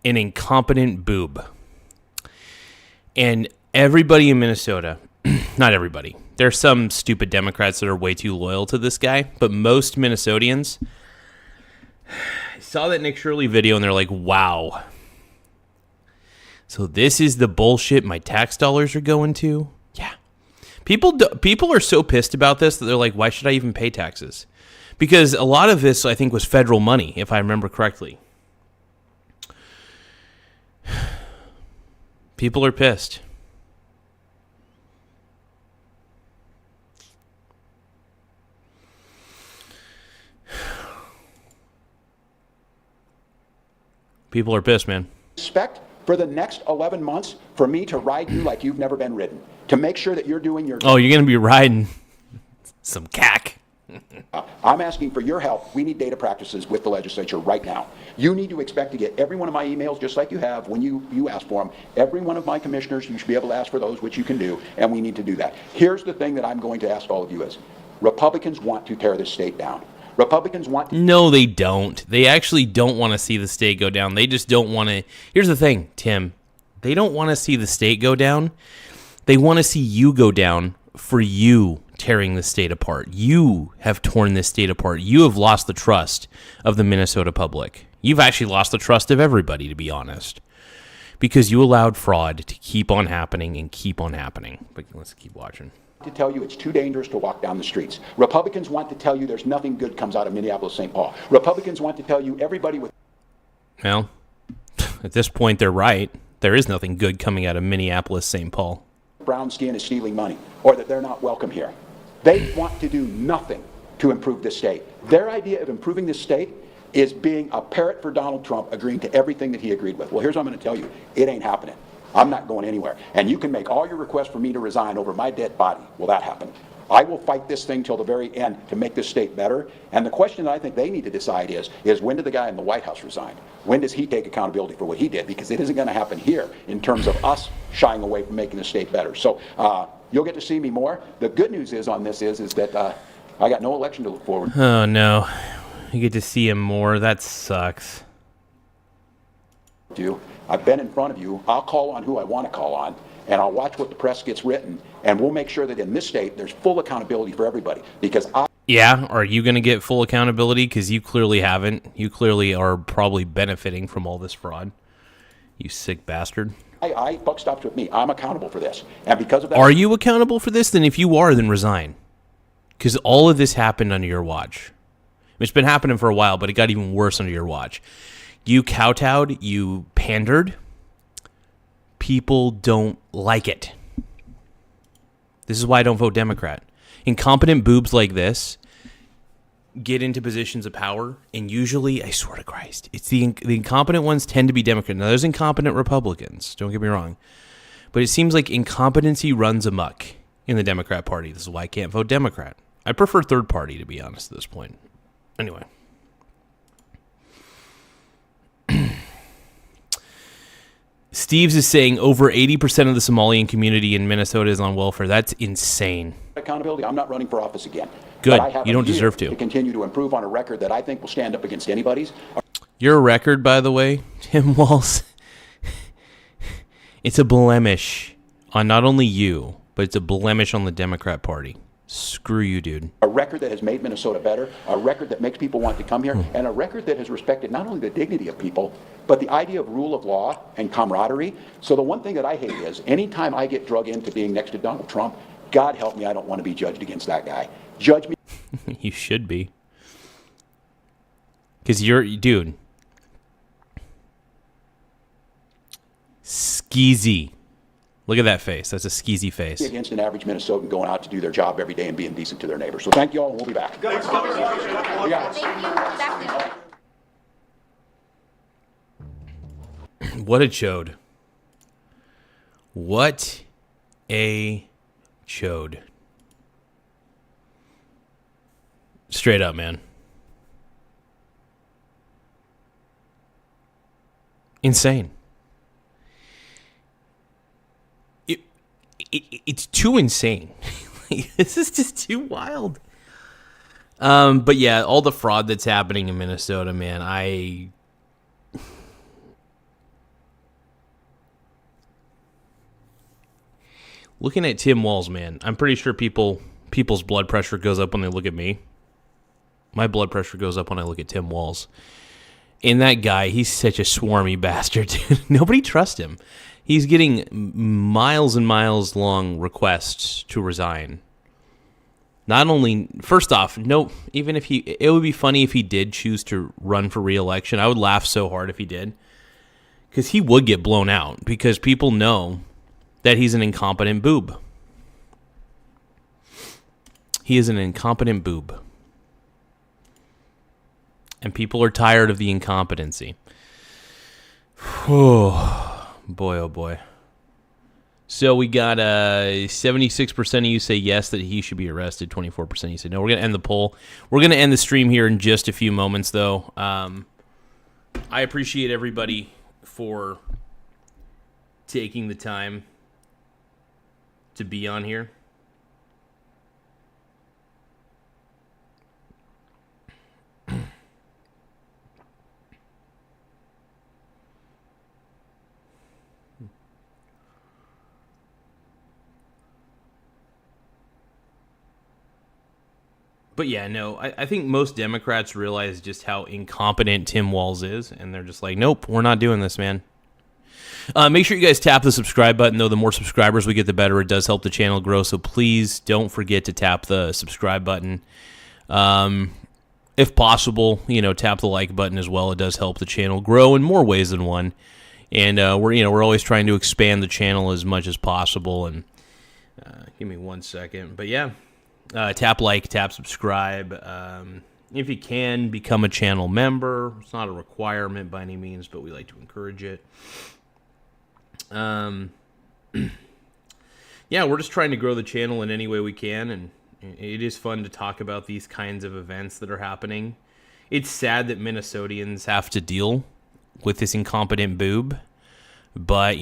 an incompetent boob. And everybody in Minnesota, not everybody, there are some stupid Democrats that are way too loyal to this guy, but most Minnesotians saw that Nick Shirley video and they're like, wow. So this is the bullshit my tax dollars are going to? Yeah. People are so pissed about this that they're like, why should I even pay taxes? Because a lot of this, I think, was federal money, if I remember correctly. People are pissed. People are pissed, man. Expect for the next 11 months for me to ride you like you've never been ridden, to make sure that you're doing your... Oh, you're going to be riding some cack. I'm asking for your help. We need data practices with the legislature right now. You need to expect to get every one of my emails just like you have when you ask for them. Every one of my commissioners, you should be able to ask for those, which you can do, and we need to do that. Here's the thing that I'm going to ask all of you is, Republicans want to tear this state down. Republicans want to... No, they don't. They actually don't want to see the state go down. They just don't want to... Here's the thing, Tim. They don't want to see the state go down. They want to see you go down for you tearing the state apart. You have torn this state apart. You have lost the trust of the Minnesota public. You've actually lost the trust of everybody, to be honest, because you allowed fraud to keep on happening and keep on happening. But let's keep watching. To tell you it's too dangerous to walk down the streets. Republicans want to tell you there's nothing good comes out of Minneapolis-St. Paul. Republicans want to tell you everybody with... Well, at this point, they're right. There is nothing good coming out of Minneapolis-St. Paul. Brown skin is stealing money, or that they're not welcome here. They want to do nothing to improve this state. Their idea of improving this state is being a parrot for Donald Trump, agreeing to everything that he agreed with. Well, here's what I'm going to tell you. It ain't happening. I'm not going anywhere. And you can make all your requests for me to resign over my dead body. Will that happen? I will fight this thing till the very end to make this state better. And the question that I think they need to decide is when did the guy in the White House resign? When does he take accountability for what he did? Because it isn't going to happen here in terms of us shying away from making the state better. So you'll get to see me more. The good news is on this is that I got no election to look forward to. Oh, no. You get to see him more. That sucks. I've been in front of you. I'll call on who I want to call on, and I'll watch what the press gets written, and we'll make sure that in this state there's full accountability for everybody. Because Yeah, are you going to get full accountability? Because you clearly haven't. You clearly are probably benefiting from all this fraud. You sick bastard. buck stops with me. I'm accountable for this, and because of that... Are you accountable for this? Then if you are, then resign. Because all of this happened under your watch. It's been happening for a while, but it got even worse under your watch. You kowtowed, you pandered. People don't like it. This is why I don't vote Democrat. Incompetent boobs like this get into positions of power, and usually, I swear to Christ, it's the incompetent ones tend to be Democrat. Now, there's incompetent Republicans, don't get me wrong, but it seems like incompetency runs amok in the Democrat Party. This is why I can't vote Democrat. I prefer third party, to be honest, at this point. Anyway. Steves is saying over 80% of the Somalian community in Minnesota is on welfare. That's insane. Accountability. I'm not running for office again. Good. But I have You don't a year deserve to. To continue to improve on a record that I think will stand up against anybody's. Your record, by the way, Tim Walz, it's a blemish on not only you, but it's a blemish on the Democrat Party. Screw you, dude. A record that has made Minnesota better, a record that makes people want to come here, and a record that has respected not only the dignity of people, but the idea of rule of law and camaraderie. So the one thing that I hate is anytime I get drug into being next to Donald Trump, God help me, I don't want to be judged against that guy. Judge me. You should be. Because you're, dude. Skeezy. Look at that face. That's a skeezy face. Against an average Minnesotan going out to do their job every day and being decent to their neighbors. So thank you all, and we'll be back. What a chode. What a chode. Straight up, man. Insane. It's too insane. This is just too wild. But yeah, all the fraud that's happening in Minnesota, man, looking at Tim Walz, man, I'm pretty sure people's blood pressure goes up when they look at me. My blood pressure goes up when I look at Tim Walz. And that guy, he's such a swarmy bastard, dude. Nobody trusts him. He's getting miles and miles long requests to resign. Not only, first off, no, even if it would be funny if he did choose to run for re-election. I would laugh so hard if he did. Because he would get blown out. Because people know that he's an incompetent boob. He is an incompetent boob. And people are tired of the incompetency. Boy, oh boy. So we got 76% of you say yes, that he should be arrested. 24% of you say no. We're going to end the poll. We're going to end the stream here in just a few moments, though. I appreciate everybody for taking the time to be on here. But yeah, no, I think most Democrats realize just how incompetent Tim Walz is, and they're just like, nope, we're not doing this, man. Make sure you guys tap the subscribe button, though. The more subscribers we get, the better. It does help the channel grow, so please don't forget to tap the subscribe button. If possible, tap the like button as well. It does help the channel grow in more ways than one. And we're always trying to expand the channel as much as possible. And give me 1 second. But yeah. Tap like, tap subscribe. If you can, become a channel member. It's not a requirement by any means, but we like to encourage it. Yeah, we're just trying to grow the channel in any way we can, and it is fun to talk about these kinds of events that are happening. It's sad that Minnesotans have to deal with this incompetent boob, but,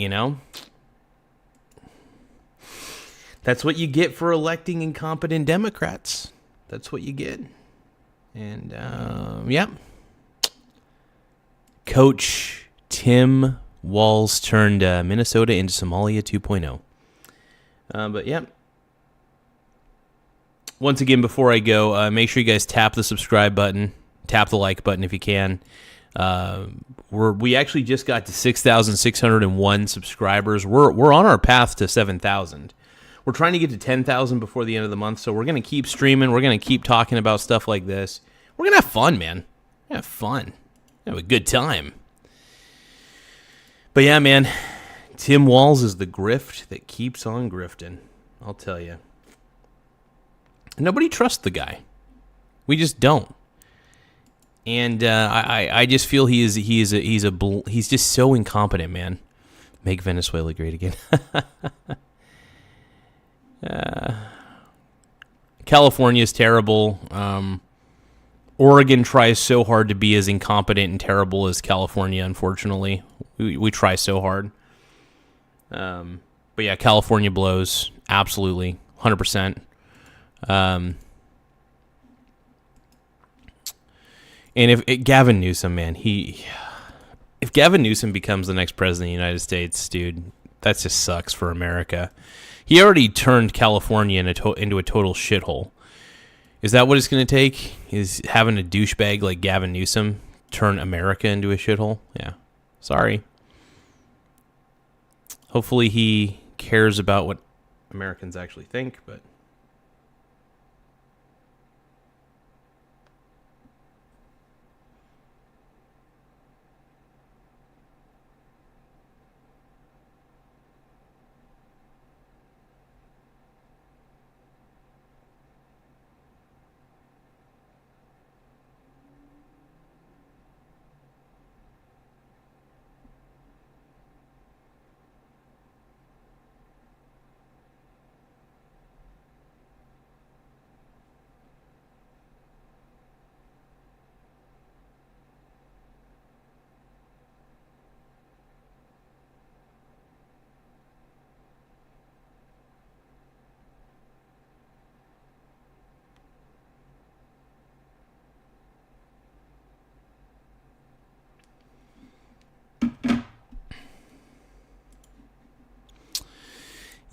that's what you get for electing incompetent Democrats. That's what you get. And, yeah. Coach Tim Walz turned Minnesota into Somalia 2.0. But, yeah. Once again, before I go, make sure you guys tap the subscribe button. Tap the like button if you can. We actually just got to 6,601 subscribers. We're on our path to 7,000. We're trying to get to 10,000 before the end of the month, so we're going to keep streaming. We're going to keep talking about stuff like this. We're going to have fun, man. Have fun. Have a good time. But yeah, man, Tim Walz is the grift that keeps on grifting. I'll tell you. Nobody trusts the guy. We just don't. And I just feel he's just so incompetent, man. Make Venezuela great again. California's terrible. Oregon tries so hard to be as incompetent and terrible as California, unfortunately. We try so hard. But yeah, California blows. Absolutely. 100%. And if Gavin Newsom, man, if Gavin Newsom becomes the next president of the United States, dude, that just sucks for America. He already turned California into a total shithole. Is that what it's going to take? Is having a douchebag like Gavin Newsom turn America into a shithole? Yeah. Sorry. Hopefully he cares about what Americans actually think, but...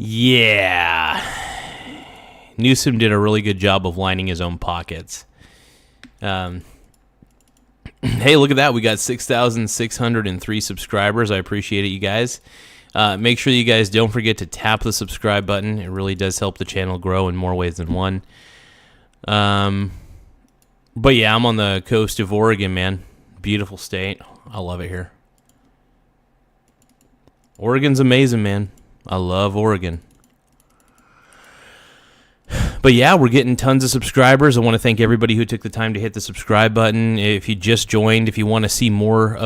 Yeah. Newsom did a really good job of lining his own pockets. Hey, look at that. We got 6,603 subscribers. I appreciate it, you guys. Make sure you guys don't forget to tap the subscribe button. It really does help the channel grow in more ways than one. But yeah, I'm on the coast of Oregon, man. Beautiful state. I love it here. Oregon's amazing, man. I love Oregon. But yeah, we're getting tons of subscribers. I want to thank everybody who took the time to hit the subscribe button. If you just joined, if you want to see more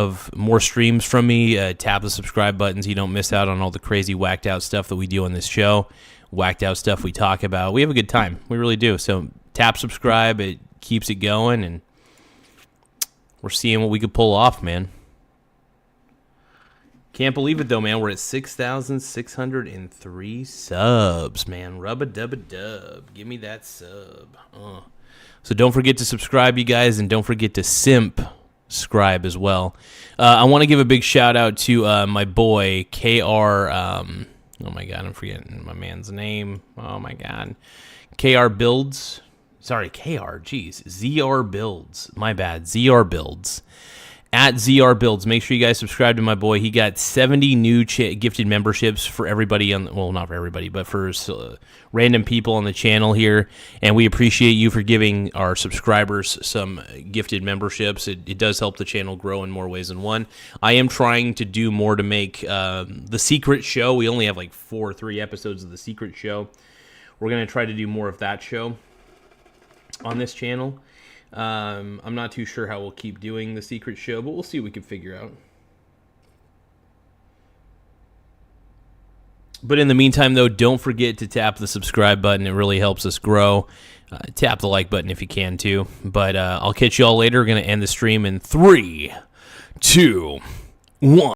streams from me, tap the subscribe button so you don't miss out on all the crazy whacked out stuff that we do on this show. Whacked out stuff we talk about. We have a good time. We really do. So tap subscribe. It keeps it going, and we're seeing what we could pull off, man. Can't believe it, though, man. We're at 6,603 subs, man. Rub-a-dub-a-dub. Give me that sub. So don't forget to subscribe, you guys, and don't forget to simp-scribe as well. I want to give a big shout-out to my boy, KR. Oh, my God. I'm forgetting my man's name. Oh, my God. KR Builds. Sorry, KR. Jeez. ZR Builds. My bad. ZR Builds. At ZR Builds. Make sure you guys subscribe to my boy. He got 70 new gifted memberships for everybody on, well, not for everybody, but for random people on the channel here. And we appreciate you for giving our subscribers some gifted memberships. It does help the channel grow in more ways than one. I am trying to do more to make The Secret Show. We only have like 3 episodes of The Secret Show. We're going to try to do more of that show on this channel. I'm not too sure how we'll keep doing The Secret Show, but we'll see what we can figure out. But in the meantime, though, don't forget to tap the subscribe button. It really helps us grow. Tap the like button if you can, too. But I'll catch you all later. We're going to end the stream in 3, 2, 1.